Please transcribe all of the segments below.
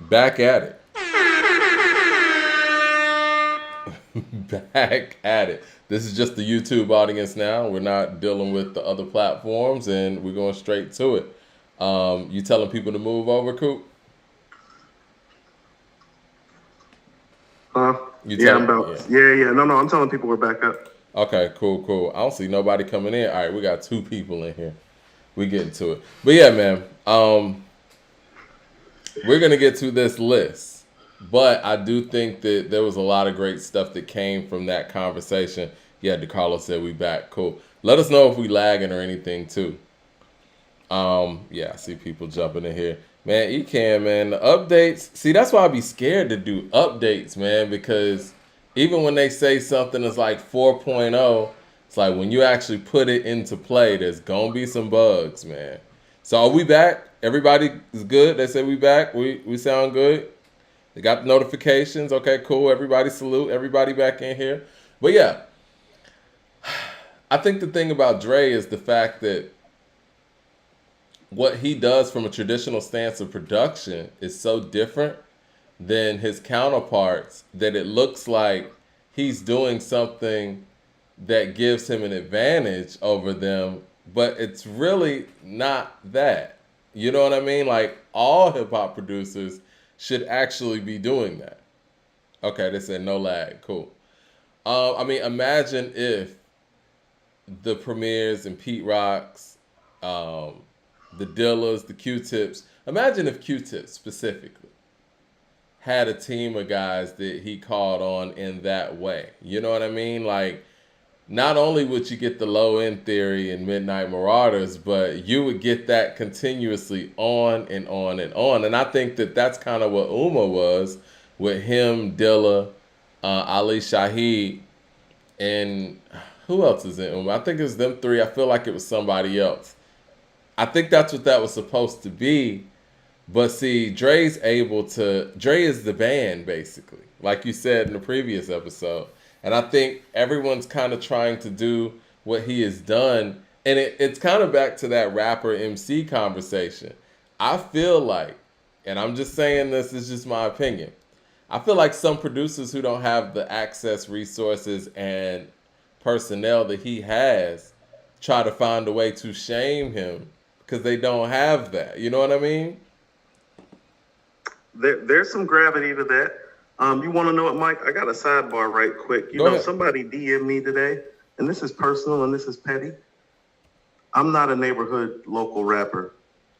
Back at it. Back at it. This is just the YouTube audience now. We're not dealing with the other platforms, and we're going straight to it. You telling people to move over, Coop? I'm about. Yeah. No, I'm telling people we're back up. Okay, cool. I don't see nobody coming in. All right, we got 2 people in here. We getting to it. But yeah, man. We're gonna get to this list, but I do think that there was a lot of great stuff that came from that conversation. Yeah, DeCarlo said we back. Cool. Let us know if we lagging or anything too. Yeah, I see people jumping in here. Man, Ecan, man, the updates. See, that's why I be scared to do updates, man, because even when they say something is like 4.0, it's like when you actually put it into play, there's gonna be some bugs, man. So are we back? Everybody is good. They say we back. We sound good. They got the notifications. Okay, cool. Everybody salute. Everybody back in here. But yeah, I think the thing about Dre is the fact that what he does from a traditional stance of production is so different than his counterparts that it looks like he's doing something that gives him an advantage over them, but it's really not that. You know what I mean? Like, all hip-hop producers should actually be doing that. Okay, they said no lag. Cool. I mean, imagine if the Premiers and Pete Rocks, the Dillas, the Q-Tips. Imagine if Q-Tips specifically had a team of guys that he called on in that way. You know what I mean? Like, not only would you get the Low End Theory and Midnight Marauders, but you would get that continuously on and on and on. And I think that that's kind of what Uma was with him, Dilla, Ali Shaheed, and who else is in Uma? I think it was them 3. I feel like it was somebody else. I think that's what that was supposed to be. But see, Dre is the band, basically, like you said in the previous episode. And I think everyone's kind of trying to do what he has done. And it's kind of back to that rapper MC conversation. I feel like, and I'm just saying this is just my opinion, I feel like some producers who don't have the access, resources, and personnel that he has try to find a way to shame him because they don't have that. You know what I mean? There's some gravity to that. You want to know what, Mike? I got a sidebar right quick. Go ahead. Somebody DM'd me today, and this is personal and this is petty. I'm not a neighborhood local rapper,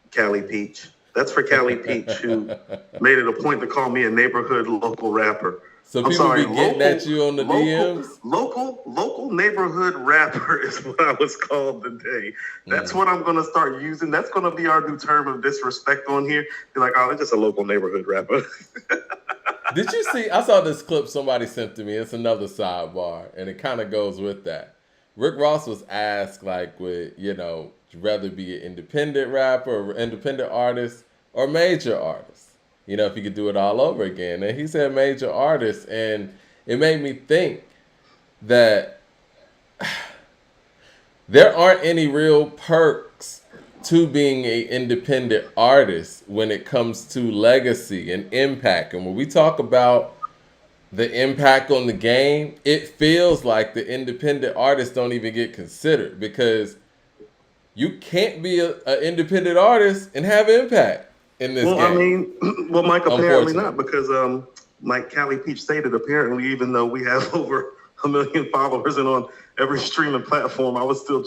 Cali Peach. That's for Cali Peach, who made it a point to call me a neighborhood local rapper. So people be getting at you on the DMs? Local neighborhood rapper is what I was called today. That's what I'm going to start using. That's going to be our new term of disrespect on here. Be like, oh, it's just a local neighborhood rapper. Did you see? I saw this clip somebody sent to me. It's another sidebar, and it kind of goes with that. Rick Ross was asked, like, would you rather be an independent rapper or independent artist or major artist? If he could do it all over again. And he said major artist, and it made me think that there aren't any real perks to being an independent artist when it comes to legacy and impact. And when we talk about the impact on the game, it feels like the independent artists don't even get considered because you can't be an independent artist and have impact in this game. Mike, apparently not, because like Cali Peach stated, apparently, even though we have over 1 million followers and on every streaming platform, I was still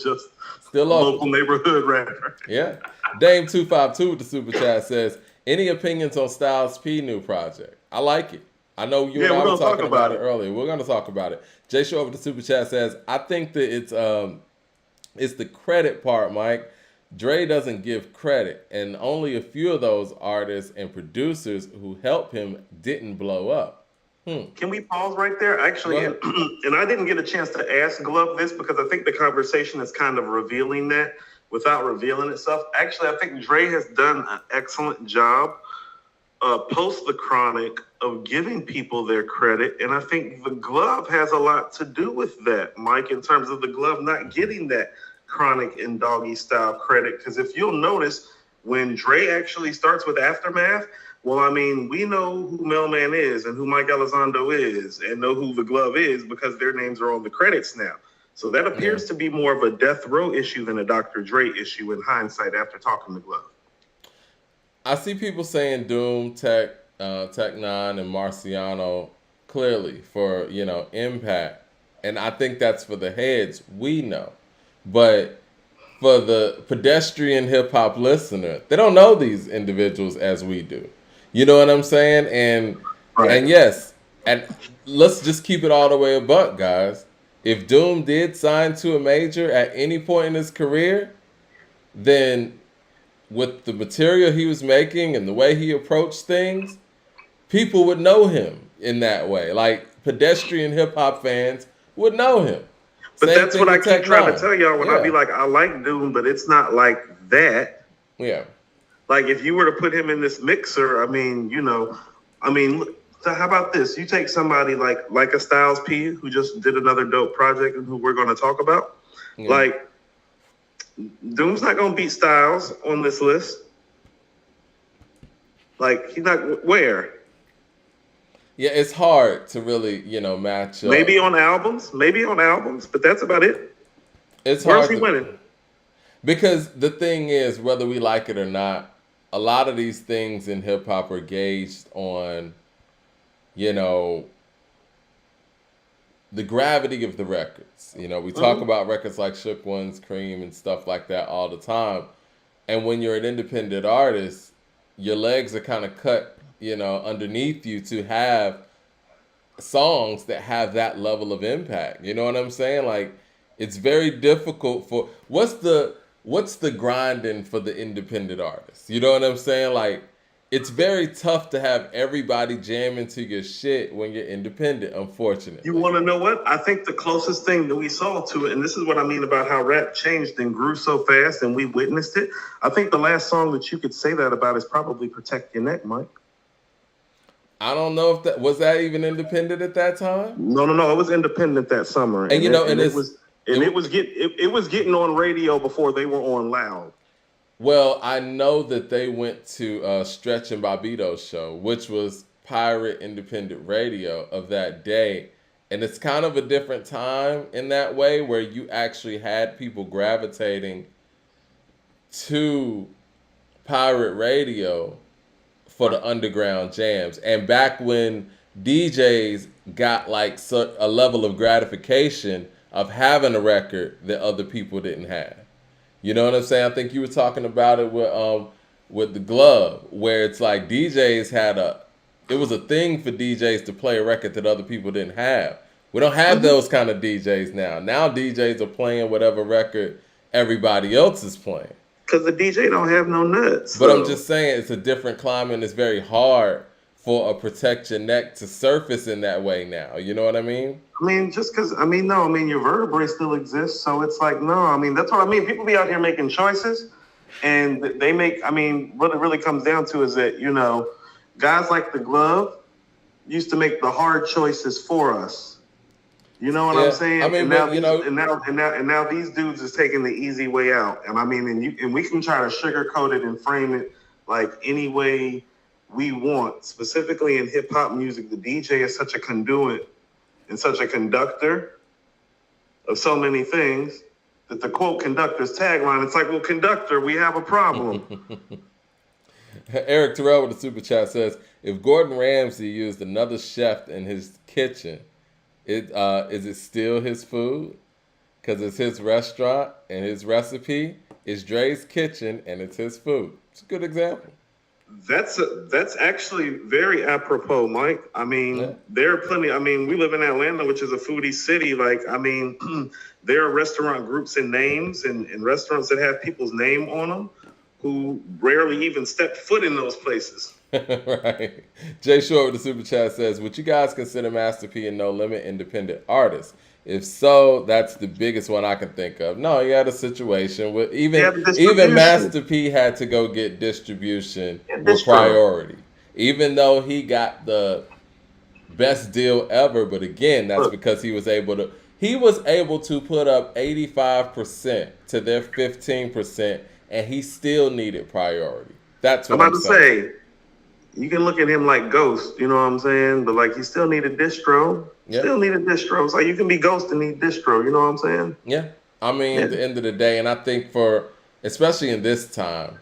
local neighborhood rapper. Yeah. Dame 252 with the super chat says, any opinions on Styles P new project? I like it. I know you and I were talking about it earlier. We're going to talk about it. Jay Shaw with the super chat says, I think that it's the credit part, Mike. Dre doesn't give credit, and only a few of those artists and producers who helped him didn't blow up. Can we pause right there? Actually, and I didn't get a chance to ask Glove this because I think the conversation is kind of revealing that without revealing itself. Actually, I think Dre has done an excellent job post the Chronic of giving people their credit, and I think the Glove has a lot to do with that, Mike, in terms of the Glove not getting that Chronic and Doggy Style credit. Because if you'll notice, when Dre actually starts with Aftermath, well, I mean, we know who Mailman is and who Mike Elizondo is and know who the Glove is because their names are on the credits now. So that appears to be more of a Death Row issue than a Dr. Dre issue in hindsight after talking to Glove. I see people saying Doom, Tech 9, and Marciano clearly for, impact. And I think that's for the heads, we know. But for the pedestrian hip hop listener, they don't know these individuals as we do. You know what I'm saying? And yes, and let's just keep it all the way a buck, guys. If Doom did sign to a major at any point in his career, then with the material he was making and the way he approached things, people would know him in that way. Like pedestrian hip hop fans would know him. But that's what I keep trying to tell y'all when I be like, I like Doom, but it's not like that. Yeah. Like if you were to put him in this mixer, so how about this? You take somebody like a Styles P who just did another dope project and who we're going to talk about. Yeah. Like Doom's not going to beat Styles on this list. Like he's not where. Yeah, it's hard to really, match up. Maybe on albums, but that's about it. It's hard. Where's he winning? Because the thing is, whether we like it or not, a lot of these things in hip hop are gauged on, the gravity of the records. We talk about records like Shook Ones, Cream, and stuff like that all the time. And when you're an independent artist, your legs are kind of cut, underneath you to have songs that have that level of impact. You know what I'm saying? Like, it's very difficult for what's the grinding for the independent artist? You know what I'm saying? Like, it's very tough to have everybody jamming to your shit when you're independent, unfortunately. You want to know what? I think the closest thing that we saw to it, and this is what I mean about how rap changed and grew so fast and we witnessed it. I think the last song that you could say that about is probably Protect Your Neck, Mike. I don't know if that was even independent at that time. No. It was independent that summer, and it was getting on radio before they were on loud. Well, I know that they went to Stretch and Bobbito's show, which was pirate independent radio of that day, and it's kind of a different time in that way where you actually had people gravitating to pirate radio for the underground jams. And back when DJs got like a level of gratification of having a record that other people didn't have. You know what I'm saying? I think you were talking about it with the Glove, where it's like DJs it was a thing for DJs to play a record that other people didn't have. We don't have those kind of DJs now. Now DJs are playing whatever record everybody else is playing. Because the DJ don't have no nuts. But I'm just saying it's a different climate and it's very hard for a Protect Your Neck to surface in that way now. You know what I mean? Just because, your vertebrae still exists. So it's like, no, that's what I mean. People be out here making choices and they make, what it really comes down to is that, guys like the Glove used to make the hard choices for us. You know what I'm saying? And now these dudes is taking the easy way out. And we can try to sugarcoat it and frame it like any way we want. Specifically in hip hop music, the DJ is such a conduit and such a conductor of so many things that the quote conductor's tagline, it's like, well, conductor, we have a problem. Eric Terrell with the super chat says, if Gordon Ramsay used another chef in his kitchen, is it still his food? Because it's his restaurant and his recipe is Dre's kitchen and it's his food. It's a good example. That's actually very apropos, Mike. There are plenty. We live in Atlanta, which is a foodie city. There are restaurant groups and names and restaurants that have people's name on them who rarely even step foot in those places. Right. Jay Short with the super chat says, would you guys consider Master P and No Limit independent artists? If so, that's the biggest one I can think of. No, you had a situation where even Master P had to go get distribution with priority. Even though he got the best deal ever, but again, that's because he was able to put up 85% to their 15%, and he still needed priority. That's I'm what about I'm to saying. say, you can look at him like Ghost, you know what I'm saying? But like, he still needed distro. Yeah. Still needed distro. It's like you can be Ghost and need distro, you know what I'm saying? Yeah. I mean, Yeah. at the end of the day, and I think especially in this time,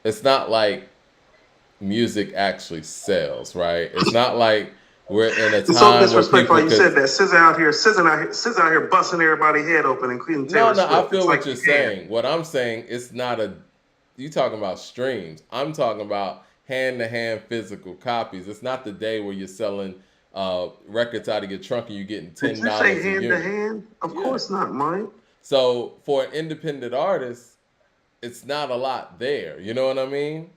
it's not like music actually sells, right? It's not like we're in a It's so time where disrespectful. people You could. said that SZA out here busting everybody's head open, including No, Taylor no, I Swift. feel It's what like you're you can. saying. What I'm saying, it's not a. You talking about streams? I'm talking about hand-to-hand physical copies. It's not the day where you're selling records out of your trunk and you're getting Did you say $10 a hand to unit. hand? Of Yeah. course not, Mike. So for an independent artist, it's not a lot there. You know what I mean?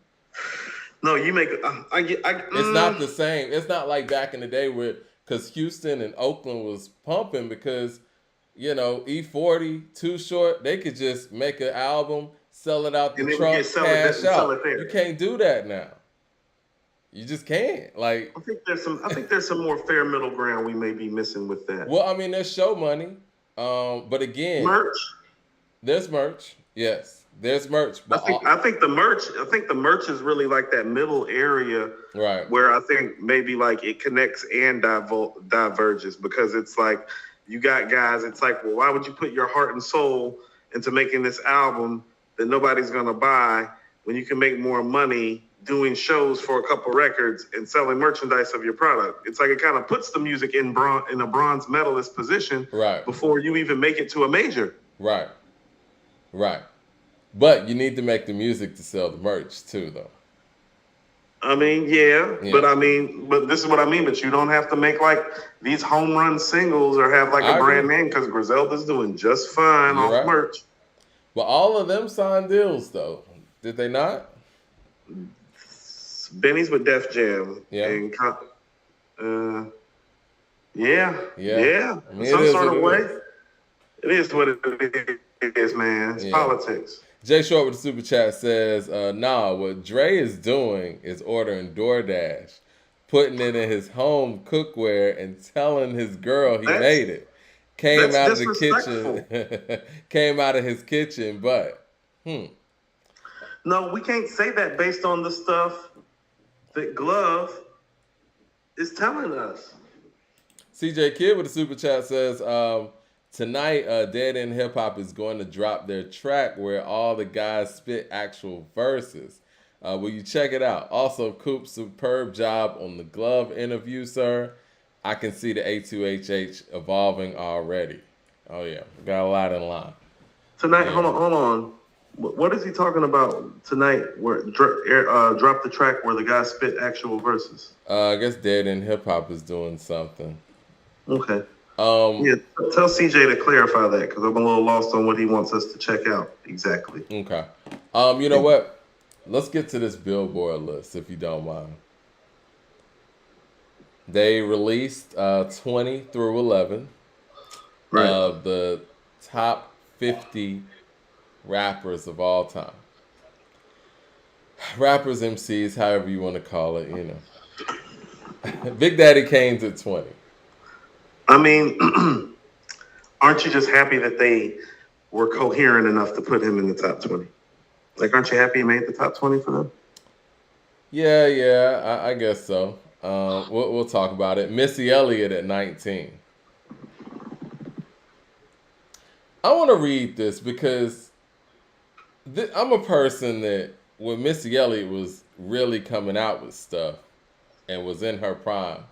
No, you make. It's not the same. It's not like back in the day because Houston and Oakland was pumping because, E40, Too Short, they could just make an album, sell it out the and then trunk, sell cash sell out. it there. You can't do that now. You just can't. Like, I think there's some more fair middle ground we may be missing with that. well, I mean, there's show money, but again, Merch. there's merch. Yes, there's merch. But I think the merch is really like that middle area, right, where I think maybe like it connects and diverges, because it's like you got guys. It's like, well, why would you put your heart and soul into making this album that nobody's gonna buy when you can make more money doing shows for a couple records and selling merchandise of your product? It's like it kind of puts the music in a bronze medalist position, right, before you even make it to a major. right. Right. But you need to make the music to sell the merch too, though. I mean, yeah. But this is what I mean. But you don't have to make like these home run singles or have like a brand name, because Griselda's doing just fine off merch. But all of them signed deals, though. Did they not? Benny's with Def Jam. Yeah. And yeah. I mean, some sort of way. It is what it is, man. It's politics. Jay Short with the super chat says, what Dre is doing is ordering DoorDash, putting it in his home cookware and telling his girl he made it. Came out of the kitchen. Came out of his kitchen, but No, we can't say that based on the stuff that Glove is telling us. CJ Kidd with the super chat says, tonight, Dead End Hip Hop is going to drop their track where all the guys spit actual verses. Will you check it out? Also, Coop, superb job on the Glove interview, sir. I can see the A2HH evolving already. Oh, yeah. Got a lot in line. Tonight, hold on. What is he talking about tonight? Where drop the track where the guys spit actual verses? I guess Dead End Hip Hop is doing something. Okay. Tell CJ to clarify that, because I'm a little lost on what he wants us to check out exactly. Okay. You know what? Let's get to this Billboard list, if you don't mind. They released 20 through 11 of the top 50 rappers of all time. Rappers, MCs, however you want to call it, Big Daddy Kane's at 20. I mean, aren't you just happy that they were coherent enough to put him in the top 20? Like, aren't you happy he made the top 20 for them? Yeah, I guess so. We'll talk about it. Missy Elliott at 19. I want to read this because I'm a person that when Missy Elliott was really coming out with stuff and was in her prime,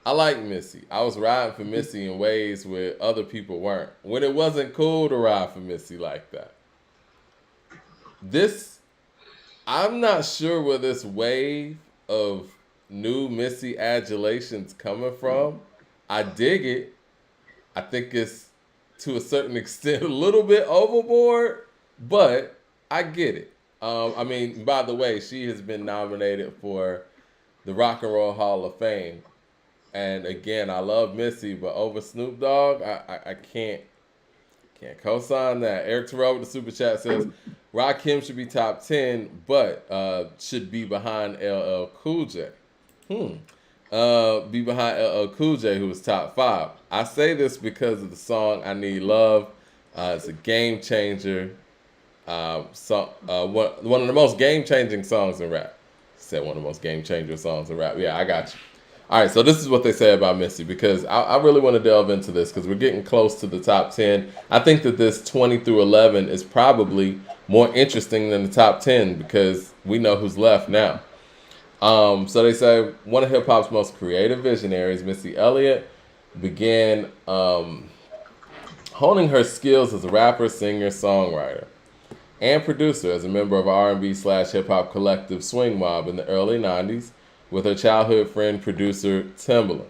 I like Missy. I was riding for Missy in ways where other people weren't. When it wasn't cool to ride for Missy like that. I'm not sure where this wave of new Missy adulation's coming from. I dig it. I think it's, to a certain extent, a little bit overboard, but I get it. I mean, by the way, she has been nominated for the Rock and Roll Hall of Fame. And again, I love Missy, but over Snoop Dogg, I can't co-sign that. Eric Terrell with the super chat says, Rakim should be top 10, but should be behind LL Cool J. Be behind LL Cool J, who was top 5. I say this because of the song I Need Love. It's a game changer. one of the most game-changing songs in rap. Said one of the most game-changer songs in rap. Yeah, I got you. All right, so this is what they say about Missy, because I really want to delve into this because we're getting close to the top 10. I think that this 20 through 11 is probably more interesting than the top 10 because we know who's left now. So they say one of hip-hop's most creative visionaries, Missy Elliott, began honing her skills as a rapper, singer, songwriter, and producer as a member of R&B/hip-hop collective Swing Mob in the early 90s with her childhood friend, producer Timbaland.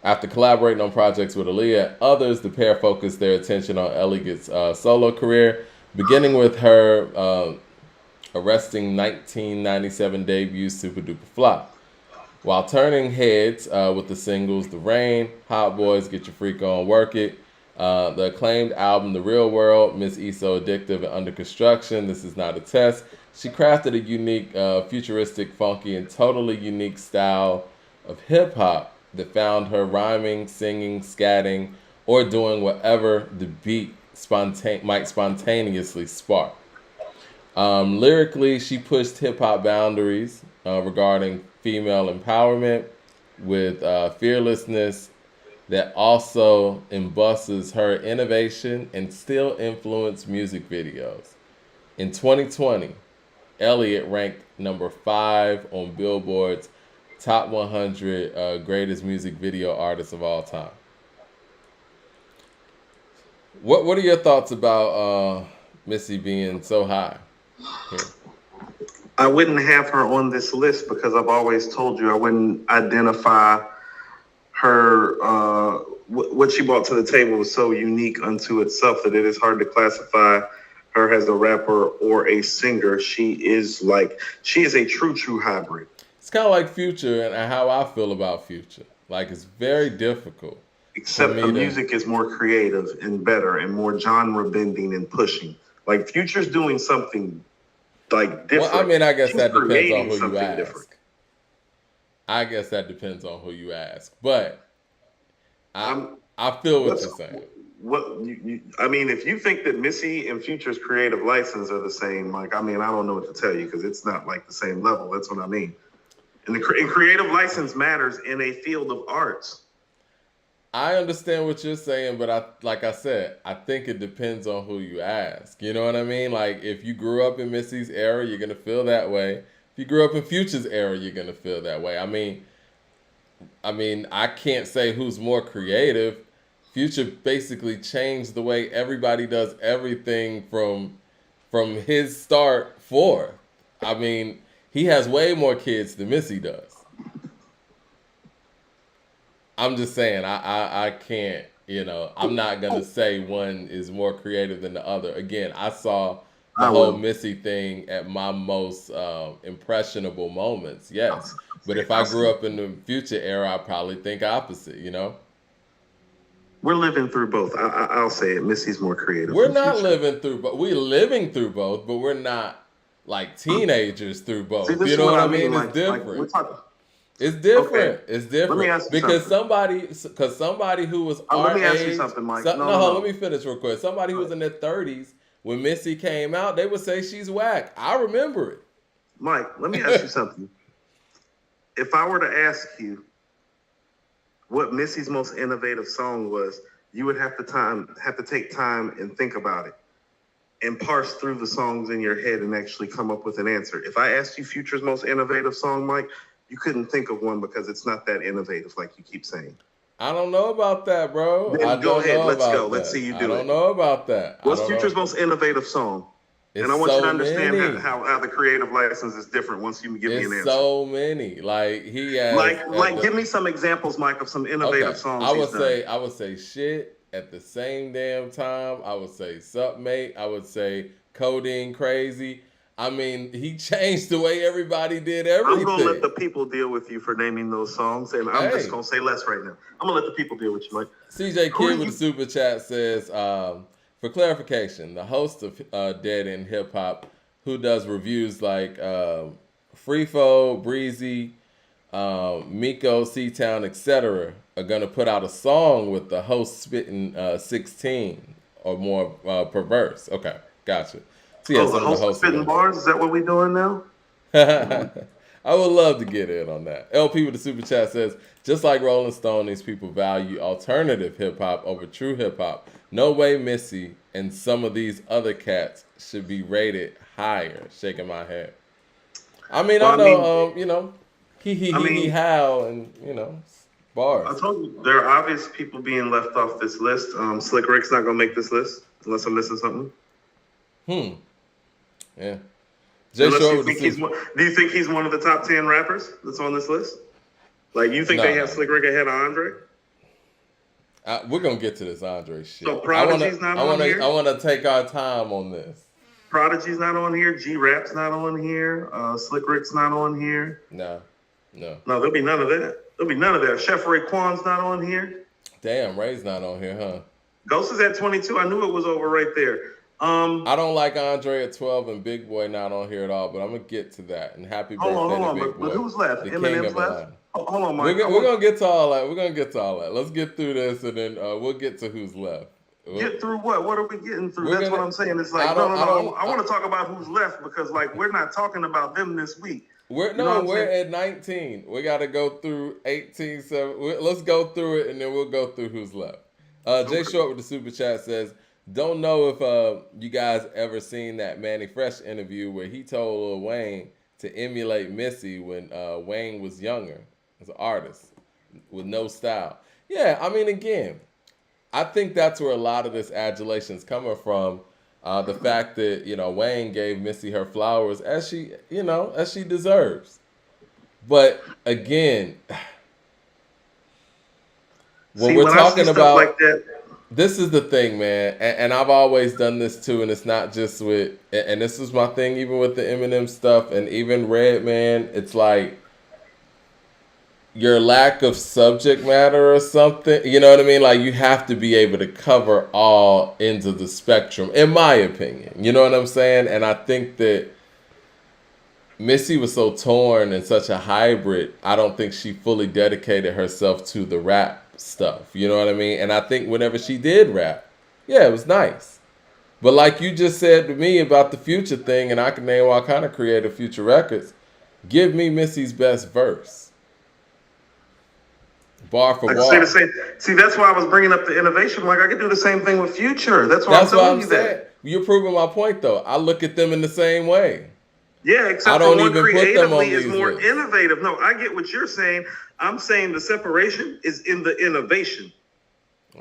After collaborating on projects with Aaliyah and others, the pair focused their attention on Elliott's solo career, beginning with her arresting 1997 debut Super Duper Fly, while turning heads with the singles The Rain, Hot Boys, Get Your Freak On, Work It, the acclaimed album The Real World, Miss E So Addictive and Under Construction, This Is Not a Test. She crafted a unique, futuristic, funky, and totally unique style of hip-hop that found her rhyming, singing, scatting, or doing whatever the beat might spontaneously spark. Lyrically, she pushed hip-hop boundaries regarding female empowerment with fearlessness that also embusses her innovation and still influence music videos. In 2020, Elliott ranked number 5 on Billboard's Top 100 Greatest Music Video Artists of All Time. What are your thoughts about Missy being so high here? I wouldn't have her on this list because I've always told you I wouldn't identify her. What she brought to the table was so unique unto itself that it is hard to classify her as a rapper or a singer. She is a true hybrid. It's kind of like Future and how I feel about Future. Like, it's very difficult. Except the music is more creative and better and more genre bending and pushing. Like, Future's doing something like different. Well, I mean, I guess that depends on who you ask. Different. I guess that depends on who you ask. But I feel what you're saying. I mean, if you think that Missy and Future's creative license are the same, I don't know what to tell you because it's not like the same level. That's what I mean. And creative license matters in a field of arts. I understand what you're saying, but like I said, I think it depends on who you ask. You know what I mean? Like, if you grew up in Missy's era, you're gonna feel that way. If you grew up in Future's era, you're gonna feel that way. I mean, I can't say who's more creative. Future basically changed the way everybody does everything from his start forth. I mean, he has way more kids than Missy does. I'm just saying, I can't, I'm not going to say one is more creative than the other. Again, I saw the whole Missy thing at my most impressionable moments, yes. But if I grew up in the Future era, I probably think opposite, We're living through both. I'll say it. Missy's more creative. We're not living through, but we're living through both, but we're not like teenagers through both. See, you know what I mean? Like, it's different. It's different. Okay. It's different. Let me ask you because somebody who was our let me ask age, you something, Mike. Let me finish real quick. Somebody who was in their 30s when Missy came out, they would say she's whack. I remember it. Mike, let me ask you something. If I were to ask you what Missy's most innovative song was, you would have to take time and think about it and parse through the songs in your head and actually come up with an answer. If I asked you Future's most innovative song, Mike, you couldn't think of one because it's not that innovative like you keep saying. I don't know about that, bro. Then go ahead. Let's go. Let's see you do it. I don't know about that. What's Future's most innovative song? And I want you to understand how the creative license is different once you give me an answer. It's so many. Like, he has... give me some examples, Mike, of some innovative songs I would say Shit at the same damn time. I would say Sup Mate. I would say Codeine Crazy. I mean, he changed the way everybody did everything. I'm going to let the people deal with you for naming those songs, and I'm just going to say less right now. I'm going to let the people deal with you, Mike. CJ Kid with the super chat says... for clarification, the host of Dead End Hip Hop, who does reviews like Freefo, Breezy, Miko, C-Town, etc., are going to put out a song with the host spitting 16 or more per verse. Okay, gotcha. So yeah, Oh, the some of the host of hosts. Spitting Bars. Is that what we doing now? I would love to get in on that. LP with the super chat says, just like Rolling Stone, these people value alternative hip hop over true hip hop. No way Missy and some of these other cats should be rated higher. Shaking my head. I mean, Well, I know, you know, how, and you know, bars. I told you there are obvious people being left off this list. Slick Rick's not gonna make this list unless I'm missing something. Yeah. Do you think he's one of the top 10 rappers that's on this list? Like, you think they have Slick Rick ahead of Andre? We're gonna get to this Andre shit. So Prodigy's not on here. I want to take our time on this. Prodigy's not on here. G-Rap's not on here. Slick Rick's not on here. No. There'll be none of that. Chef Raekwon's not on here. Damn, Ray's not on here, huh? Ghost is at 22. I knew it was over right there. I don't like Andre at 12 and Big Boi not on here at all, but I'm gonna get to that. And happy birthday to Big Boi. But who's left? Eminem's left. Hold on, Mike. We're gonna get to all that. Let's get through this, and then we'll get to who's left. Get through what? What are we getting through? That's what I'm saying. It's like no. I want to talk about who's left because like we're not talking about them this week. We're at 19. We got to go through 18. Let's go through it, and then we'll go through who's left. Jay Short with the super chat says, don't know if you guys ever seen that Manny Fresh interview where he told Lil Wayne to emulate Missy when Wayne was younger as an artist with no style. Yeah, I mean, again, I think that's where a lot of this adulation is coming from. The fact that, you know, Wayne gave Missy her flowers as she deserves. But again, when we're talking about like that, this is the thing, man, and I've always done this too, and it's not just with, and this is my thing, even with the Eminem stuff, and even Redman, it's like your lack of subject matter or something, you know what I mean? Like, you have to be able to cover all ends of the spectrum, in my opinion, you know what I'm saying? And I think that Missy was so torn and such a hybrid, I don't think she fully dedicated herself to the rap stuff, you know what I mean? And I think whenever she did rap, yeah, it was nice. But like you just said to me about the Future thing, and I can name all kind of creative Future records, give me Missy's best verse. Bar for bar. See, that's why I was bringing up the innovation. Like, I could do the same thing with Future. That's why I'm telling you that. You're proving my point, though. I look at them in the same way. Yeah, except for one creatively is more innovative. No, I get what you're saying. I'm saying the separation is in the innovation.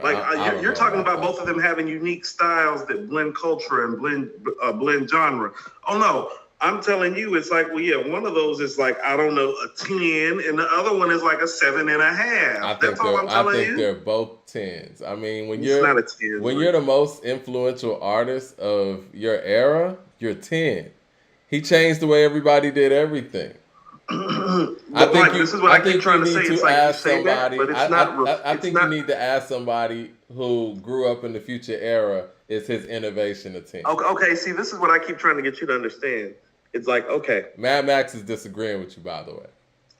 Like, you're talking about both of them having unique styles that blend culture and blend genre. Oh, no. I'm telling you, it's like, well, yeah, one of those is like, I don't know, a 10, and the other one is like a 7.5. That's all I'm telling you. I think they're both 10s. I mean, when you're the most influential artist of your era, you're 10. He changed the way everybody did everything. This is what I keep trying to say. It's like you say that, but it's not. I think you need to ask somebody who grew up in the Future era, is his innovation a 10? Okay, see, this is what I keep trying to get you to understand. It's like, okay. Mad Max is disagreeing with you, by the way.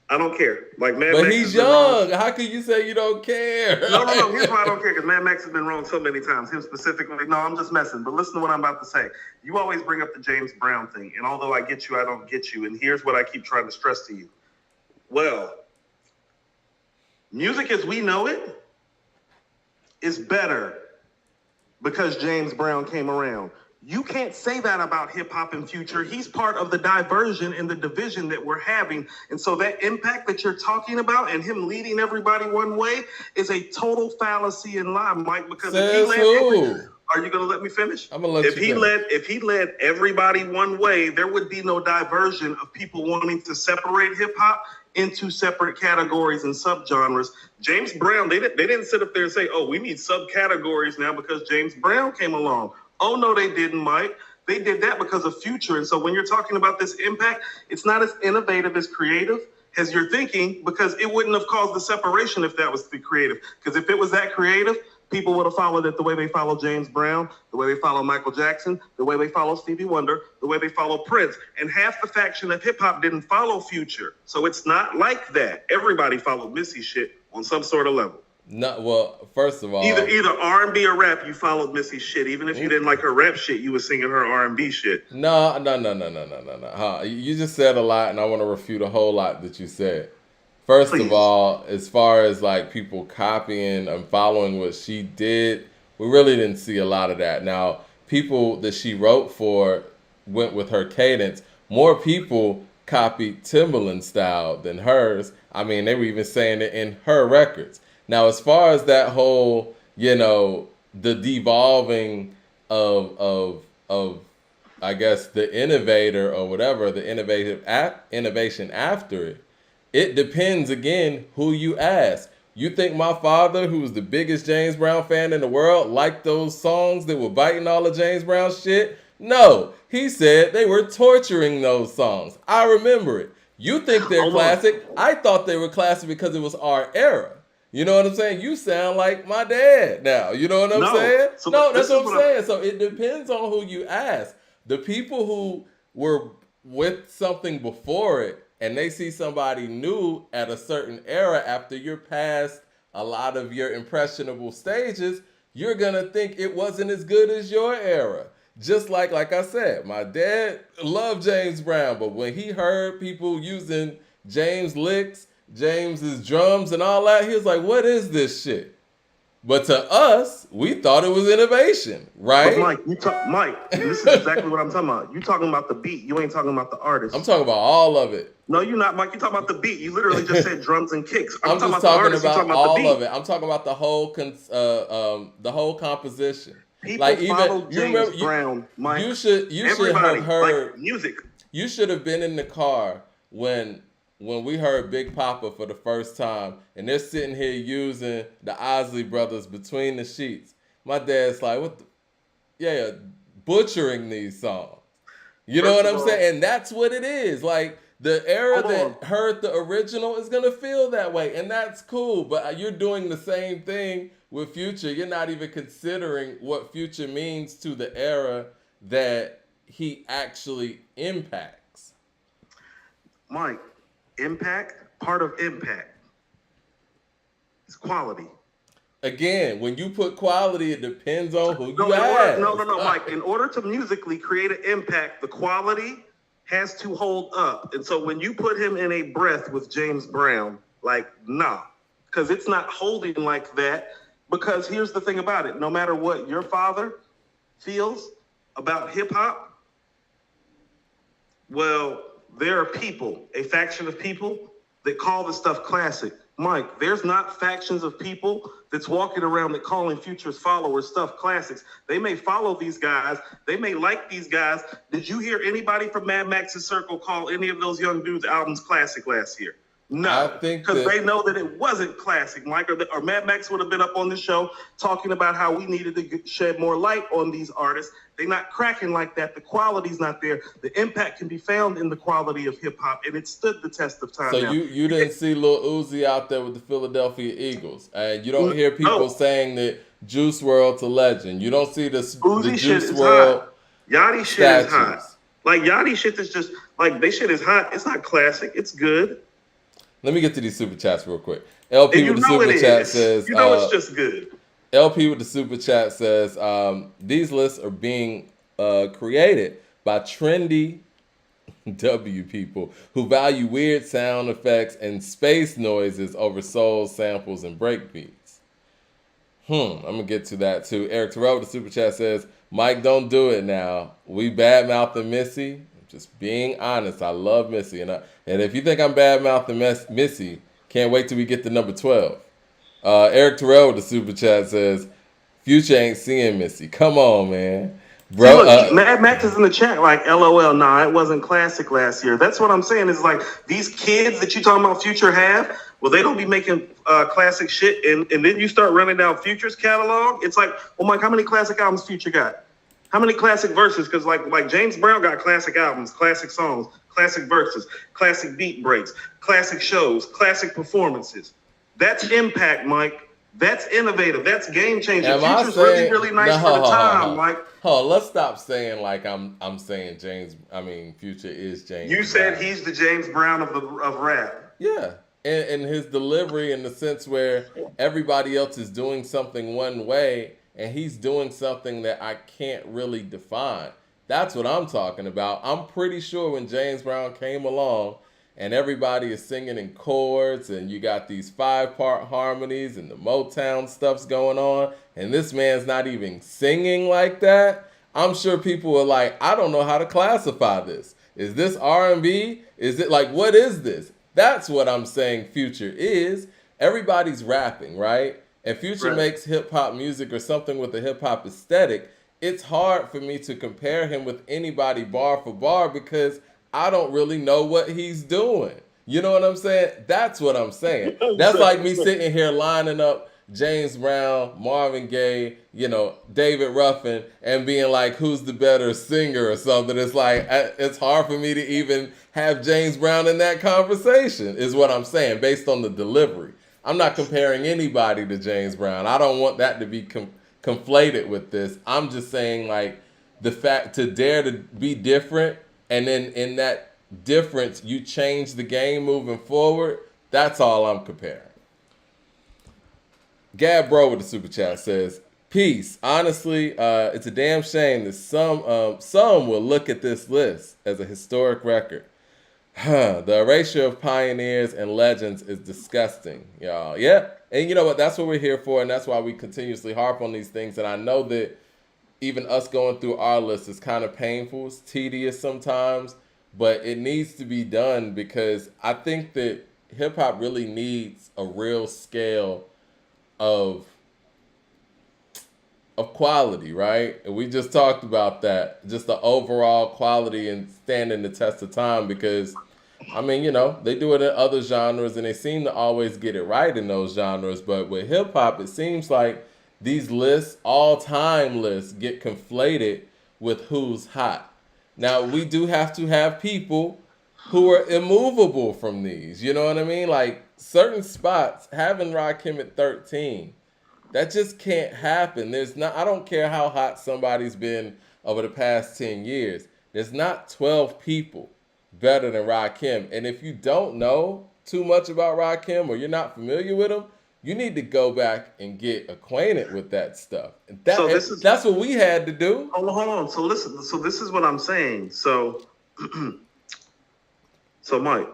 I don't care. Like, Mad but Max he's young. How can you say you don't care? No. Here's why I don't care, because Mad Max has been wrong so many times. Him specifically. No, I'm just messing. But listen to what I'm about to say. You always bring up the James Brown thing. And although I get you, I don't get you. And here's what I keep trying to stress to you. Well, music as we know it is better because James Brown came around. You can't say that about hip-hop and Future. He's part of the diversion and the division that we're having. And so that impact that you're talking about and him leading everybody one way is a total fallacy and lie, Mike, because if he led are you going to let me finish? I'm going to let you finish. If he led everybody one way, there would be no diversion of people wanting to separate hip-hop into separate categories and subgenres. James Brown, they didn't sit up there and say, oh, we need subcategories now because James Brown came along. Oh, no, they didn't, Mike. They did that because of Future. And so when you're talking about this impact, it's not as innovative, as creative as you're thinking, because it wouldn't have caused the separation if that was the creative. Because if it was that creative, people would have followed it the way they follow James Brown, the way they follow Michael Jackson, the way they follow Stevie Wonder, the way they follow Prince. And half the faction of hip-hop didn't follow Future. So it's not like that. Everybody followed Missy shit on some sort of level. No, well, first of all, Either R&B or rap, you followed Missy's shit. Even if you didn't like her rap shit, you was singing her R&B shit. no. Huh? You just said a lot, and I want to refute a whole lot that you said. First of Please. all, as far as like people copying and following what she did, we really didn't see a lot of that. Now, people that she wrote for went with her cadence. More people copied Timbaland's style than hers. I mean, they were even saying it in her records. Now, as far as that whole, the devolving of I guess the innovator or whatever, the innovation after it, it depends again who you ask. You think my father, who was the biggest James Brown fan in the world, liked those songs that were biting all of James Brown's shit? No. He said they were torturing those songs. I remember it. You think they're classic. I thought they were classic because it was our era. You know what I'm saying? You sound like my dad now. You know what I'm saying? So No, that's what I'm saying. So it depends on who you ask. The people who were with something before it and they see somebody new at a certain era after you're past a lot of your impressionable stages, you're going to think it wasn't as good as your era. Just like I said, my dad loved James Brown, but when he heard people using James licks, James's drums and all that, he was like, what is this shit? But to us, we thought it was innovation, right? But Mike, this is exactly what I'm talking about. You talking about the beat. You ain't talking about the artist. I'm talking about all of it. No, you're not, Mike. You're talking about the beat. You literally just said drums and kicks. I'm just talking about all of it. I'm talking about the whole composition. People like follow James Brown, Mike. You should have heard like music. You should have been in the car when we heard Big Papa for the first time, and they're sitting here using the Isley Brothers Between the Sheets. My dad's like, butchering these songs. You know what I'm saying? And that's what it is. Like, the era that heard the original is going to feel that way, and that's cool. But you're doing the same thing with Future. You're not even considering what Future means to the era that he actually impacts. Mike, part of impact is quality. Again, when you put quality, it depends on who you ask. No, Mike. In order to musically create an impact, the quality has to hold up. And so when you put him in a breath with James Brown, like, nah, because it's not holding like that. Because here's the thing about it. No matter what your father feels about hip hop, well, there are a faction of people that call this stuff classic. Mike, there's not factions of people that's walking around that calling Future's followers stuff classics. They may follow these guys. They may like these guys. Did you hear anybody from Mad Max's circle call any of those young dudes' albums classic last year? No, because they know that it wasn't classic, Mike, or Mad Max would have been up on the show talking about how we needed to shed more light on these artists. They're not cracking like that. The quality's not there. The impact can be found in the quality of hip hop, and it stood the test of time. So now. you didn't see Lil Uzi out there with the Philadelphia Eagles, and you don't hear people saying that Juice WRLD to legend. You don't see the Juice WRLD. Yachty shit is hot. Like Yachty shit is just like they shit is hot. It's not classic. It's good. Let me get to these super chats real quick. LP with the super chat says, it's just good. LP with the super chat says, these lists are being created by trendy W people who value weird sound effects and space noises over soul samples and breakbeats. I'm going to get to that too. Eric Terrell with the super chat says, Mike, don't do it now. We bad-mouthing Missy. Just being honest, I love Missy, and if you think I'm bad-mouthing Missy, can't wait till we get to number 12. Eric Terrell with the super chat says, Future ain't seeing Missy. Come on, man. Bro, look, Mad Max is in the chat like, LOL, nah, it wasn't classic last year. That's what I'm saying is like, these kids that you talking about Future have, well, they don't be making classic shit, and then you start running down Future's catalog. It's like, well, Mike, how many classic albums Future got? How many classic verses? Because like James Brown got classic albums, classic songs, classic verses, classic beat breaks, classic shows, classic performances. That's impact, Mike. That's innovative. That's game changing. Future's really nice for the time, Mike. Let's stop saying like I'm saying Future is James. You said he's the James Brown of rap. Yeah. in his delivery, in the sense where everybody else is doing something one way and he's doing something that I can't really define. That's what I'm talking about. I'm pretty sure when James Brown came along and everybody is singing in chords and you got these 5-part harmonies and the Motown stuff's going on and this man's not even singing like that, I'm sure people are like, I don't know how to classify this. Is this R&B? Is it like, what is this? That's what I'm saying Future is. Everybody's rapping, right? And Future makes hip hop music or something with a hip hop aesthetic. It's hard for me to compare him with anybody bar for bar because I don't really know what he's doing. You know what I'm saying? That's what I'm saying. That's like me sitting here lining up James Brown, Marvin Gaye, David Ruffin, and being like, who's the better singer or something. It's like, it's hard for me to even have James Brown in that conversation, is what I'm saying, based on the delivery. I'm not comparing anybody to James Brown. I don't want that to be conflated with this. I'm just saying, like, the fact to dare to be different, and then in that difference, you change the game moving forward. That's all I'm comparing. Gab Bro with the super chat says, peace. Honestly, it's a damn shame that some will look at this list as a historic record. The erasure of pioneers and legends is disgusting, y'all. Yeah, and you know what? That's what we're here for, and that's why we continuously harp on these things. And I know that even us going through our list is kind of painful. It's tedious sometimes, but it needs to be done because I think that hip-hop really needs a real scale of quality, right? And we just talked about that, just the overall quality and standing the test of time, because I mean, they do it in other genres and they seem to always get it right in those genres, but with hip hop it seems like these lists, all-time lists, get conflated with who's hot. Now, we do have to have people who are immovable from these, you know what I mean? Like, certain spots, having Rakim at 13, that just can't happen. I don't care how hot somebody's been over the past 10 years. There's not 12 people better than Rakim. And if you don't know too much about Rakim or you're not familiar with him, you need to go back and get acquainted with that stuff. That's what we had to do. Hold on. So listen. So this is what I'm saying. So, Mike.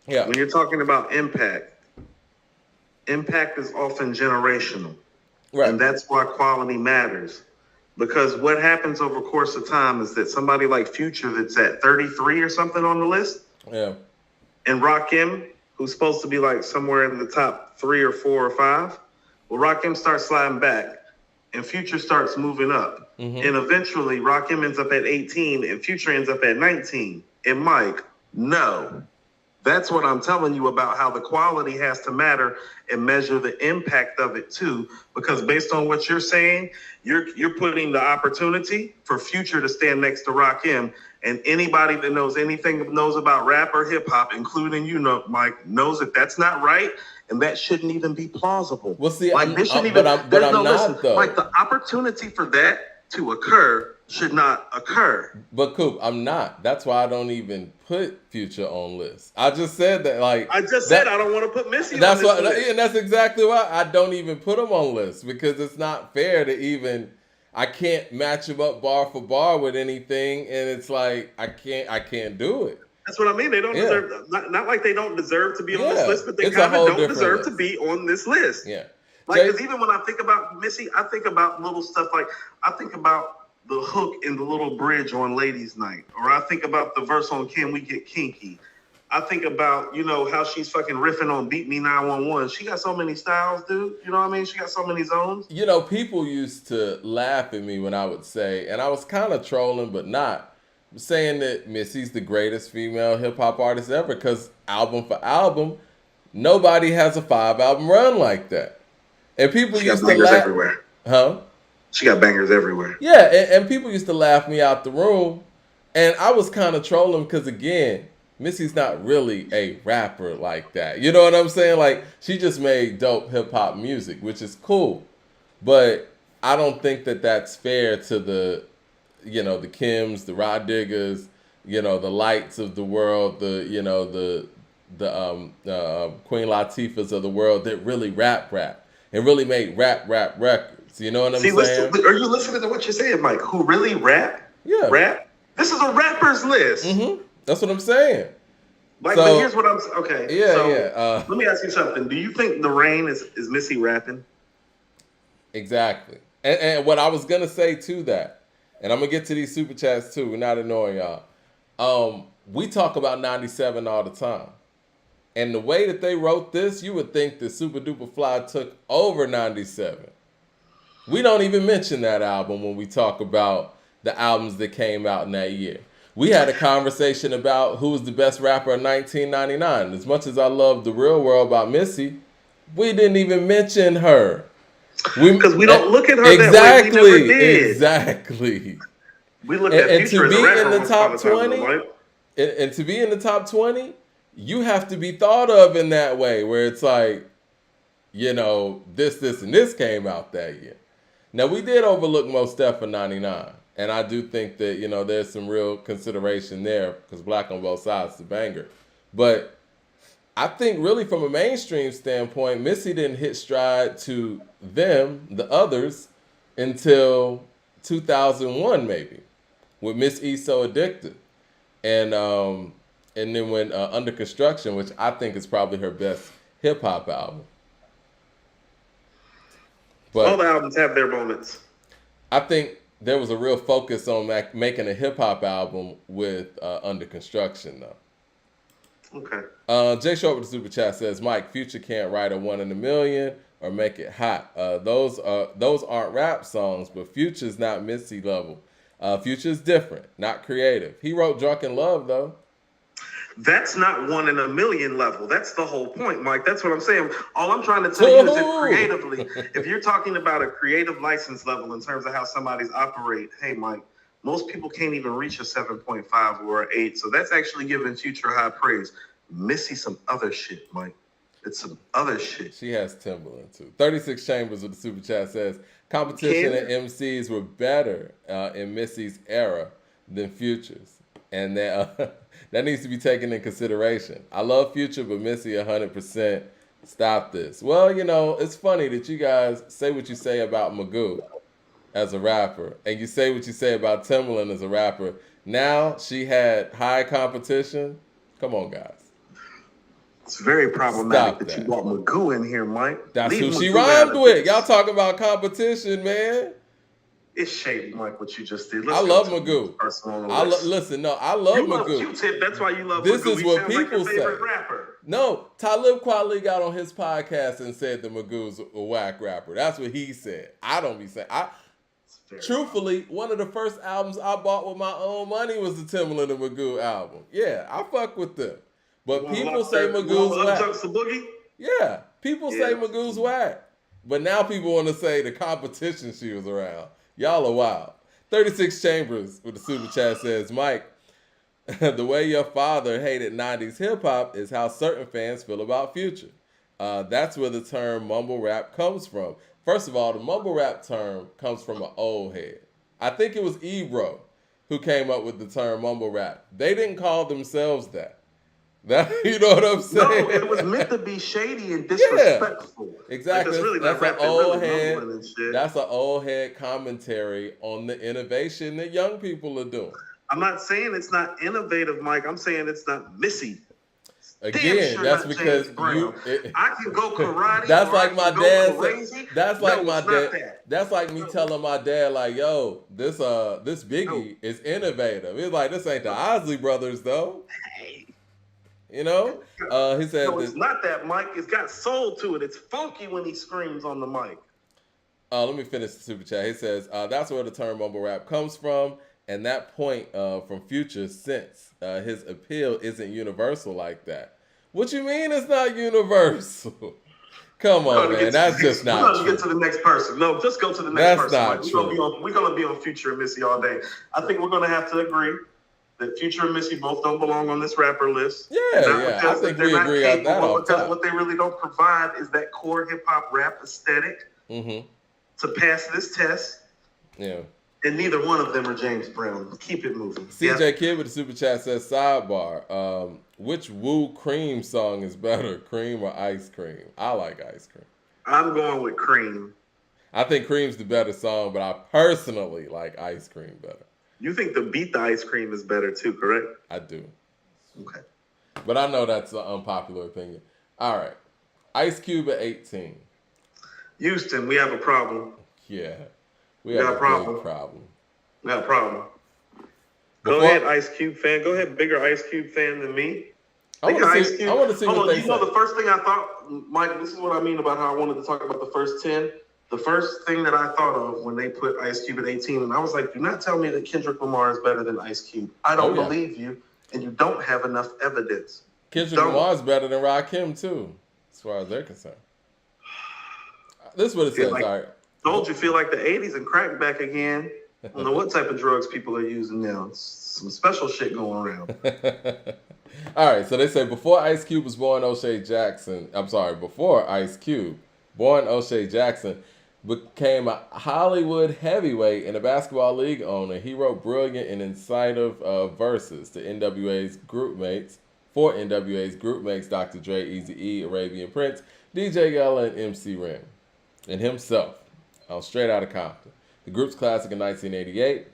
Yeah. When you're talking about impact is often generational. Right. And that's why quality matters. Because what happens over the course of time is that somebody like Future that's at 33 or something on the list. Yeah. And Rakim, who's supposed to be like somewhere in the top 3 or 4 or 5. Well, Rakim starts sliding back and Future starts moving up. Mm-hmm. And eventually Rakim ends up at 18 and Future ends up at 19. And Mike, no. That's what I'm telling you about how the quality has to matter and measure the impact of it too. Because based on what you're saying, you're putting the opportunity for Future to stand next to Rakim. And anybody that knows about rap or hip hop, including Mike, knows that that's not right, and that shouldn't even be plausible. Well, see, like this shouldn't even. I'm not though. Like the opportunity for that to occur should not occur. But Coop, I'm not. That's why I don't even put Future on lists. I just said that. Like I just said, I don't want to put Missy on this list. And that's exactly why I don't even put them on lists, because it's not fair to even. I can't match them up bar for bar with anything, and it's like I can't do it. That's what I mean. They don't deserve. Not like they don't deserve to be on this list, but they kind of don't deserve to be on this list. Yeah. Like, because even when I think about Missy, I think about little stuff like I think about the hook in the little bridge on Ladies Night, or I think about the verse on Can We Get Kinky. I think about, how she's fucking riffing on Beat Me 911. She got so many styles, dude. You know what I mean? She got so many zones. People used to laugh at me when I would say, and I was kind of trolling, but not, saying that Missy's the greatest female hip-hop artist ever, because album for album, nobody has a 5-album run like that. And people used to laugh. Everywhere. Huh? She got bangers everywhere. Yeah, and people used to laugh me out the room, and I was kind of trolling because, again, Missy's not really a rapper like that. You know what I'm saying? Like, she just made dope hip-hop music, which is cool. But I don't think that that's fair to the Kims, the Rod Diggers, the Lights of the world, the Queen Latifahs of the world that really rap and really make rap records. You know what I'm saying? Are you listening to what you're saying, Mike? Who really rap? Yeah. Rap? This is a rapper's list. Mm-hmm. That's what I'm saying. Like, but here's what I'm okay. Yeah, so yeah. Let me ask you something. Do you think The Rain is Missy rapping? Exactly. And what I was gonna say to that, and I'm gonna get to these super chats too. We're not ignoring y'all. We talk about 97 all the time. And the way that they wrote this, you would think that Super Duper Fly took over 97. We don't even mention that album when we talk about the albums that came out in that year. We had a conversation about who was the best rapper in 1999. As much as I love The Real World about Missy, we didn't even mention her. Because we don't look at her exactly, that way. We never did. Exactly. We look at Future as a rapper in the top 20, and to be in the top 20, you have to be thought of in that way, where it's like, you know, this, and this came out that year. Now, we did overlook Mos Def for 99, and I do think that, you know, there's some real consideration there, because Black on Both Sides is a banger. But I think really from a mainstream standpoint, Missy didn't hit stride to them, the others, until 2001 maybe, with Miss E So Addicted. And then when Under Construction, which I think is probably her best hip-hop album. But all the albums have their moments. I think there was a real focus on making a hip-hop album with Under Construction, though. Okay. Jay Short with the super chat says, Mike, Future can't write a 1 in a million or make it hot. Those aren't rap songs, but Future's not Missy level. Future's different, not creative. He wrote Drunken Love, though. That's not 1 in a million level. That's the whole point, Mike. That's what I'm saying. All I'm trying to tell you is that creatively, if you're talking about a creative license level in terms of how somebody's operate, hey, Mike, most people can't even reach a 7.5 or an 8. So that's actually giving Future high praise. Missy some other shit, Mike. It's some other shit. She has Timberland, too. 36 Chambers with the super chat says, competition and MCs were better in Missy's era than Future's. And that needs to be taken in consideration. I love Future, but Missy 100% stop this. Well, you know, it's funny that you guys say what you say about Magoo as a rapper, and you say what you say about Timberland as a rapper. Now she had high competition. Come on, guys. It's very problematic that you brought Magoo in here, Mike. That's who she rhymed with. Y'all talk about competition, man. It's shady, Mike, what you just did. I love Magoo. I love Magoo. Q-Tip, that's why you love this Magoo. Is what people like say. Rapper. No, Talib Kweli got on his podcast and said that Magoo's a whack rapper. That's what he said. I don't be saying. Truthfully, one of the first albums I bought with my own money was the Timberland and Magoo album. Yeah, I fuck with them. But people say Magoo's whack. Yeah, people say Magoo's whack. But now people want to say the competition she was around. Y'all are wild. 36 Chambers with the super chat says, Mike, the way your father hated 90s hip-hop is how certain fans feel about Future. That's where the term mumble rap comes from. First of all, the mumble rap term comes from an old head. I think it was Ebro who came up with the term mumble rap. They didn't call themselves that. You know what I'm saying? No, it was meant to be shady and disrespectful. Yeah, exactly. Like, that's an old head. That's an old head commentary on the innovation that young people are doing. I'm not saying it's not innovative, Mike. I'm saying it's not Missy. Again, that's because I can go karate. That's like my dad. That's like me telling my dad, like, "Yo, this Biggie is innovative." He's like, "This ain't the Osley Brothers, though." You know, he said. No, it's not that, Mike. It's got soul to it. It's funky when he screams on the mic. Let me finish the super chat. He says, that's where the term mumble rap comes from. And that point from Future, since his appeal isn't universal like that. What you mean it's not universal? Come on, man. That's just not true. Get to the next person. No, just go to the next person. That's not true. We're going to be on Future and Missy all day. I think we're going to have to agree that Future and Missy both don't belong on this rapper list. Yeah. I think we agree on that all because what they really don't provide is that core hip-hop rap aesthetic to pass this test. Yeah. And neither one of them are James Brown. Keep it moving. CJ Kidd with the super chat says, sidebar. which Woo Cream song is better, Cream or Ice Cream? I like Ice Cream. I'm going with Cream. I think Cream's the better song, but I personally like Ice Cream better. You think the Beat the Ice Cream is better too, correct? I do. Okay. But I know that's an unpopular opinion. All right. Ice Cube at 18. Houston, we have a problem. Yeah. We have a problem. big problem. We got a problem. Go ahead, Ice Cube fan. Go ahead, bigger Ice Cube fan than me. I want to see what they say. The first thing I thought, Mike, this is what I mean about how I wanted to talk about the first 10. The first thing that I thought of when they put Ice Cube at 18, and I was like, do not tell me that Kendrick Lamar is better than Ice Cube. I don't believe you, and you don't have enough evidence. Kendrick Lamar is better than Rakim, too, as far as they're concerned. This is what it says, all right. Told you, feel like the 80s and crack back again. I don't know what type of drugs people are using now. It's some special shit going around. All right, so they say before Ice Cube, born O'Shea Jackson became a Hollywood heavyweight and a basketball league owner. He wrote brilliant and incisive verses to NWA's group mates, Dr. Dre, Eazy-E, Arabian Prince, DJ Yella, and MC Ren, and himself on Straight Outta Compton, the group's classic in 1988.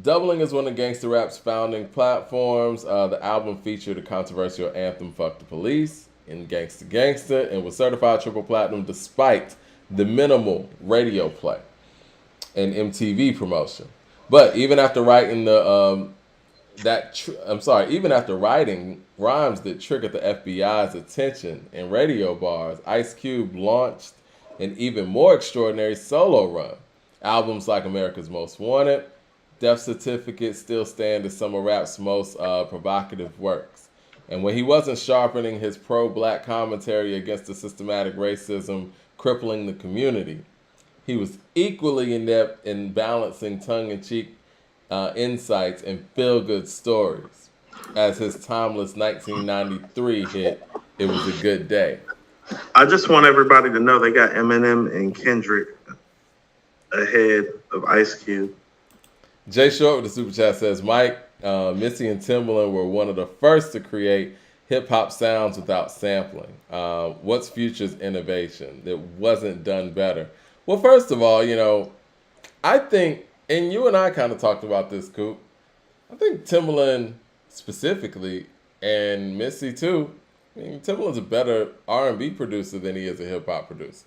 Doubling as one of gangsta rap's founding platforms, the album featured a controversial anthem, Fuck the Police, in Gangsta Gangsta, and was certified triple platinum despite the minimal radio play and MTV promotion. But even after writing even after writing rhymes that triggered the FBI's attention in radio bars, Ice Cube launched an even more extraordinary solo run. Albums like America's Most Wanted, Death Certificate still stand as some of rap's most provocative works. And when he wasn't sharpening his pro-black commentary against the systematic racism crippling the community, he was equally inept in balancing tongue-in-cheek insights and feel-good stories. As his timeless 1993 hit, It Was a Good Day. I just want everybody to know they got Eminem and Kendrick ahead of Ice Cube. Jay Short with the super chat says, Mike, Missy and Timbaland were one of the first to create hip-hop sounds without sampling. What's Future's innovation that wasn't done better? Well, first of all, I think, and you and I kind of talked about this, Coop, I think Timbaland specifically, and Missy too, Timbaland's a better R&B producer than he is a hip-hop producer.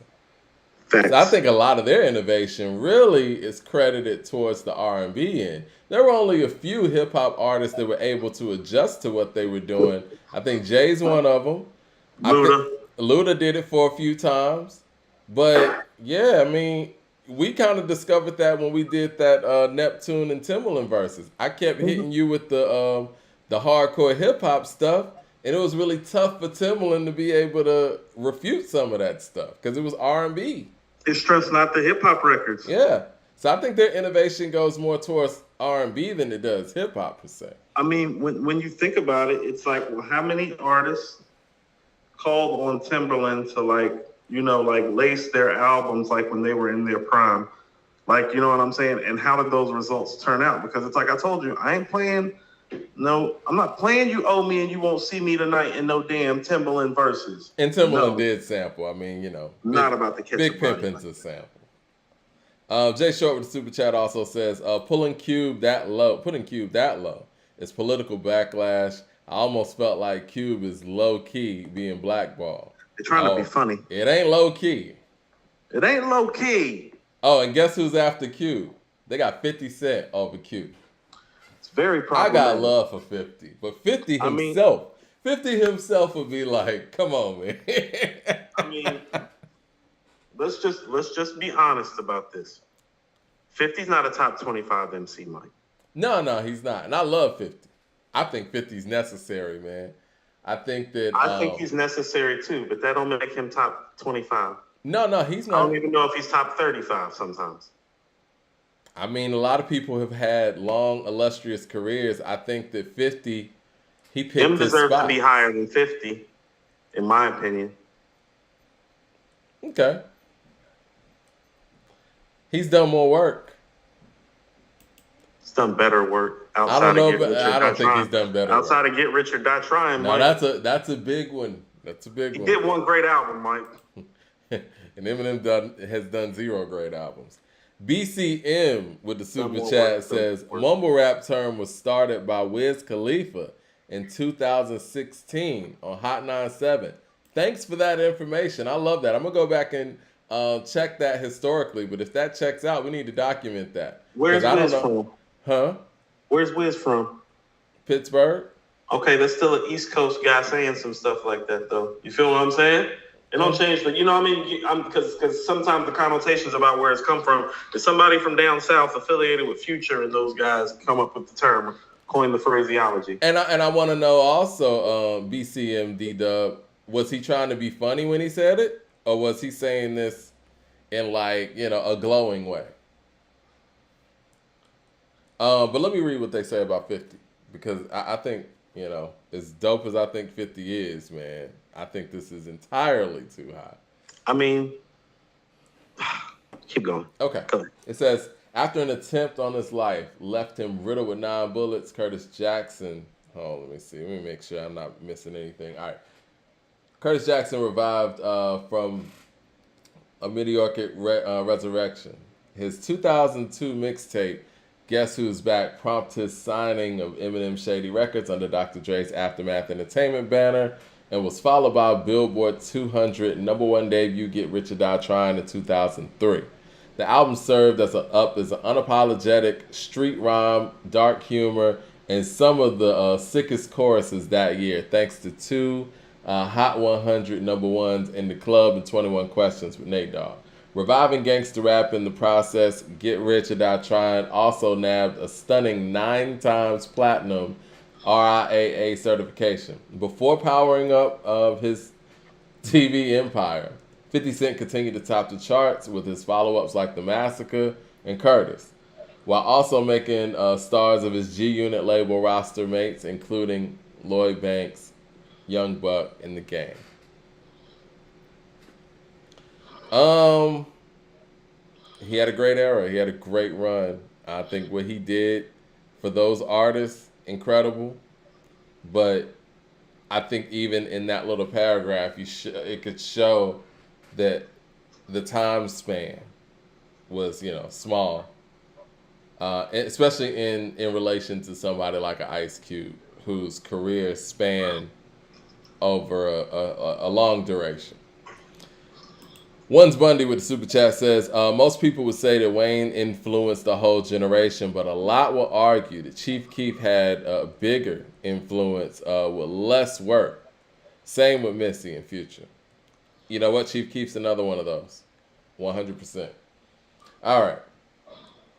So I think a lot of their innovation really is credited towards the R&B end. There were only a few hip-hop artists that were able to adjust to what they were doing. I think Jay's one of them. Luda did it for a few times. But, yeah, we kind of discovered that when we did that Neptune and Timbaland verses. I kept hitting you with the hardcore hip-hop stuff, and it was really tough for Timbaland to be able to refute some of that stuff because it was R&B. His strength's not the hip-hop records. Yeah. So I think their innovation goes more towards R&B than it does hip-hop per se. When you think about it, it's like, well, how many artists called on Timbaland to lace their albums like when they were in their prime? Like, you know what I'm saying? And how did those results turn out? Because it's like I told you, I'm not playing You Owe Me and You Won't See Me Tonight in no damn Timbaland verses. And Timbaland did sample. Not about the kids. Big Pimpin's a sample. Jay Short with the super chat also says, putting Cube that low is political backlash. I almost felt like Cube is low key being blackballed. They're trying to be funny. It ain't low key. It ain't low key. Oh, and guess who's after Cube? They got 50 Cent over Cube. Very problematic. I got love for 50, but 50 himself, 50 himself would be like, come on, man. Let's just be honest about this. 50's not a top 25 MC, Mike. No, he's not, and I love 50. I think 50's necessary, man. I think he's necessary too, but that don't make him top 25. No, he's not. I don't even know if he's top 35 sometimes. A lot of people have had long, illustrious careers. I think that 50, he picked his spot. Him deserves to be higher than 50, in my opinion. Okay. He's done more work. done better work I outside don't know, of Get but Rich or I Die don't think Trying. he's done better. Outside work. of Get Rich or Die Trying, No, Mike. that's a big one. That's a big He one. did one great album, Mike. And Eminem has done 0 great albums. BCM with the super chat says mumble rap term was started by Wiz Khalifa in 2016 on Hot 97. Thanks for that information. I love that. I'm gonna go back and check that historically. But if that checks out, we need to document that. Where's Wiz from? Huh? Where's Wiz from? Pittsburgh. Okay, that's still an East Coast guy saying some stuff like that, though. You feel what I'm saying? It don't change, but you know what I mean? Because sometimes the connotations about where it's come from is somebody from down south affiliated with Future, and those guys come up with the term, coin the phraseology. And I want to know also, BCM D-Dub, was he trying to be funny when he said it? Or was he saying this in like, a glowing way? But let me read what they say about 50. Because I think, as dope as I think 50 is, man, I think this is entirely too high. I mean, keep going. Okay. It says, after an attempt on his life left him riddled with 9 bullets, Curtis Jackson. Oh, let me see. Let me make sure I'm not missing anything. All right. Curtis Jackson revived from a mediocre resurrection. His 2002 mixtape, Guess Who's Back, prompted his signing of Eminem Shady Records under Dr. Dre's Aftermath Entertainment banner, and was followed by a Billboard 200 #1 debut, Get Rich or Die Trying, in 2003. The album served as an unapologetic street rhyme, dark humor, and some of the sickest choruses that year, thanks to 2 Hot 100 #1s in the club and 21 Questions with Nate Dogg. Reviving gangster rap in the process, Get Rich or Die Trying also nabbed a stunning 9 times platinum RIAA certification. Before powering up of his TV empire, 50 Cent continued to top the charts with his follow-ups like The Massacre and Curtis, while also making stars of his G-Unit label roster mates, including Lloyd Banks, Young Buck, in The Game. He had a great era. He had a great run. I think what he did for those artists, incredible. But I think even in that little paragraph, it could show that the time span was, small, especially in relation to somebody like an Ice Cube, whose career spanned over a long duration. One's Bundy with the super chat says, most people would say that Wayne influenced a whole generation, but a lot will argue that Chief Keef had a bigger influence with less work. Same with Missy and Future. You know what? Chief Keef's another one of those. 100%. All right.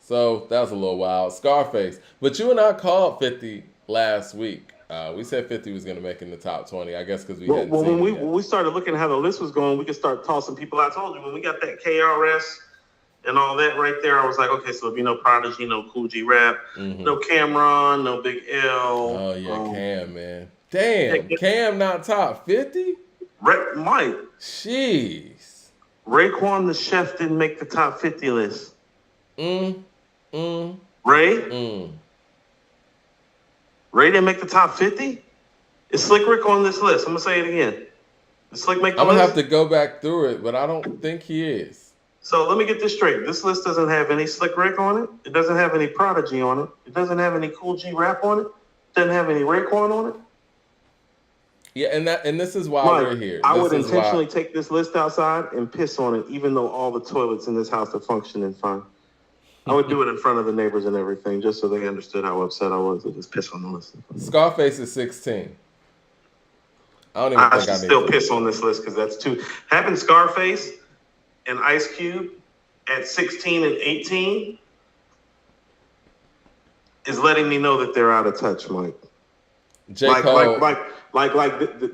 So that was a little wild. Scarface. But you and I called 50 last week. We said 50 was going to make in the top 20, I guess, because we hadn't seen it yet. When we started looking at how the list was going, we could start tossing people. I told you, when we got that KRS and all that right there, I was like, okay, so there'll be no Prodigy, no Cool G Rap, no Cameron, no Big L. Oh, yeah, Cam, man. Damn, Cam not top 50? Mike. Jeez. Raekwon the Chef didn't make the top 50 list. Ray? Ray didn't make the top 50? Is Slick Rick on this list? I'm going to say it again. Did Slick make the list? I'm going to have to go back through it, but I don't think he is. So let me get this straight. This list doesn't have any Slick Rick on it. It doesn't have any Prodigy on it. It doesn't have any Cool G Rap on it. It doesn't have any Raekwon on it. Yeah, and this is why we're here. I would intentionally take this list outside and piss on it, even though all the toilets in this house are functioning fine. I would do it in front of the neighbors and everything, just so they understood how upset I was to just piss on the list. Scarface is 16. I should still piss on this list because that's too. Having Scarface and Ice Cube at 16 and 18 is letting me know that they're out of touch, Mike. J. Cole.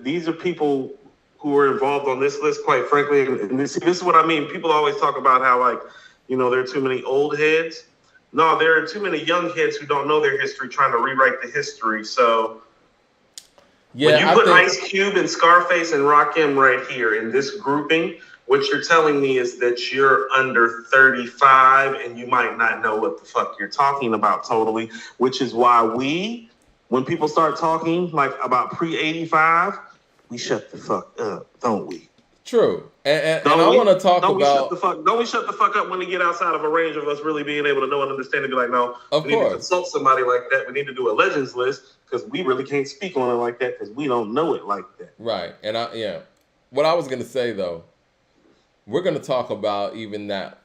These are people who were involved on this list, quite frankly. And this is what I mean. People always talk about how, there are too many old heads. No, there are too many young heads who don't know their history trying to rewrite the history. So when you put Ice Cube and Scarface and Rakim right here in this grouping What you're telling me is that you're under 35 and you might not know what the fuck you're talking about totally, which is why when people start talking like about pre-85, we shut the fuck up, don't we? True. And I want to talk don't about... Don't we shut the fuck up when we get outside of a range of us really being able to know and understand and be like, no, of we need course. to consult somebody like that. We need to do a legends list because we really can't speak on it like that because we don't know it like that. Right. And what I was going to say, though, we're going to talk about even that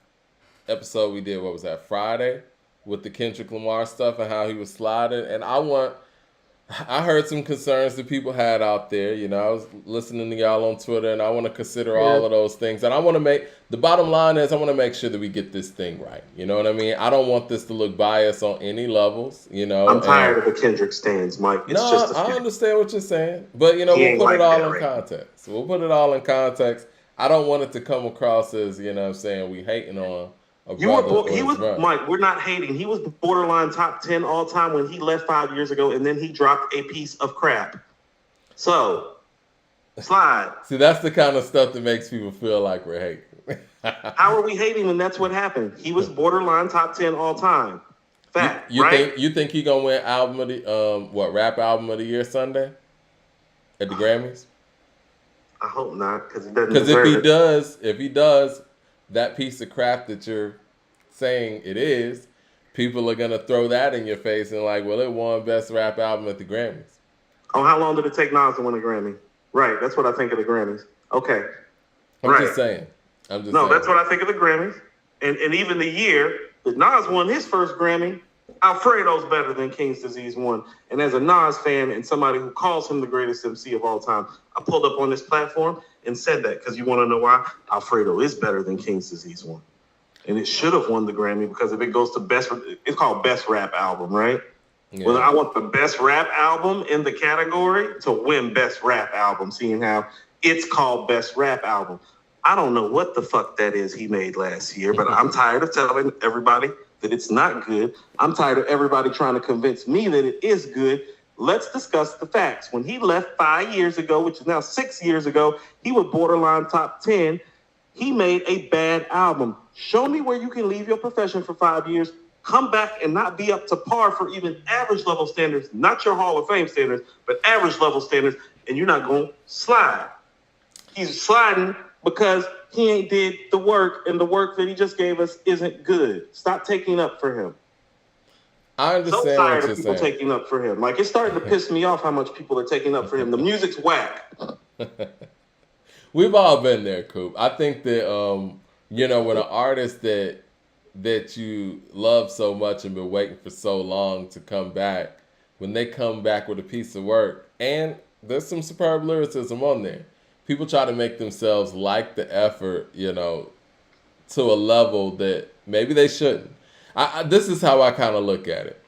episode we did, what was that, Friday, with the Kendrick Lamar stuff and how he was sliding. And I heard some concerns that people had out there. You know, I was listening to y'all on Twitter, and I want to consider all of those things. And I want to the bottom line is I want to make sure that we get this thing right. You know what I mean? I don't want this to look biased on any levels, you know. I'm tired of the Kendrick stands, Mike. I understand what you're saying. But, you know, we'll put it all in context. We'll put it all in context. I don't want it to come across as, you know what I'm saying, we hating on Mike, we're not hating. He was borderline top 10 all time when he left 5 years ago, and then he dropped a piece of crap. So, slide. See, that's the kind of stuff that makes people feel like we're hating. How are we hating when that's what happened? He was borderline top 10 all time. Fact, right? You think he gonna win album of the rap album of the year Sunday at the Grammys? I hope not, because it doesn't. Because if he does, that piece of crap that you're saying it is, people are gonna throw that in your face and like, well, it won best rap album at the Grammys. Oh, how long did it take Nas to win a Grammy? Right, that's what I think of the Grammys. Okay, I'm just saying. That's what I think of the Grammys, and even the year that Nas won his first Grammy, Alfredo's better than King's Disease 1. And as a Nas fan and somebody who calls him the greatest MC of all time, I pulled up on this platform and said that because you want to know why? Alfredo is better than King's Disease 1. And it should have won the Grammy because if it goes to it's called Best Rap Album, right? Yeah. Well, I want the Best Rap Album in the category to win Best Rap Album, seeing how it's called Best Rap Album. I don't know what the fuck that is he made last year, but I'm tired of telling everybody that it's not good. I'm tired of everybody trying to convince me that it is good. Let's discuss the facts. When he left 5 years ago, which is now 6 years ago, he was borderline top 10. He made a bad album. Show me where you can leave your profession for 5 years, come back and not be up to par for even average level standards, not your Hall of Fame standards, but average level standards, and you're not going to slide. He's sliding because he ain't did the work, and the work that he just gave us isn't good. Stop taking up for him. I understand so tired what of people you're saying. taking up for him. Like, it's starting to piss me off how much people are taking up for him. The music's whack. We've all been there, Coop. I think that when an artist that you love so much and been waiting for so long to come back, when they come back with a piece of work, and there's some superb lyricism on there, people try to make themselves like the effort, to a level that maybe they shouldn't. This is how I kind of look at it.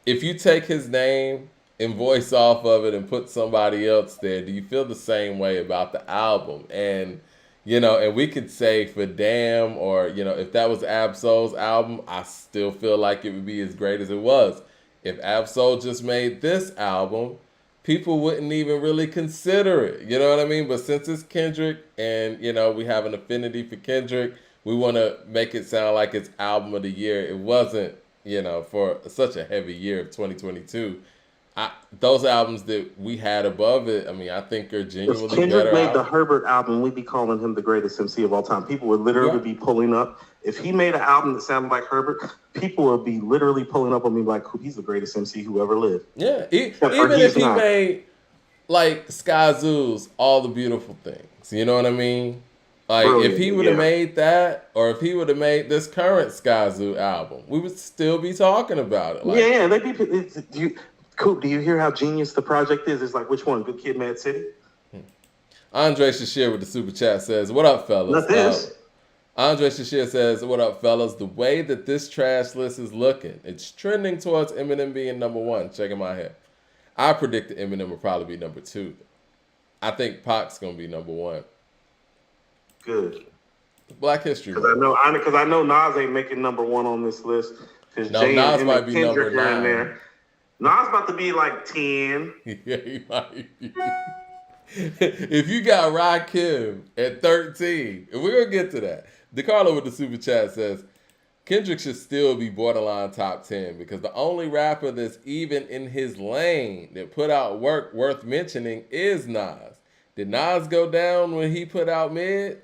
If you take his name and voice off of it and put somebody else there, do you feel the same way about the album? And, and we could say for Damn or, if that was Ab-Soul's album, I still feel like it would be as great as it was. If Ab-Soul just made this album, people wouldn't even really consider it. You know what I mean? But since it's Kendrick and, we have an affinity for Kendrick, we want to make it sound like it's album of the year. It wasn't, for such a heavy year of 2022. Those albums that we had above it, I think are genuinely better. If Kendrick made the Herbert album, we'd be calling him the greatest MC of all time. People would literally be pulling up. If he made an album that sounded like Herbert, people would be literally pulling up on me like, he's the greatest MC who ever lived. Yeah, even if he made, like, Skyzoo's All the Beautiful Things. You know what I mean? Like, brilliant. If he would have made that, or if he would have made this current Skyzoo album, we would still be talking about it. Like, they'd be... Coop, do you hear how genius the project is? It's like, which one? Good Kid, Mad City? Andre Shashir with the super chat says, what up, fellas? Not this. Andre Shashir says, what up, fellas? The way that this trash list is looking, it's trending towards Eminem being number one. Checking my head. I predict that Eminem will probably be number two. I think Pac's going to be number one. Good. Black History. Because I know Nas ain't making number one on this list. No, Nas might be number 9. Nas about to be like 10. Yeah, he might be. If you got Rakim at 13, and we're going to get to that. DeCarlo with the super chat says, Kendrick should still be borderline top 10 because the only rapper that's even in his lane that put out work worth mentioning is Nas. Did Nas go down when he put out Mid?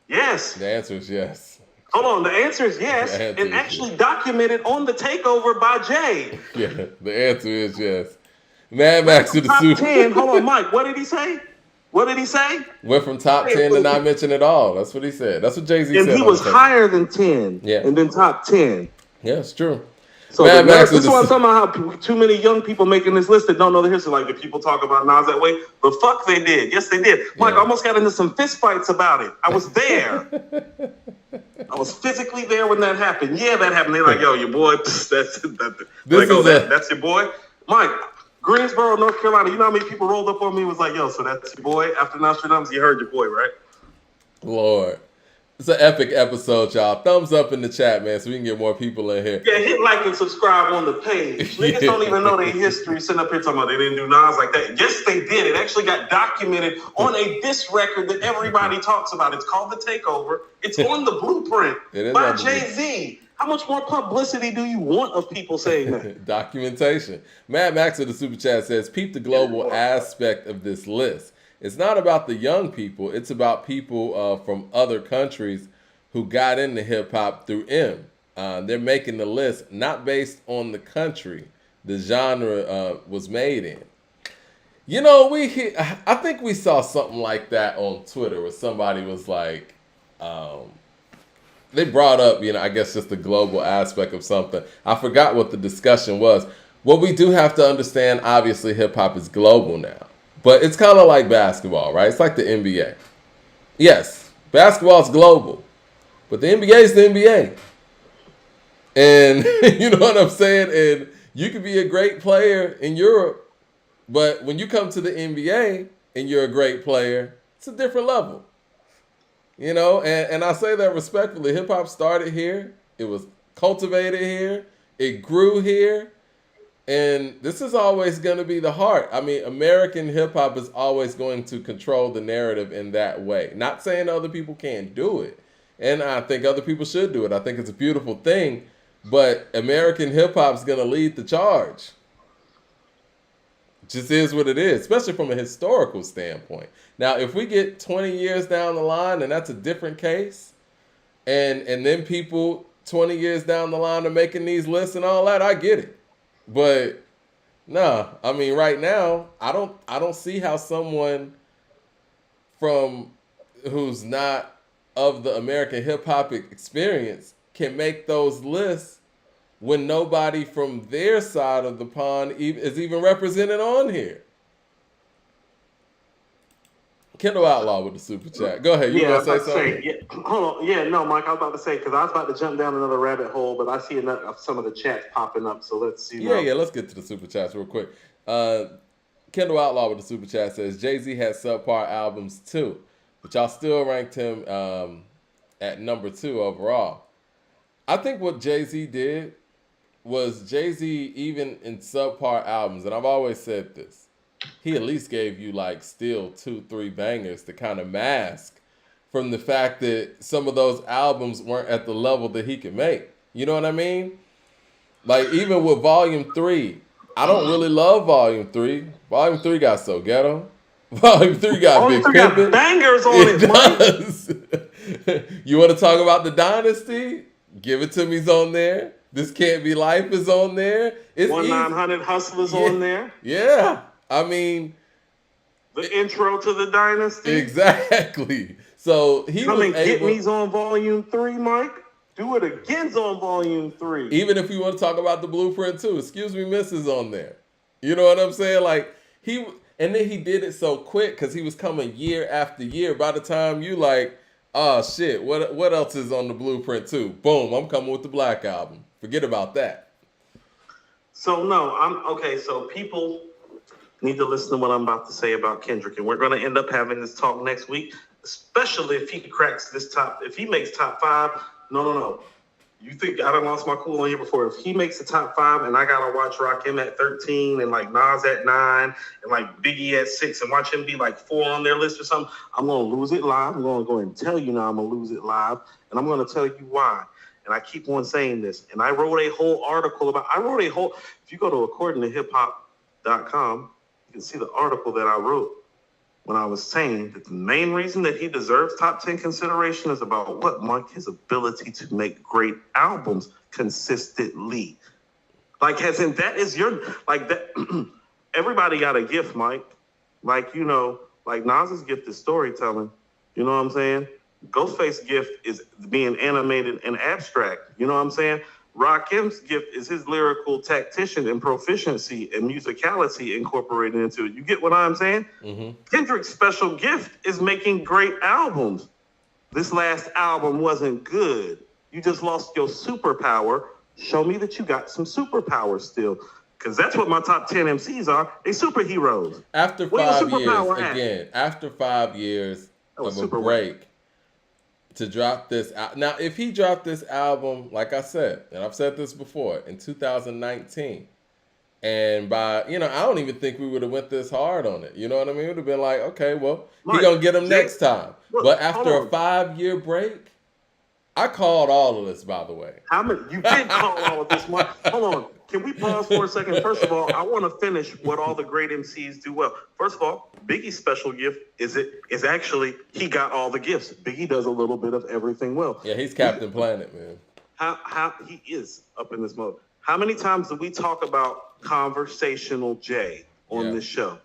Yes. The answer is yes. Hold on, the answer is yes, and actually documented on the takeover by Jay. Yeah, the answer is yes. Mad Max to the top super. 10. Hold on, Mike. What did he say? What did he say? Went from top 10 to not mention at all. That's what he said. That's what Jay-Z said. And he was higher than 10. Yeah. And then top 10. Yeah, it's true. So this is what I'm talking about, how too many young people making this list that don't know the history. Like, the people talk about Nas that way. The fuck they did. Yes, they did. Mike, I almost got into some fist fights about it. I was there. I was physically there when that happened. Yeah, that happened. They're like, yo, your boy, that's your boy. Mike, Greensboro, North Carolina, you know how many people rolled up on me and was like, yo, so that's your boy? After Nostradamus, you heard your boy, right? Lord. It's an epic episode, y'all. Thumbs up in the chat, man, so we can get more people in here. Yeah, hit like and subscribe on the page. Niggas don't even know their history. Sitting up here talking about they didn't do Nas like that. Yes, they did. It actually got documented on a diss record that everybody talks about. It's called The Takeover. It's on the blueprint by Jay-Z. How much more publicity do you want of people saying that? Documentation. Mad Max of the super chat says, peep the global aspect of this list. It's not about the young people. It's about people from other countries who got into hip-hop through M. They're making the list not based on the country the genre was made in. You know, I think we saw something like that on Twitter where somebody was like, they brought up, I guess just the global aspect of something. I forgot what the discussion was. What we do have to understand, obviously, hip-hop is global now. But it's kind of like basketball, right? It's like the NBA. Yes, basketball is global. But the NBA is the NBA. And you know what I'm saying? And you could be a great player in Europe, but when you come to the NBA and you're a great player, it's a different level. And I say that respectfully. Hip-hop started here. It was cultivated here. It grew here. And this is always going to be the heart. I mean, American hip-hop is always going to control the narrative in that way. Not saying other people can't do it. And I think other people should do it. I think it's a beautiful thing. But American hip-hop is going to lead the charge. Just is what it is, especially from a historical standpoint. Now, if we get 20 years down the line, and that's a different case, and then people 20 years down the line are making these lists and all that, I get it. But no, I mean, right now, I don't see how someone from who's not of the American hip hop experience can make those lists when nobody from their side of the pond is even represented on here. Kendall Outlaw with the super chat. Go ahead. You want to say something? Hold on. Yeah, no, Mike, I was about to say, because I was about to jump down another rabbit hole, but I see some of the chats popping up, so let's see. Yeah, let's get to the super chats real quick. Kendall Outlaw with the super chat says, Jay-Z had subpar albums too, but y'all still ranked him at number 2 overall. I think what Jay-Z did was Jay-Z, even in subpar albums, and I've always said this, he at least gave you like still 2-3 bangers to kind of mask from the fact that some of those albums weren't at the level that he could make. You know what I mean? Like even with Volume 3, I don't really love Volume 3. Volume 3 got So Ghetto. Volume 3 got Big Pimpin'. Bangers on it, does. You want to talk about the Dynasty? Give It To Me's on there. This Can't Be Life is on there. It's 1-900 Hustlers on there. Yeah. I mean, the intro to the Dynasty. Exactly. So he Come and Get Me's on Volume 3, Mike. Do It Again's on Volume 3. Even if you want to talk about the Blueprint too, Excuse Me Miss is on there. You know what I'm saying? Like and then he did it so quick because he was coming year after year. By the time you like, oh shit, what else is on the Blueprint too? Boom, I'm coming with the Black Album. Forget about that. So so people need to listen to what I'm about to say about Kendrick, and we're going to end up having this talk next week, especially if he cracks this top. If he makes top 5, no. You think I done lost my cool on here before? If he makes the top 5 and I gotta watch Rakim at 13 and like Nas at 9 and like Biggie at 6 and watch him be like 4 on their list or something, I'm gonna lose it live. I'm gonna go ahead and tell you now I'm gonna lose it live, and I'm gonna tell you why. And I keep on saying this. And I wrote a whole article about. If you go to accordingtohiphop.com, you can see the article that I wrote when I was saying that the main reason that he deserves top 10 consideration is about what, Mike? His ability to make great albums consistently. Like, as in, that is your, like, that, everybody got a gift, Mike. Like, you know, like Nas's gift is storytelling. You know what I'm saying? Ghostface's gift is being animated and abstract. You know what I'm saying? Rakim's gift is his lyrical tactician and proficiency and musicality incorporated into it. You get what I'm saying? Mm-hmm. Kendrick's special gift is making great albums. This last album wasn't good. You just lost your superpower. Show me that you got some superpowers still. Because that's what my top 10 MCs are. They superheroes. After 5 years, again, after 5 years of a break, to drop this out. Now, if he dropped this album, like I said, and I've said this before, in 2019, and by, you know, I don't even think we would have went this hard on it. You know what I mean? It would have been like, okay, well, we're going to get him next time. Look, but after a 5-year break, I called all of this, by the way. You did call all of this, Mike. Hold on. Can we pause for a second? First of all, I want to finish what all the great MCs do well. First of all, Biggie's special gift is actually he got all the gifts. Biggie does a little bit of everything well. Yeah, he's Captain Planet, man. How he is up in this mode. How many times do we talk about conversational Jay on this show?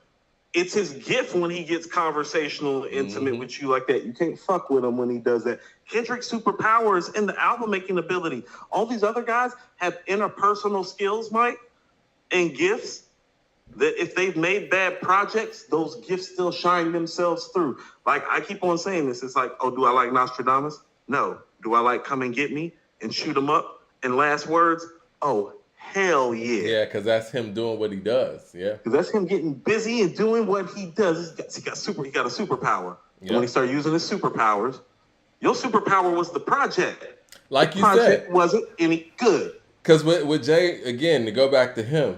It's his gift when he gets conversational and intimate with you like that. You can't fuck with him when he does that. Kendrick's superpowers in the album making ability. All these other guys have interpersonal skills, Mike, and gifts that if they've made bad projects, those gifts still shine themselves through. Like, I keep on saying this. It's like, oh, do I like Nostradamus? No. Do I like Come and Get Me and Shoot 'em Up and Last Words? Oh, hell yeah. Yeah, because that's him doing what he does. Yeah. Because that's him getting busy and doing what he does. He got a superpower. Yeah. When he started using his superpowers, your superpower was the project. Like the you project wasn't any good. Because with Jay, again, to go back to him,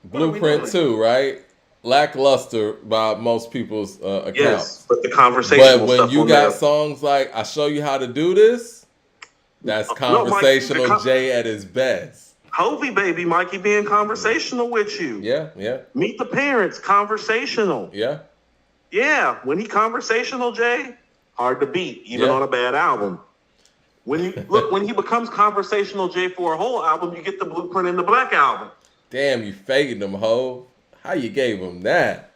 Blueprint 2, right? Lackluster by most people's accounts. Yes, but the conversational But when stuff you got songs like I Show You How to Do This, that's conversational Mike, Jay at his best. Hovey baby, Mikey being conversational with you. Yeah, yeah. Meet the Parents, conversational. Yeah. Yeah, when he conversational, Jay, hard to beat, even on a bad album. When he becomes conversational Jay for a whole album, you get the Blueprint in the Black album. Damn, you faded him, ho. How you gave him that?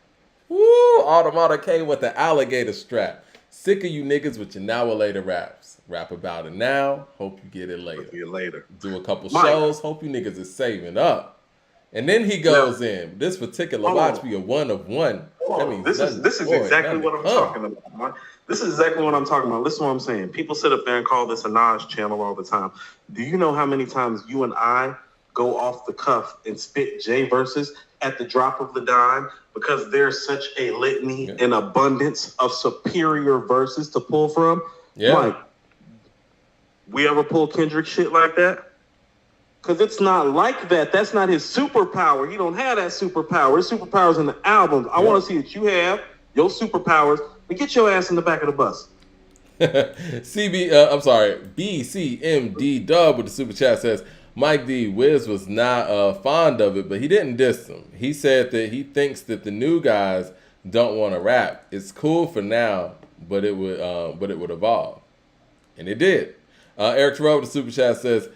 Woo! Automata came with the alligator strap. Sick of you niggas with your now or later raps. Rap about it now. Hope you get it later. Do a couple shows. Hope you niggas is saving up. And then he goes in. This particular watch be a one of one. That means this is exactly what I'm talking about. This is exactly what I'm talking about. Listen to what I'm saying. People sit up there and call this a Nas channel all the time. Do you know how many times you and I go off the cuff and spit J verses at the drop of the dime because there's such a litany and abundance of superior verses to pull from? Yeah. Mike, we ever pull Kendrick shit like that? Because it's not like that. That's not his superpower. He don't have that superpower. His superpower's in the albums. I want to see that you have your superpowers, and get your ass in the back of the bus. BCMD Dub with the super chat says, Mike D. Wiz was not fond of it, but he didn't diss them. He said that he thinks that the new guys don't want to rap. It's cool for now, but it would evolve. And it did. Eric Terrell with the super chat says,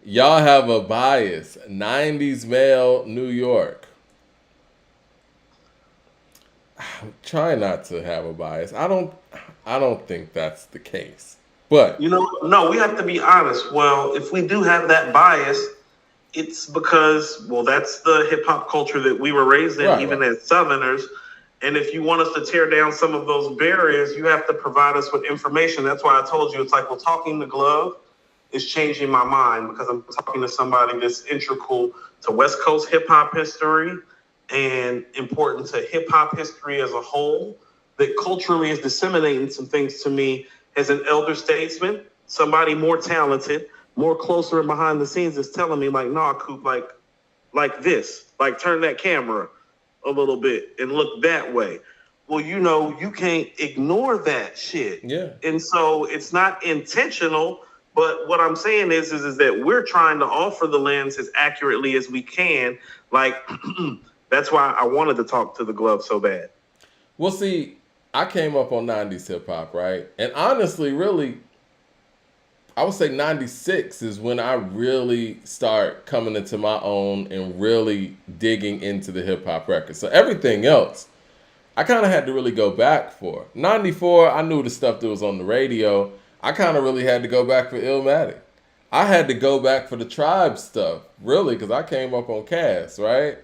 y'all have a bias. 90s male New York. I'm trying not to have a bias. I don't think that's the case. But no, we have to be honest. Well, if we do have that bias, it's because that's the hip hop culture that we were raised in, as Southerners. And if you want us to tear down some of those barriers, you have to provide us with information. That's why I told you it's like, talking the glove is changing my mind because I'm talking to somebody that's integral to West Coast hip hop history and important to hip hop history as a whole, that culturally is disseminating some things to me as an elder statesman, somebody more talented, more closer and behind the scenes is telling me like, nah, Coop, like this, like turn that camera a little bit and look that way. Well, you can't ignore that shit. Yeah. And so it's not intentional, but what I'm saying is that we're trying to offer the lens as accurately as we can. Like, that's why I wanted to talk to the glove so bad. Well, see, I came up on 90s hip hop, right? And honestly, really, I would say 96 is when I really start coming into my own and really digging into the hip hop records. So everything else, I kind of had to really go back for. 94, I knew the stuff that was on the radio. I kind of really had to go back for Illmatic. I had to go back for the Tribe stuff, really, because I came up on Cass, right?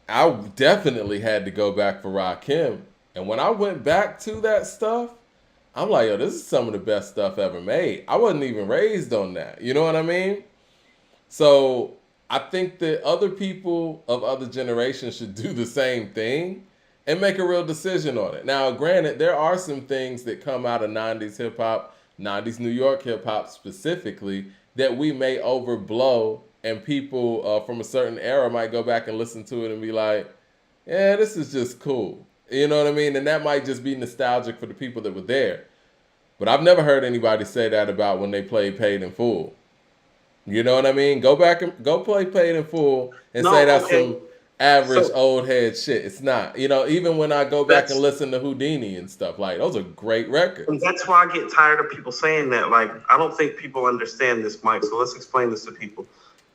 I definitely had to go back for Rakim. And when I went back to that stuff, I'm like, yo, this is some of the best stuff ever made. I wasn't even raised on that. You know what I mean? So I think that other people of other generations should do the same thing and make a real decision on it. Now, granted, there are some things that come out of 90s hip hop, 90s New York hip hop specifically, that we may overblow, and people from a certain era might go back and listen to it and be like, yeah, this is just cool. You know what I mean? And that might just be nostalgic for the people that were there. But I've never heard anybody say that about when they played Paid in Full. You know what I mean? Go back and go play Paid in Full and say that's some average old head shit. It's not. You know, even when I go back and listen to Houdini and stuff, like, those are great records. And that's why I get tired of people saying that. Like, I don't think people understand this, Mike. So let's explain this to people.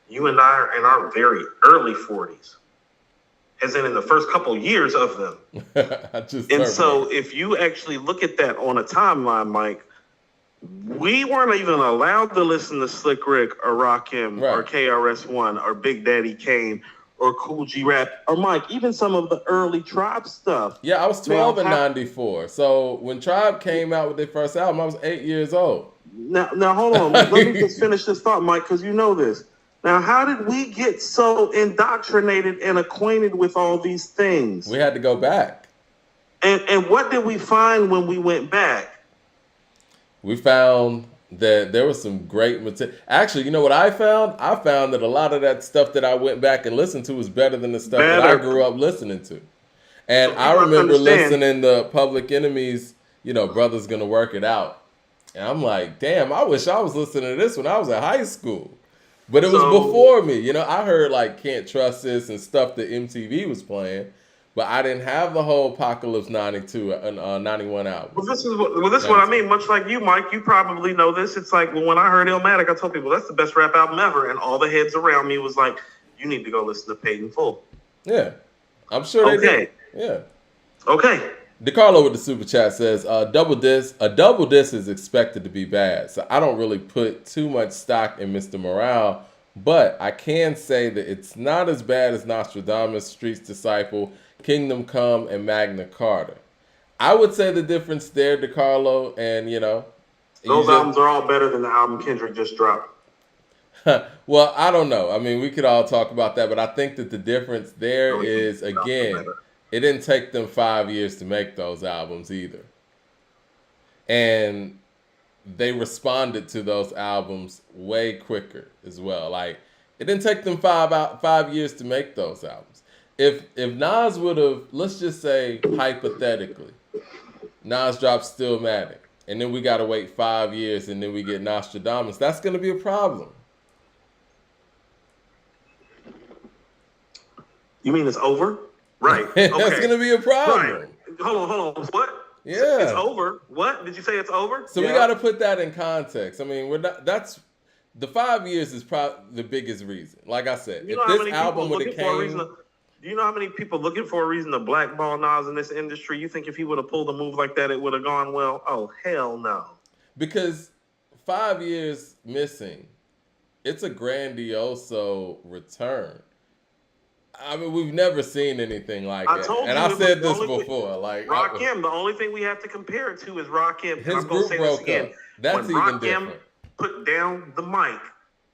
You and I are in our very early 40s. As in the first couple years of them. And so if you actually look at that on a timeline, Mike, we weren't even allowed to listen to Slick Rick or Rakim or KRS-One or Big Daddy Kane or Cool G Rap or Mike, even some of the early Tribe stuff. Yeah, I was 12 in 94. So when Tribe came out with their first album, I was 8 years old. Now hold on. Let me just finish this thought, Mike, because you know this. Now, how did we get so indoctrinated and acquainted with all these things? We had to go back. And what did we find when we went back? We found that there was some great material. Actually, you know what I found? I found that a lot of that stuff that I went back and listened to was better than the stuff that I grew up listening to. And I remember listening to Public Enemy's, Brother's Gonna Work It Out. And I'm like, damn, I wish I was listening to this when I was in high school. But it was before me. I heard like Can't Trust This and stuff that MTV was playing, but I didn't have the whole Apocalypse 92 and 91 album. Well, this is what I mean. Much like you, Mike, you probably know this. It's like when I heard Illmatic, I told people that's the best rap album ever. And all the heads around me was like, you need to go listen to Paid in Full. Yeah. I'm sure they did. Yeah. Okay. DeCarlo with the super chat says, a double disc is expected to be bad. So I don't really put too much stock in Mr. Morale, but I can say that it's not as bad as Nostradamus, Street's Disciple, Kingdom Come, and Magna Carta. I would say the difference there, DeCarlo, and those albums are all better than the album Kendrick just dropped. Well, I don't know. I mean, we could all talk about that, but I think that the difference there is, again, it didn't take them 5 years to make those albums either. And they responded to those albums way quicker as well. Like, it didn't take them 5 years to make those albums. If Nas would have, let's just say hypothetically, Nas drops Stillmatic, and then we got to wait 5 years, and then we get Nostradamus, that's going to be a problem. You mean it's over? Right. Okay. That's going to be a problem. Right. Hold on. What? Yeah. It's over. What? Did you say it's over? So we got to put that in context. I mean, that's the 5 years is probably the biggest reason. Like I said, if this album would have came... Do you know how many people looking for a reason to blackball Nas in this industry? You think if he would have pulled a move like that, it would have gone well? Oh, hell no. Because 5 years missing, it's a grandioso return. I mean, we've never seen anything like it. And I said this before. Like Rakim, the only thing we have to compare it to is Rakim. His group broke up. That's even different. When Rakim put down the mic,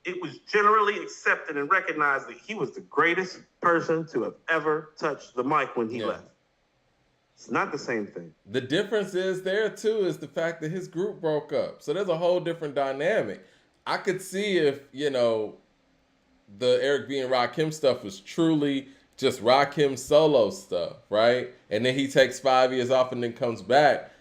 it was generally accepted and recognized that he was the greatest person to have ever touched the mic when he left. It's not the same thing. The difference is there, too, is the fact that his group broke up. So there's a whole different dynamic. I could see if, the Eric B and Rakim stuff was truly just Rakim solo stuff, right? And then he takes 5 years off and then comes back.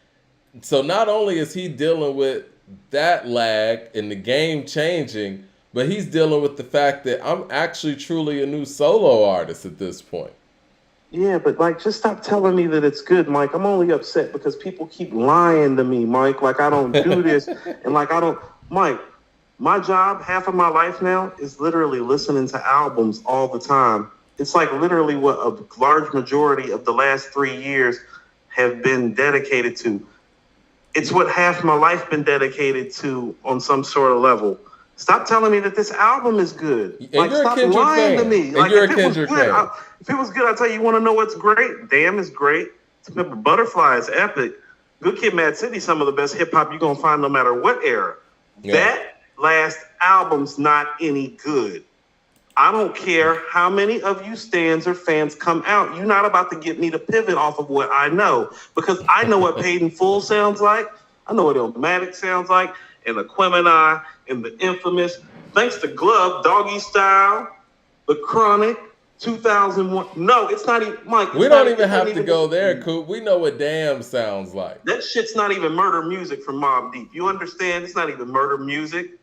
So not only is he dealing with that lag and the game changing, but he's dealing with the fact that I'm actually truly a new solo artist at this point. Yeah, but like, just stop telling me that it's good, Mike. I'm only upset because people keep lying to me, Mike. Like, I don't do this, and like, I don't, Mike. My job, half of my life now, is literally listening to albums all the time. It's like literally what a large majority of the last 3 years have been dedicated to. It's what half my life been dedicated to on some sort of level. Stop telling me that this album is good. And like, stop lying to me. And like, you're if a Kendrick fan. If it was good, I'll tell you, you want to know what's great? Damn is great. Remember, Butterfly is epic. Good Kid, Mad City, some of the best hip hop you're going to find no matter what era. Yeah. That last album's not any good. I don't care how many of you stans or fans come out. You're not about to get me to pivot off of what I know, because I know what Paid in Full sounds like. I know what Illmatic sounds like, and the Aquemini, and the Infamous. Thanks to Glove, Doggy Style, The Chronic, 2001. No, it's not even, Mike. We don't even have to go there, Coop. We know what Damn sounds like. That shit's not even murder music from Mobb Deep. You understand? It's not even murder music.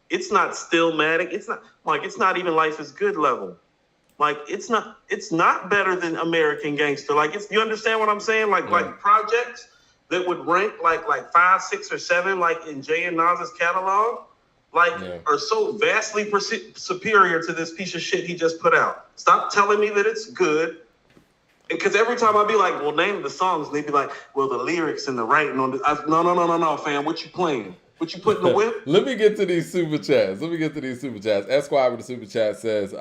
It's not Stillmatic. It's not, like, it's not even Life is Good level. Like, it's not better than American Gangster. Like, you understand what I'm saying? Like, like projects that would rank like 5, 6, or 7, like in Jay and Nas's catalog, are so vastly superior to this piece of shit he just put out. Stop telling me that it's good. Because every time I'd be like, well, name the songs, and they'd be like, well, the lyrics and the writing on this. No, fam, what you playing? What you put in the whip? Let me get to these super chats. Esquire with the super chat says,